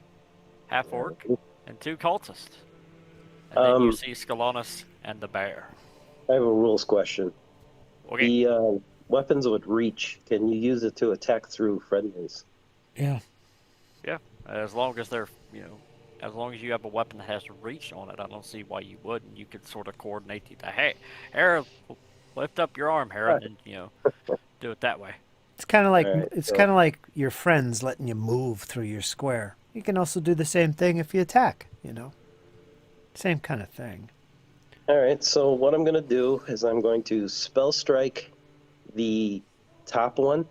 half orc, and 2 cultists. And then you see Scalanis and the bear. I have a rules question. Okay. The weapons with reach, can you use it to attack through friendlies? Yeah. Yeah, as long as they're, as long as you have a weapon that has reach on it, I don't see why you wouldn't. You could sort of coordinate the, hey, Hera, lift up your arm, Hera, and, do it that way. It's kind of like All right, it's so- kind of like your friends letting you move through your square. You can also do the same thing if you attack. Same kind of thing. All right, so what I'm going to do is I'm going to spell strike the top one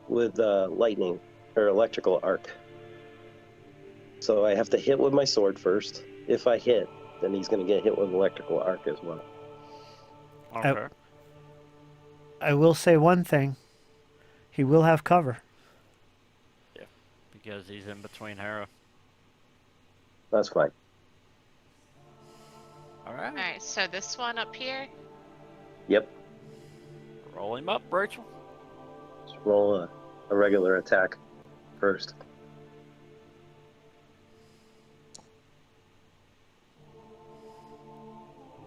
with lightning or electrical arc. So I have to hit with my sword first. If I hit, then he's going to get hit with electrical arc as well. Okay. I will say one thing. He will have cover. Because he's in between Hera. That's fine. Alright. All right, so this one up here. Yep. Roll him up, Rachel. Just roll a regular attack first.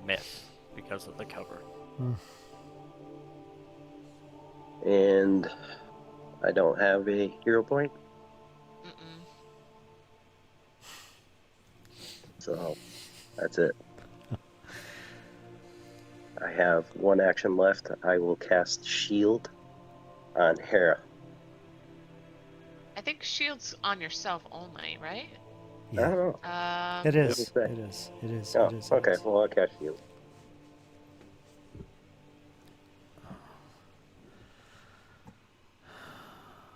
Miss because of the cover. And I don't have a hero point, Mm-mm. so that's it. I have one action left. I will cast Shield on Hera. I think shield's on yourself only, right? I don't know. It is. What does It it is. It is. Oh, It is. okay. Well, I'll cast Shield.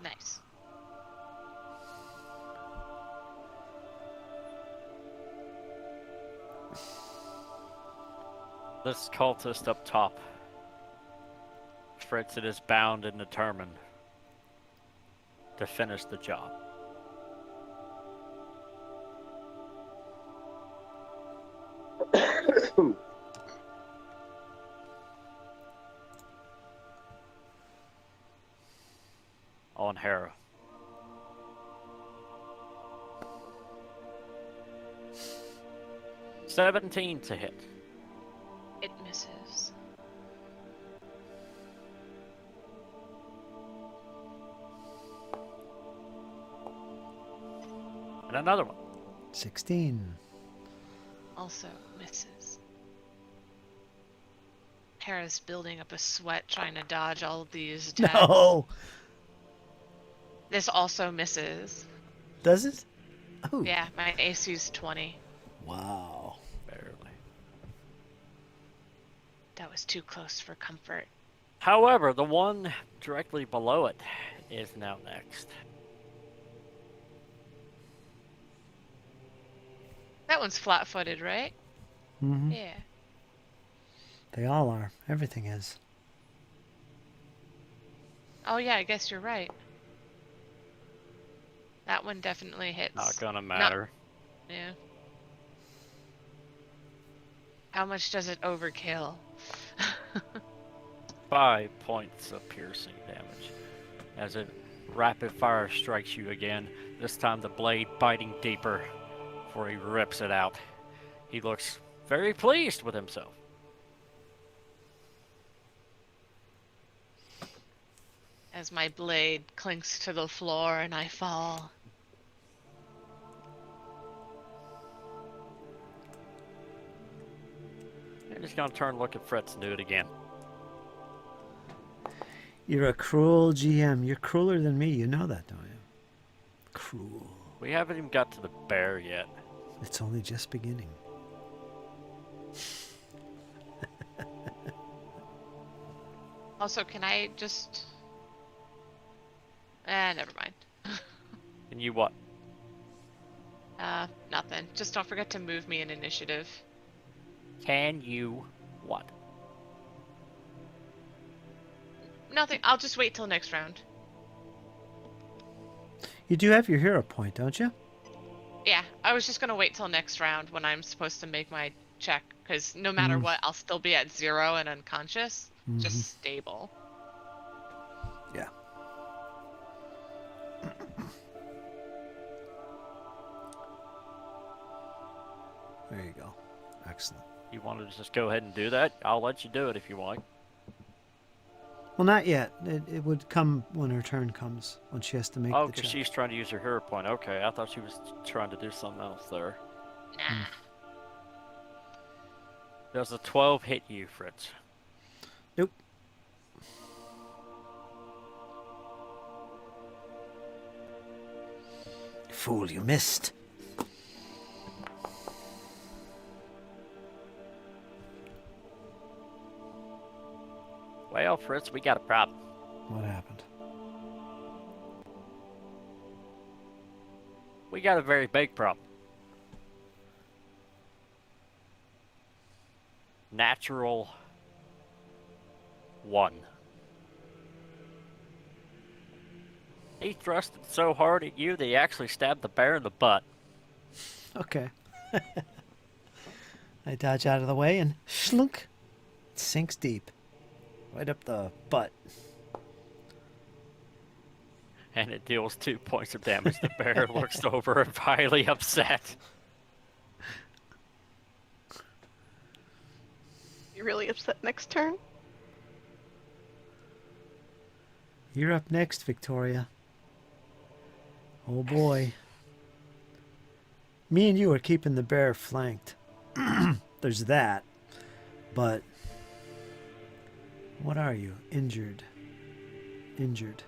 Nice. This cultist up top. Fritz, it is bound and determined to finish the job. On Hera. $17 to hit. It misses. And another one. 16. Also misses. Hera's building up a sweat trying to dodge all of these attacks. No. This also misses. Does it? Oh. Yeah, my AC's 20. Wow. Barely. That was too close for comfort. However, the one directly below it is now next. That one's flat-footed, right? Mm-hmm. Yeah. They all are. Everything is. Oh yeah, I guess you're right. That one definitely hits. Not gonna matter. Yeah. How much does it overkill? 5 points of piercing damage as it rapid fire strikes you again. This time the blade biting deeper before he rips it out. He looks very pleased with himself. As my blade clinks to the floor and I fall. I'm just gonna turn and look at Fritz and do it again. You're a cruel GM. You're crueler than me. You know that, don't you? Cruel. We haven't even got to the bear yet. It's only just beginning. Also, can I just... never mind. And you what? Nothing. Just don't forget to move me in initiative. Can you what? Nothing. I'll just wait till next round. You do have your hero point, don't you? Yeah, I was just gonna wait till next round when I'm supposed to make my check, because no matter what, I'll still be at 0 and unconscious. Just stable. Yeah. There you go. Excellent. You wanted to just go ahead and do that? I'll let you do it if you want. Well, not yet. It would come when her turn comes, when she has to make Oh, the because check. she's trying to use her hero point. Okay, I thought she was trying to do something else there. Nah. Does a 12 hit you, Fritz? Nope. Fool, you missed. Well, Fritz, we got a problem. What happened? We got a very big problem. Natural 1. He thrusted so hard at you that he actually stabbed the bear in the butt. Okay. I dodge out of the way and shlunk. It sinks deep. Right up the butt. And it deals 2 points of damage. The bear looks over and highly upset. You really upset next turn? You're up next, Victoria. Oh boy. Me and you are keeping the bear flanked. There's that. But what are you? Injured. Injured.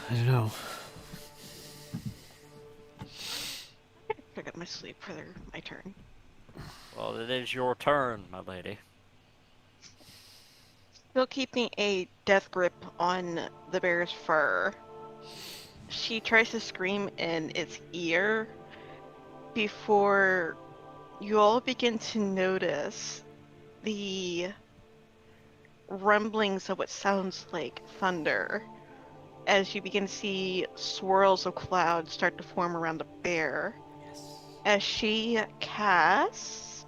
I don't know. I got my sleep for my turn. Well, it is your turn, my lady. Still keeping a death grip on the bear's fur. She tries to scream in its ear before you all begin to notice the rumblings of what sounds like thunder as you begin to see swirls of clouds start to form around the bear. Yes. As she casts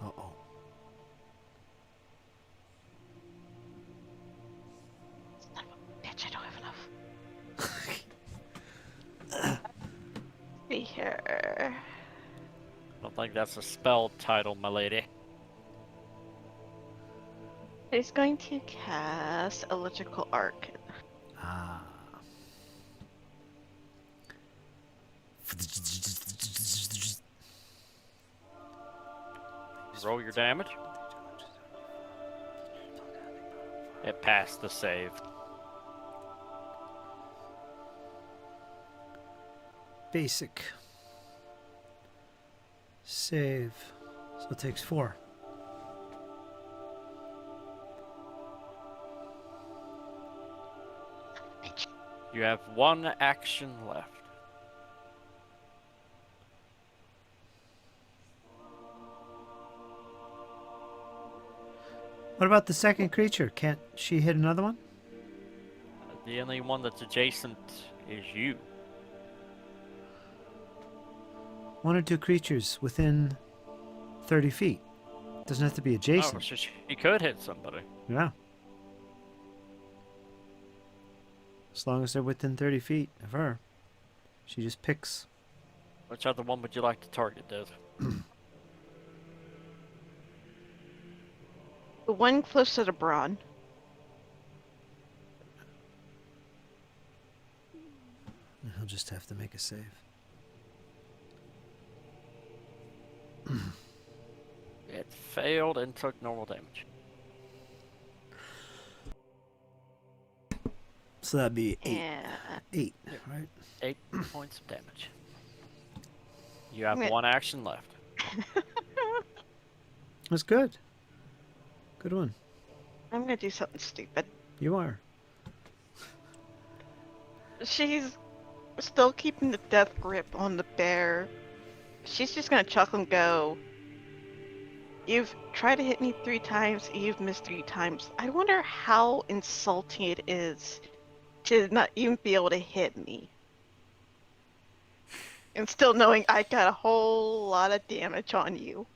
Uh-oh. Son of a bitch, I don't have enough. See here. I don't think that's a spell title, my lady. She's going to cast Electrical Arc. Ah. Roll your damage. It passed the save. Basic. Save. So it takes 4. You have 1 action left. What about the second creature? Can't she hit another one? The only one that's adjacent is you. 1 or 2 creatures within 30 feet. Doesn't have to be Oh, adjacent. so she could hit somebody. Yeah. As long as they're within 30 feet of her. She just picks. Which other one would you like to target, Dev? The one close to the Brawn. He'll just have to make a save. It failed and took normal damage. So that'd be 8. Yeah. 8, right? 8 points of damage. You have Okay. 1 action left. That's good. Good one. I'm gonna do something stupid. You are. She's still keeping the death grip on the bear. She's just gonna chuckle and go, "You've tried to hit me 3 times, you've missed 3 times. I wonder how insulting it is to not even be able to hit me. And still knowing I got a whole lot of damage on you."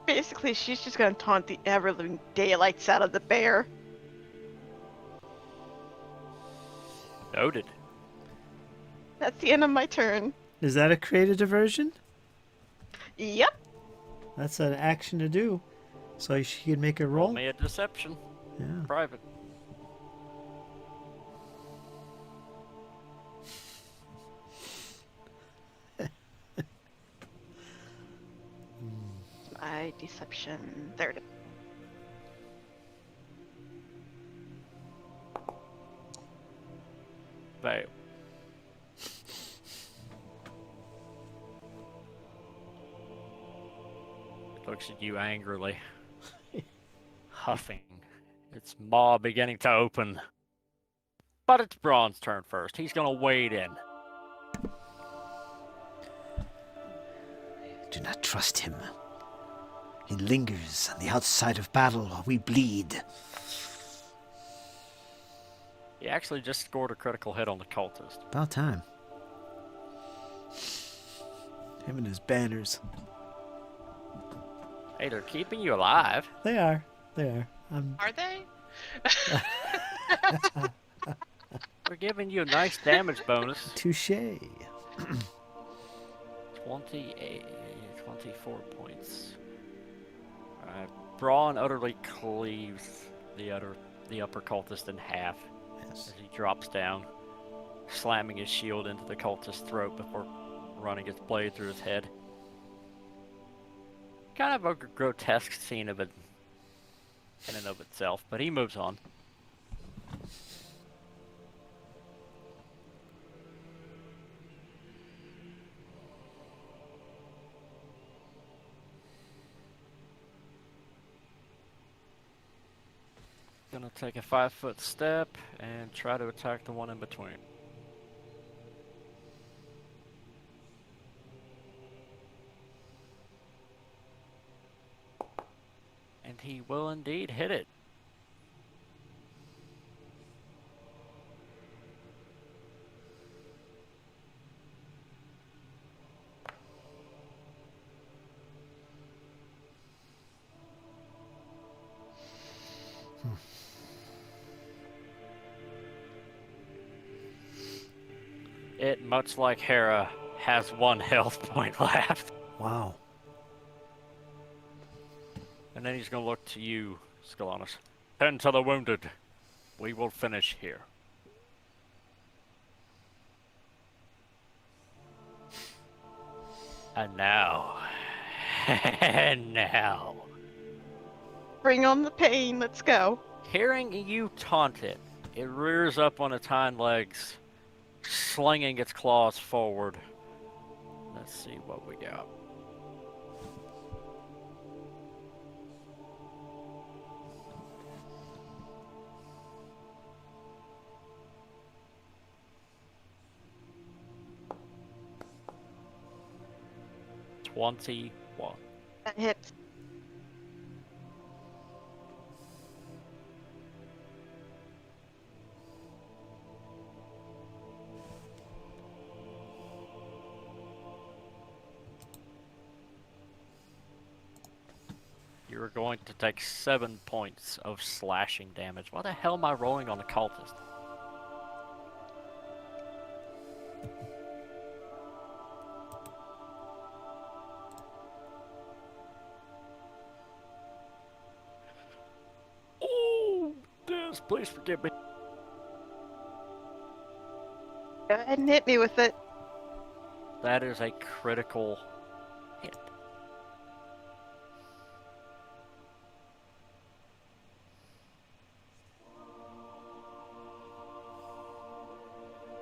Basically, she's just gonna taunt the ever-living daylights out of the bear. Noted. That's the end of my turn. Is that a creative diversion? Yep. That's an action to do. So she could make a Roll roll. me a deception. Yeah. Private. My deception. There it is. Looks at you angrily, huffing. Its maw beginning to open. But it's Braun's turn first. He's gonna wade in. Do not trust him. He lingers on the outside of battle while we bleed. He actually just scored a critical hit on the cultist. About time. Him and his banners. Hey, they're keeping you alive. They are. They are. Are they? We're giving you a nice damage bonus. Touche. 24 points. Alright. Braun utterly cleaves the upper cultist in half Yes. as he drops down, slamming his shield into the cultist's throat before running his blade through his head. Kind of a grotesque scene of it in and of itself, but he moves on. Gonna take a 5-foot step and try to attack the one in between. And he will indeed hit it. It, much like Hera, has 1 health point left. Wow. And then he's gonna look to you, Skalanis. Tend to the wounded. We will finish here. And now. And now. Bring on the pain. Let's go. Hearing you taunt it, it rears up on its hind legs, slinging its claws forward. Let's see what we got. $21. That hits. You're going to take 7 points of slashing damage. Why the hell am I rolling on the cultist? Oh, Des, please forgive me. Go ahead and hit me with it. That is a critical hit.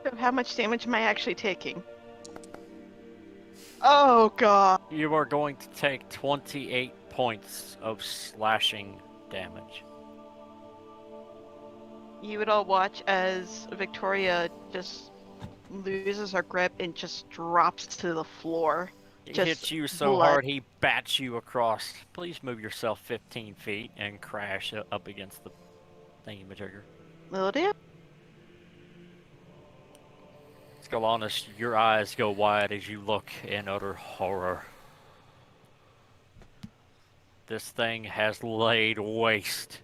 So how much damage am I actually taking? Oh god. You are going to take 28 points of slashing damage. You would all watch as Victoria just loses her grip and just drops to the floor. He Just hits you so blood. hard he bats you across. Please move yourself 15 feet and crash up against the thingamajigger. Will do. Skalanis, your eyes go wide as you look in utter horror. This thing has laid waste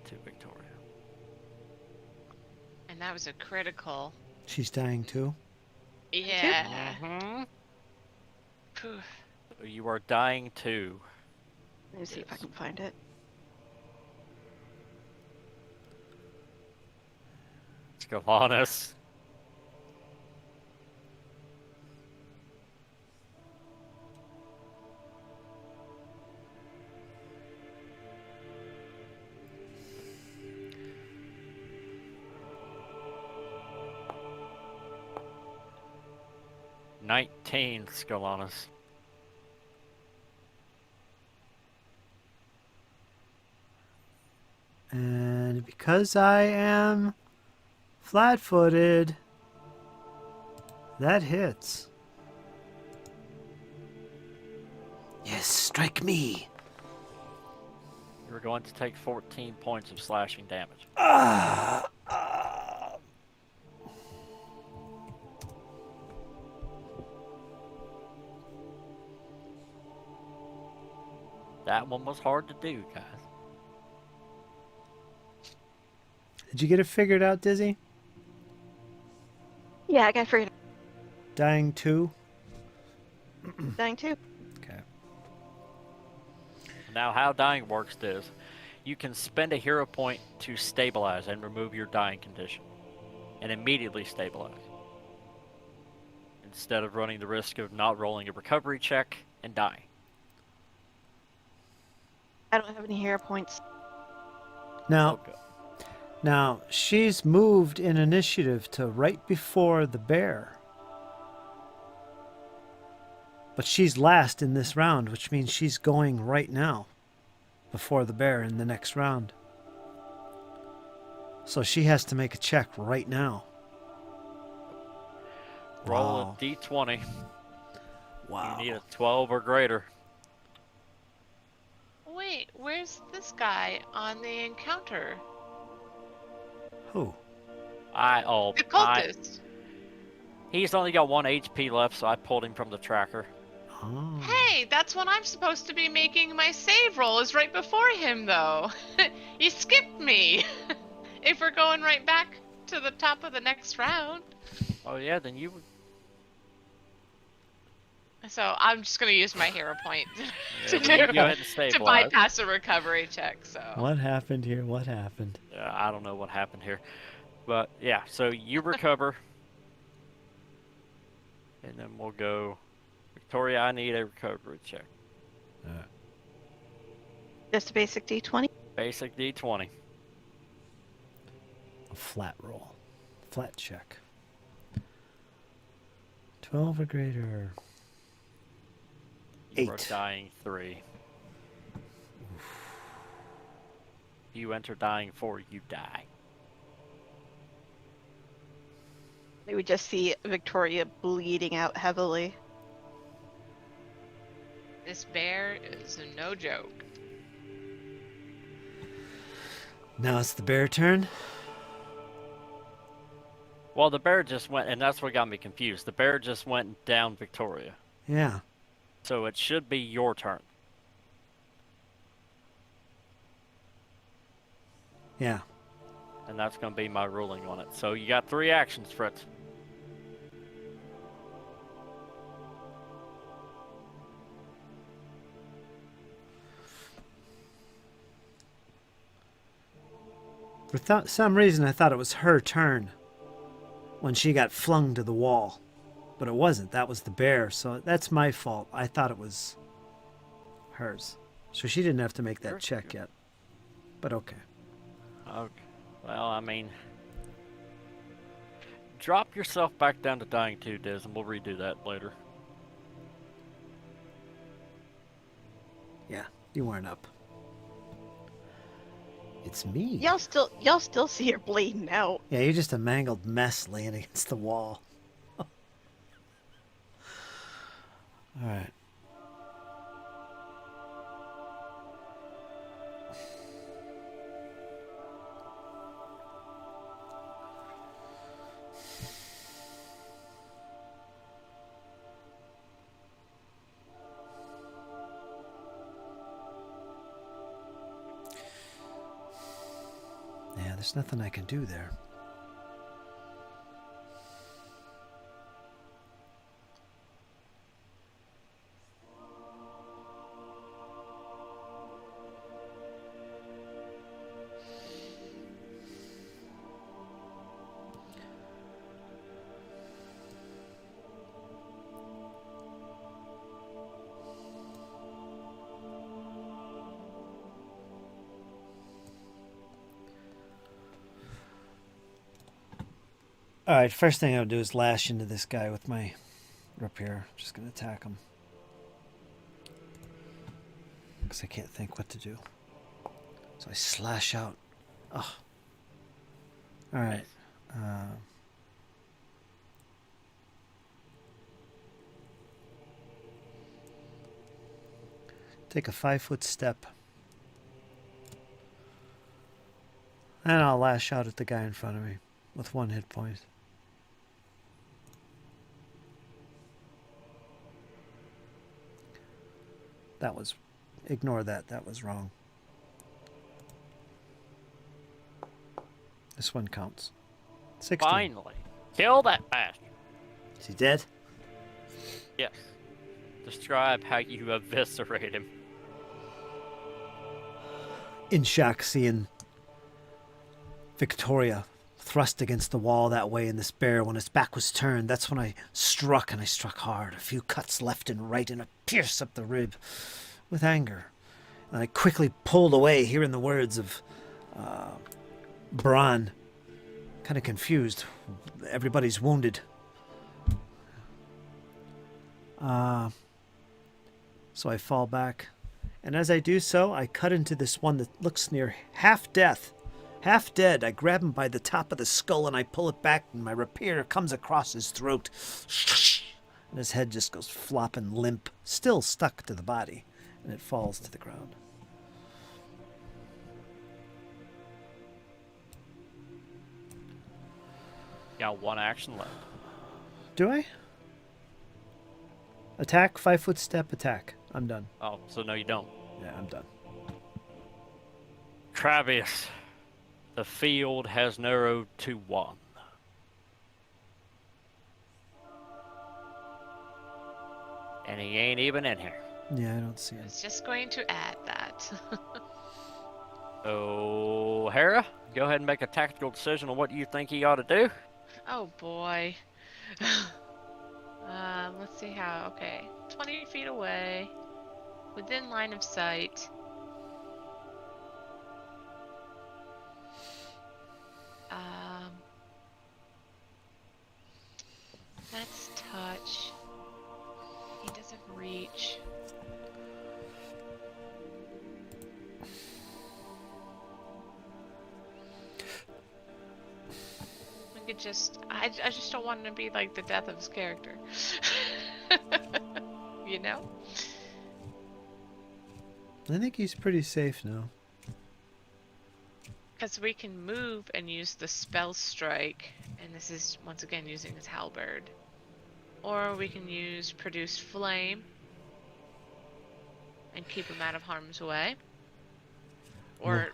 to Victoria. And that was a critical. She's dying too. Yeah. Mm-hmm. Phew. You are dying too. Let me see if I Yes. can find it. Skalanis. Skalanis. And because I am flat-footed, that hits. Yes, strike me. You're going to take 14 points of slashing damage. That one was hard to do, guys. Did you get it figured out, Dizzy? Yeah, I got figured Dying 2? out. Dying too. Okay. Now, how dying works is you can spend a hero point to stabilize and remove your dying condition, and immediately stabilize, instead of running the risk of not rolling a recovery check and dying. I don't have any hero points. Now, Okay. now, she's moved in initiative to right before the bear. But she's last in this round, which means she's going right now before the bear in the next round. So she has to make a check right now. Roll Wow. a d20. Wow. You need a 12 or greater. Wait, where's this guy on the encounter? Who? The cultist. He's only got 1 HP left, so I pulled him from the tracker. Oh. Hey, that's when I'm supposed to be making my save roll, is right before him, though. You skipped me. If we're going right back to the top of the next round. Oh yeah, then you would. So I'm just going to use my hero point Yeah, then you go ahead and to stabilize. bypass a recovery check, so. What happened here? What happened? I don't know what happened here, but yeah. So you recover, and then we'll go. Victoria, I need a recovery check. Just a basic D20. Basic D20. A flat roll. Flat check. 12 or greater. You are 8. dying 3. You enter dying 4. You die. They would just see Victoria bleeding out heavily. This bear is no joke. Now it's the bear turn. Well, the bear just went, and that's what got me confused. The bear just went down Victoria. Yeah. So it should be your turn. Yeah. And that's going to be my ruling on it. So you got 3 actions, Fritz. For some reason, I thought it was her turn when she got flung to the wall. But it wasn't. That was the bear. So that's my fault. I thought it was hers. So she didn't have to make that Sure. check yet. But okay. Okay. Well, I mean, drop yourself back down to dying 2, Diz, and we'll redo that later. Yeah, you weren't up. It's me. Y'all still see her bleeding out. Yeah, you're just a mangled mess laying against the wall. All right. Yeah, there's nothing I can do there. Alright, first thing I'll do is lash into this guy with my rapier. Just gonna attack him. Because I can't think what to do. So I slash out Oh. All right. Take a 5-foot step. And I'll lash out at the guy in front of me with 1 hit point. That was... Ignore that. That was wrong. This one counts. 16. Finally. Kill that bastard. Is he dead? Yes. Describe how you eviscerate him. In shock, seeing Victoria thrust against the wall that way in this bear when its back was turned. That's when I struck, and I struck hard. A few cuts left and right, and a pierce up the rib with anger. And I quickly pulled away, hearing the words of Bron. Kind of confused. Everybody's wounded. So I fall back. And as I do so, I cut into this one that looks near half death. Half dead. I grab him by the top of the skull and I pull it back, and my rapier comes across his throat. And his head just goes flopping limp, still stuck to the body, and it falls to the ground. Got 1 action left. Do I? Attack, 5-foot step, attack. I'm done. Oh, so no, you don't. Yeah, I'm done. Travis, the field has narrowed to 1. And he ain't even in here. Yeah, I don't see I it. was just going to add that. So, Hera, go ahead and make a tactical decision on what you think he ought to do. Oh boy. Let's see how. Okay, 20 feet away, within line of sight. That's touch. He doesn't reach. We could just. I just don't want it to be like the death of his character. You know? I think he's pretty safe now. Because we can move and use the spell strike, and this is once again using his halberd. Or we can use produce flame and keep him out of harm's way. Or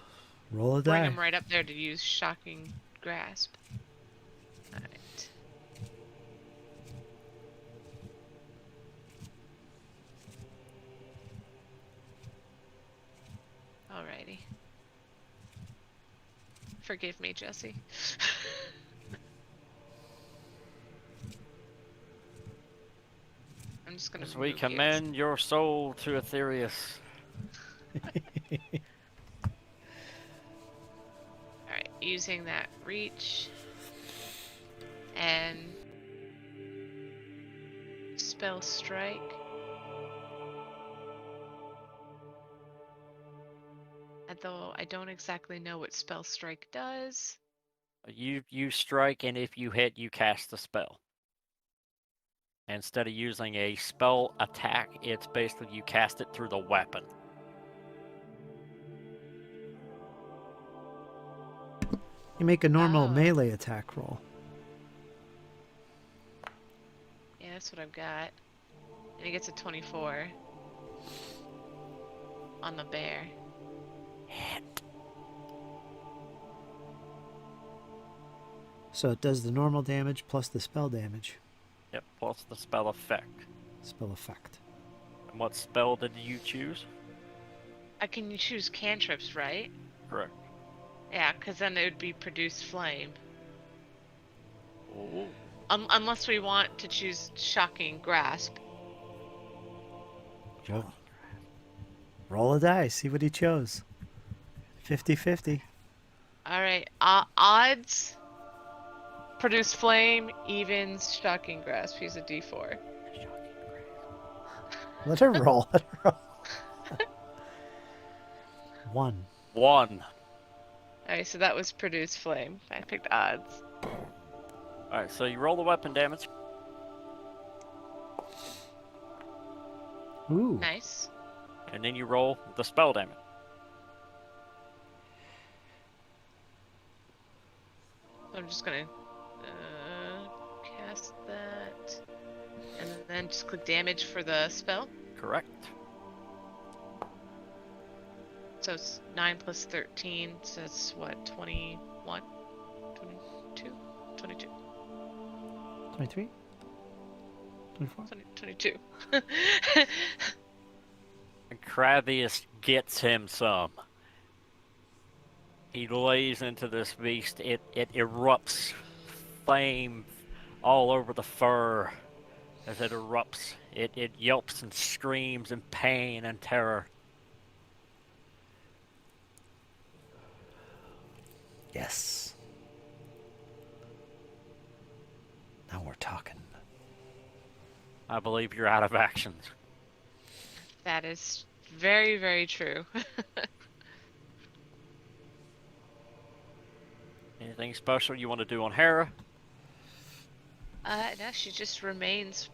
Roll a bring die. him right up there to use shocking grasp. Alright. Alrighty. Forgive me, Jesse. I'm just gonna. As we remove you. commend your soul to Aetherius. Alright, using that reach and spell strike. Although I don't exactly know what spell strike does. You strike, and if you hit, you cast the spell. Instead of using a spell attack, it's basically you cast it through the weapon. You make a normal Oh. melee attack roll. Yeah, that's what I've got. And he gets a 24 on the bear. Hit. So it does the normal damage plus the spell damage. Yep, plus the spell effect. Spell effect. And what spell did you choose? I can choose cantrips, right? Correct. Yeah, because then it would be produce flame. Ooh. Unless we want to choose shocking grasp. Joe. Roll a die. See what he chose. 50-50. Alright, odds. Produce flame, evens, shocking grasp. He's a d4. Let her roll. Let her roll. 1. 1. Alright, so that was produce flame. I picked odds. Alright, so you roll the weapon damage. Ooh. Nice. And then you roll the spell damage. I'm just gonna cast that. And then just click damage for the spell. Correct. So it's 9 plus 13, so that's what, 21? 22? 22. 23? 24? 22. And Kravius gets him some. He lays into this beast. It erupts flame all over the fur as it erupts. It yelps and screams in pain and terror. Yes. Now we're talking. I believe you're out of actions. That is very, very true. Anything special you want to do on Hera? No, she just remains,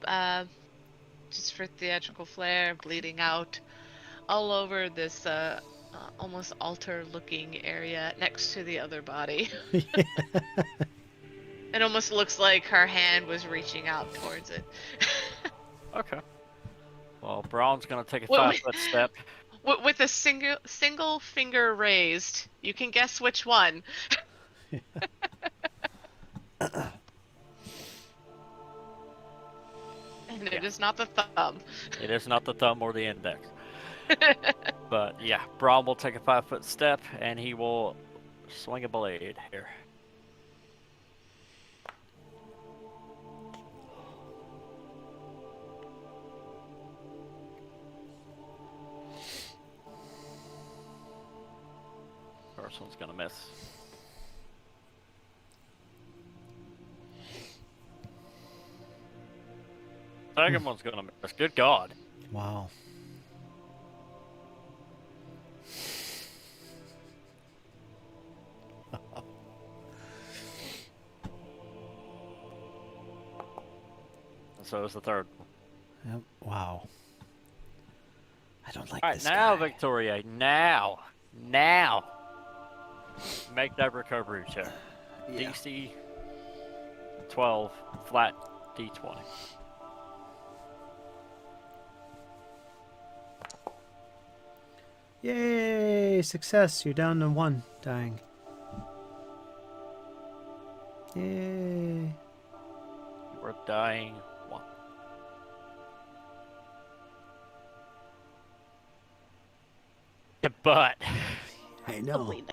just for theatrical flair, bleeding out all over this, almost altar-looking area next to the other body. It almost looks like her hand was reaching out towards it. Okay. Well, Braun's gonna take a Well, 5-foot step. With a single finger raised. You can guess which one. And it is not the thumb. It is not the thumb or the index. But yeah, Braun will take a 5-foot step and he will swing a blade here. First one's gonna miss. Second one's gonna miss. Good God. Wow. So is the third. Yep. Wow. I don't like Alright, this now, guy. Victoria, now. Make that recovery check. Yeah. DC 12, flat D20. Yay! Success. You're down to 1 dying. Yay. You are dying 1. But I know. Holy no.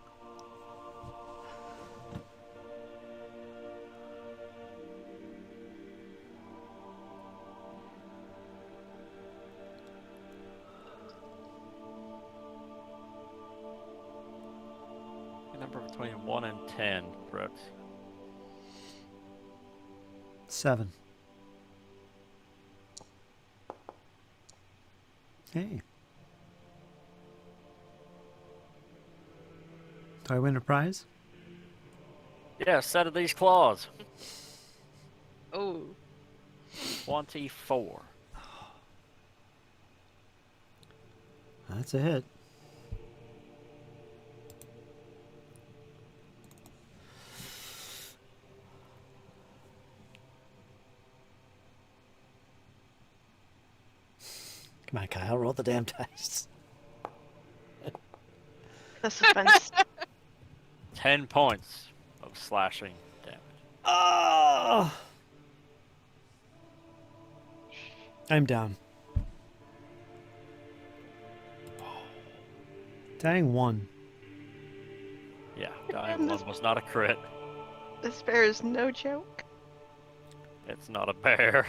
a number between 1 and 10, Brooks. 7. Hey. Do I win a prize? Yeah, a set of these claws. Oh. 24. That's a hit. Come on, Kyle, roll the damn dice. The suspense. 10 points of slashing damage. Oh! I'm down. Dying 1. Yeah, dying 1 was not a crit. This bear is no joke. It's not a bear.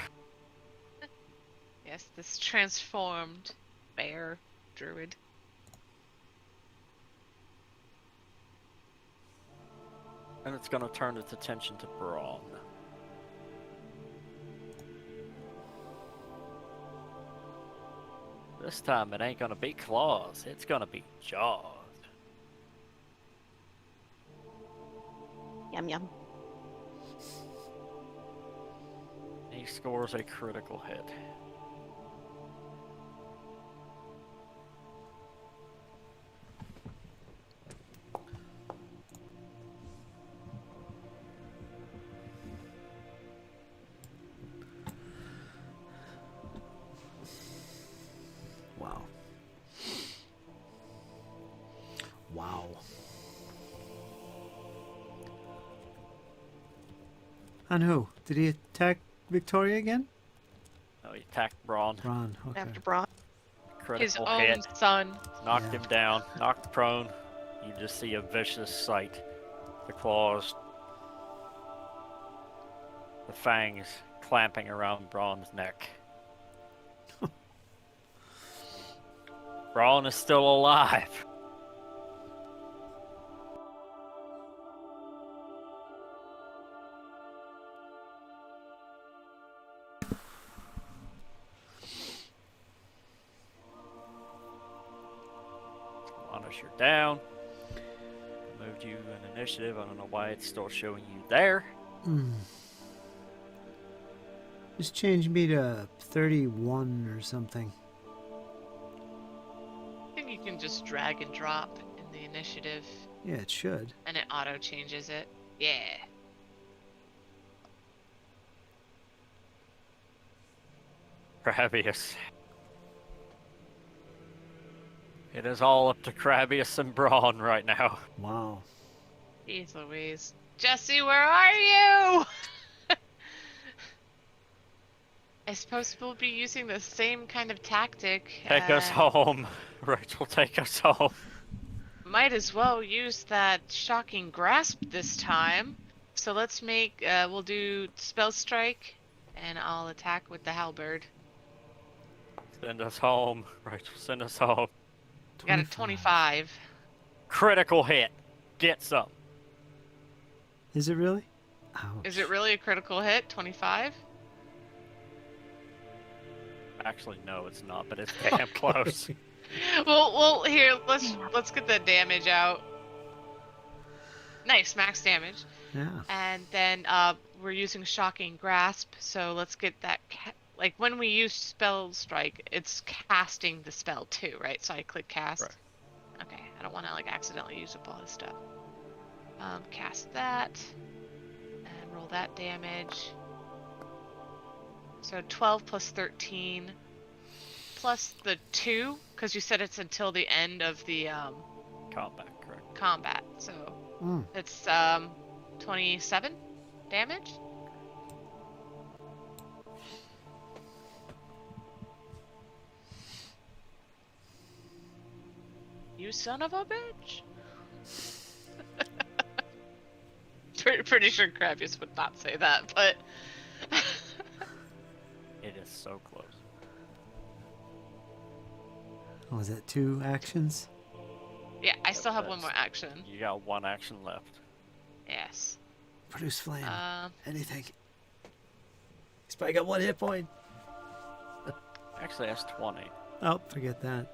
Yes, this transformed bear druid. And it's gonna turn its attention to Braun. This time it ain't gonna be claws, it's gonna be jaws. Yum yum. He scores a critical hit. Wow. Wow. On who? Did he attack Victoria again? Oh, he attacked Braun. Ron, okay. After Braun. His Critical own hit. son. Knocked Yeah. him down. Knocked prone. You just see a vicious sight. The claws. The fangs clamping around Braun's neck. Braun is still alive. You're down. Moved you an initiative. I don't know why it's still showing you there. Just change me to 31 or something. I think you can just drag and drop in the initiative, Yeah, it should. and it auto changes it. Yeah. Crabius. It is all up to Crabius and Braun right now. Wow. Jeez Louise. Jesse, where are you? I suppose we'll be using the same kind of tactic. Take us home. Rachel, take us home. Might as well use that shocking grasp this time. So let's make, we'll do spell strike, and I'll attack with the halberd. Send us home. Rachel, send us home. Got a 25. Critical hit. Get some. Is it really? Ouch. Is it really a critical hit? 25? Actually, no, it's not, but it's damn close. Well, here, let's get the damage out. Nice, max damage. Yeah. And then we're using shocking grasp, so let's get that. Like when we use spell strike, it's casting the spell too, right? So I click cast. Right. Okay, I don't want to like accidentally use up all this stuff. Cast that, and roll that damage. So 12 plus 13, plus the 2, because you said it's until the end of the Combat, correct. combat. So it's 27 damage. You son of a bitch! Pretty sure Crabius would not say that, but It is so close. Oh, is that 2 actions? yeah, I still have one more action. You got one action left. Yes. Produce flame. Um, Anything. He's probably got 1 hit point. Actually, that's 20. Oh, forget that.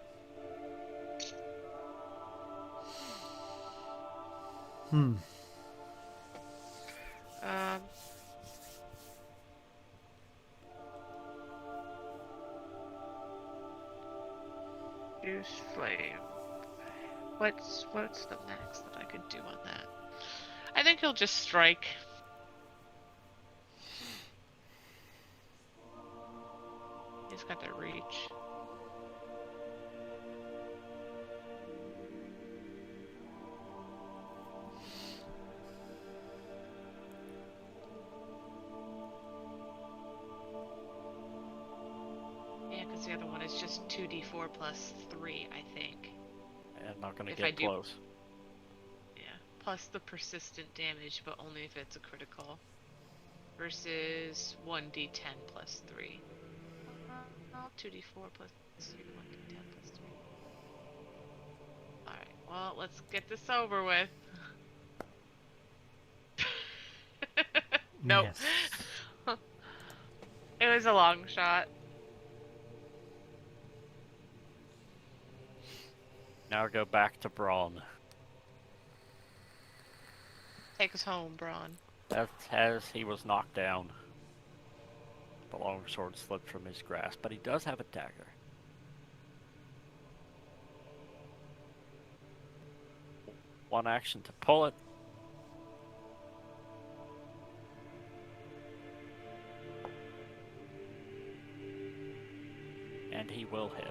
Use flame. What's the max that I could do on that? I think he'll just strike. He's got the reach. Yeah, because the other one is just 2d4 plus 3, I think. And not gonna If I get do- close. Yeah, plus the persistent damage, but only if it's a critical. Versus 1d10 plus 3. 2d4 plus 3, 1d10 plus 3. Alright, well, let's get this over with. Nope. Yes. It was a long shot. Now go back to Braun. Take us home, Braun. As he was knocked down, the longsword slipped from his grasp, but he does have a dagger. One action to pull it. And he will hit.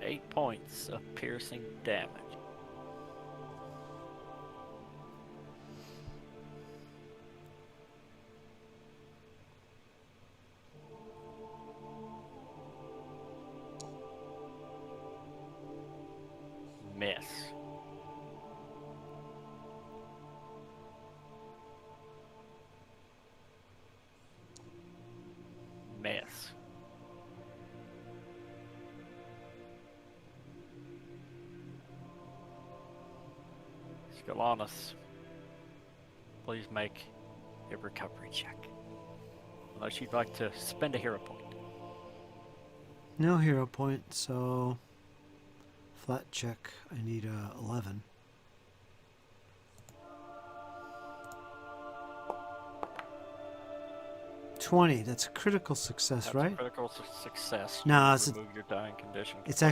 Eight points of piercing damage. Miss. Miss. Skalanis, please make a recovery check. Unless you'd like to spend a hero point. No hero point, so flat check. I need 11. $20. That's a critical success, That's right? a critical success. No, You it's a- remove your dying condition. It's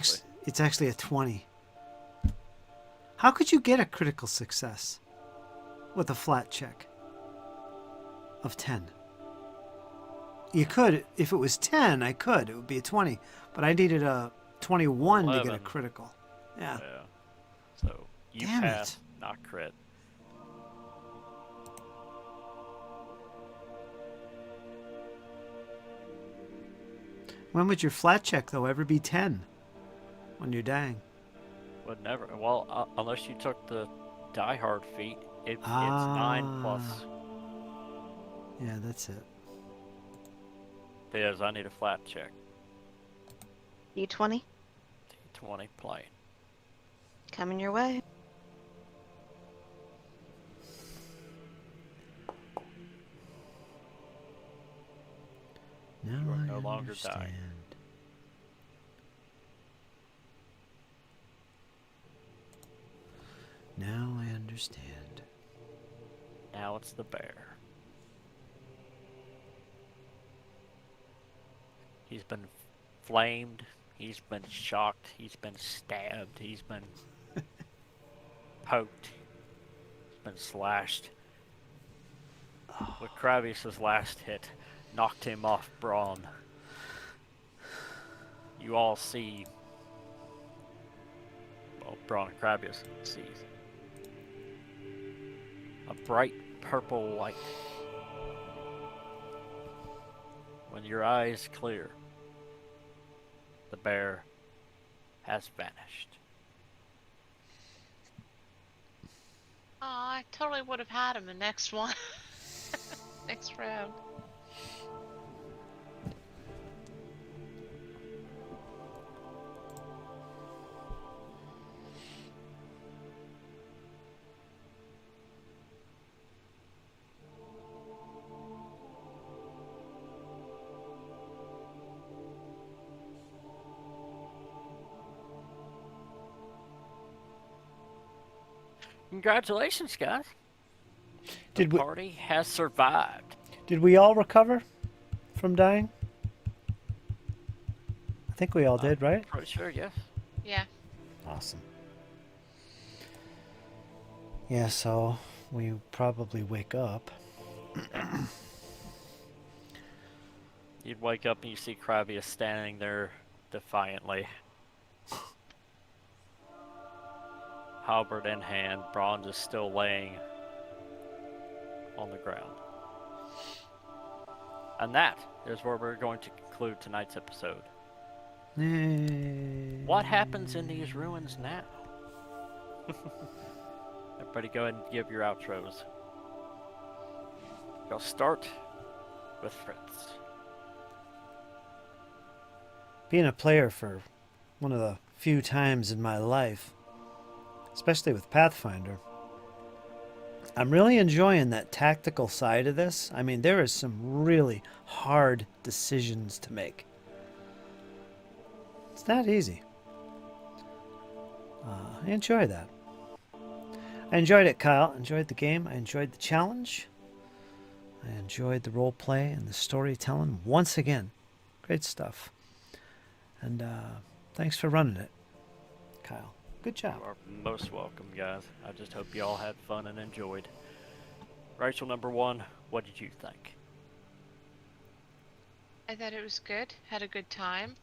actually a 20. How could you get a critical success with a flat check of 10? You could, if it was 10, I could. It would be a 20. But I needed a 21 to get a 11. critical. Yeah. Yeah. So you Damn it. pass, not crit. When would your flat check, though, ever be 10? When you're dying. Would never. Well, unless you took the Die Hard feat, it's 9 plus. Yeah, that's it. Is I need a flat check. D20 20 play. coming your way. Now You are I no longer understand. dying. Now I understand. Now it's the bear. He's been flamed. He's been shocked. He's been stabbed. He's been poked. He's been slashed. With Kravius' last hit knocked him off Braun. You all see. Well, Braun and Kravius sees a bright purple light. When your eyes clear, the bear has vanished. Oh, I totally would have had him the next one. Next round. Congratulations, guys. Did The we party has survived. did we all recover from dying? I think we all did, right? Pretty sure, yes. Yeah. Awesome. Yeah, so we probably wake up. You'd wake up and you see Kravius standing there defiantly. Halberd in hand, Braun is still laying on the ground. And that is where we're going to conclude tonight's episode. What happens in these ruins now? Everybody go ahead and give your outros. I'll start with Fritz. Being a player for one of the few times in my life, especially with Pathfinder. I'm really enjoying that tactical side of this. I mean, there is some really hard decisions to make. It's not easy. I enjoy that. I enjoyed it, Kyle. I enjoyed the game. I enjoyed the challenge. I enjoyed the role play and the storytelling once again. Great stuff. And thanks for running it, Kyle. Good job. You are most welcome, guys. I just hope you all had fun and enjoyed. Rachel, number one, what did you think? I thought it was good. Had a good time.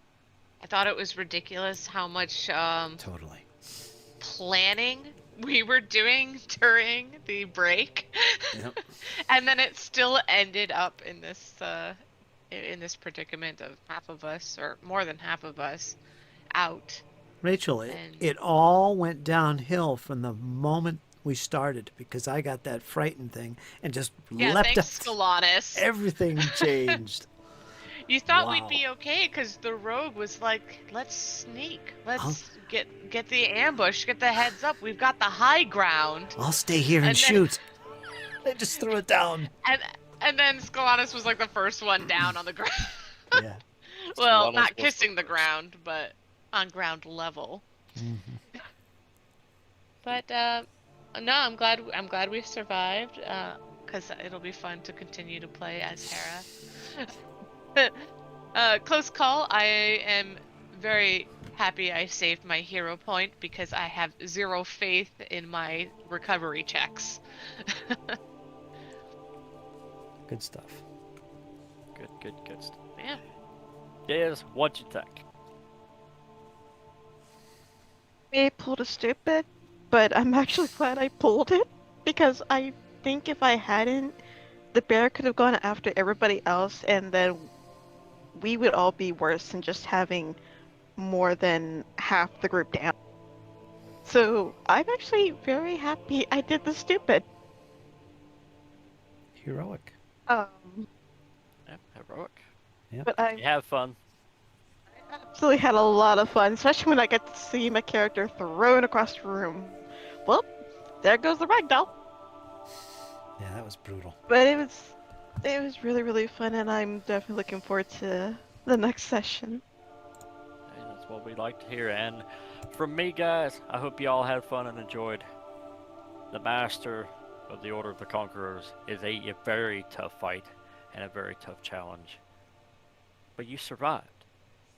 I thought it was ridiculous how much Totally. planning we were doing during the break. Yep. And then it still ended up in this predicament of half of us, or more than half of us, out. Rachel, it all went downhill from the moment we started because I got that frightened thing and just Yeah, leapt thanks, up. Scalanis. Everything changed. You thought Wow. we'd be okay because the rogue was like, "Let's sneak. Let's get the ambush. Get the heads up. We've got the high ground." I'll stay here and And then- shoot. They just threw it down. And then Scalanis was like the first one down on the ground. Yeah. Well, Scalanis not was the kissing the first. ground, but on ground level. Mm-hmm. But no, I'm glad we survived. Because it'll be fun to continue to play as Hera. Close call. I am very happy I saved my hero point because I have zero faith in my recovery checks. Good stuff. Good stuff. Yeah. Diz, what'd you think? I pulled a stupid, but I'm actually glad I pulled it because I think if I hadn't, the bear could have gone after everybody else, and then we would all be worse than just having more than half the group down. So I'm actually very happy I did the stupid. Heroic. Yeah, heroic. But I You have fun. absolutely had a lot of fun, especially when I got to see my character thrown across the room. Well, there goes the ragdoll. Yeah, that was brutal. But it was really, really fun, and I'm definitely looking forward to the next session. Hey, that's what we like to hear. And from me, guys, I hope you all had fun and enjoyed. The Master of the Order of the Conquerors is a very tough fight and a very tough challenge. But you survived.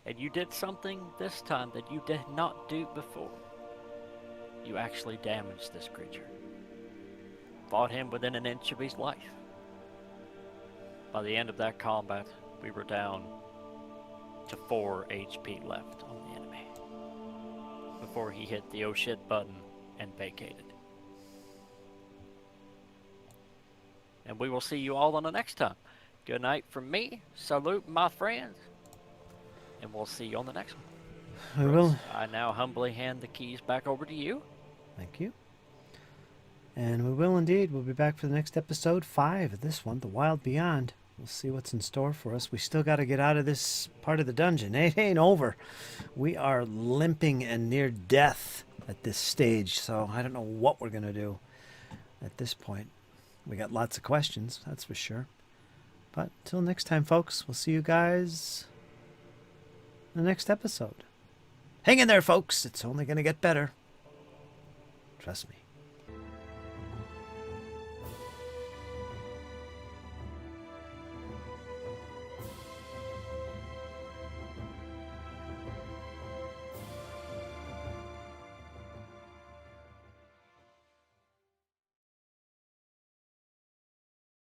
And you did something this time that you did not do before. You actually damaged this creature. Fought him within an inch of his life. By the end of that combat, we were down to 4 HP left on the enemy. Before he hit the oh shit button and vacated. And we will see you all on the next time. Good night from me. Salute, my friends. And we'll see you on the next one. We will. I now humbly hand the keys back over to you. Thank you. And we will indeed. We'll be back for the next episode 5 of this one, The Wild Beyond. We'll see what's in store for us. We still got to get out of this part of the dungeon. It ain't over. We are limping and near death at this stage, so I don't know what we're going to do at this point. We got lots of questions, that's for sure. But until next time, folks, we'll see you guys in the next episode. Hang in there, folks. It's only going to get better. Trust me.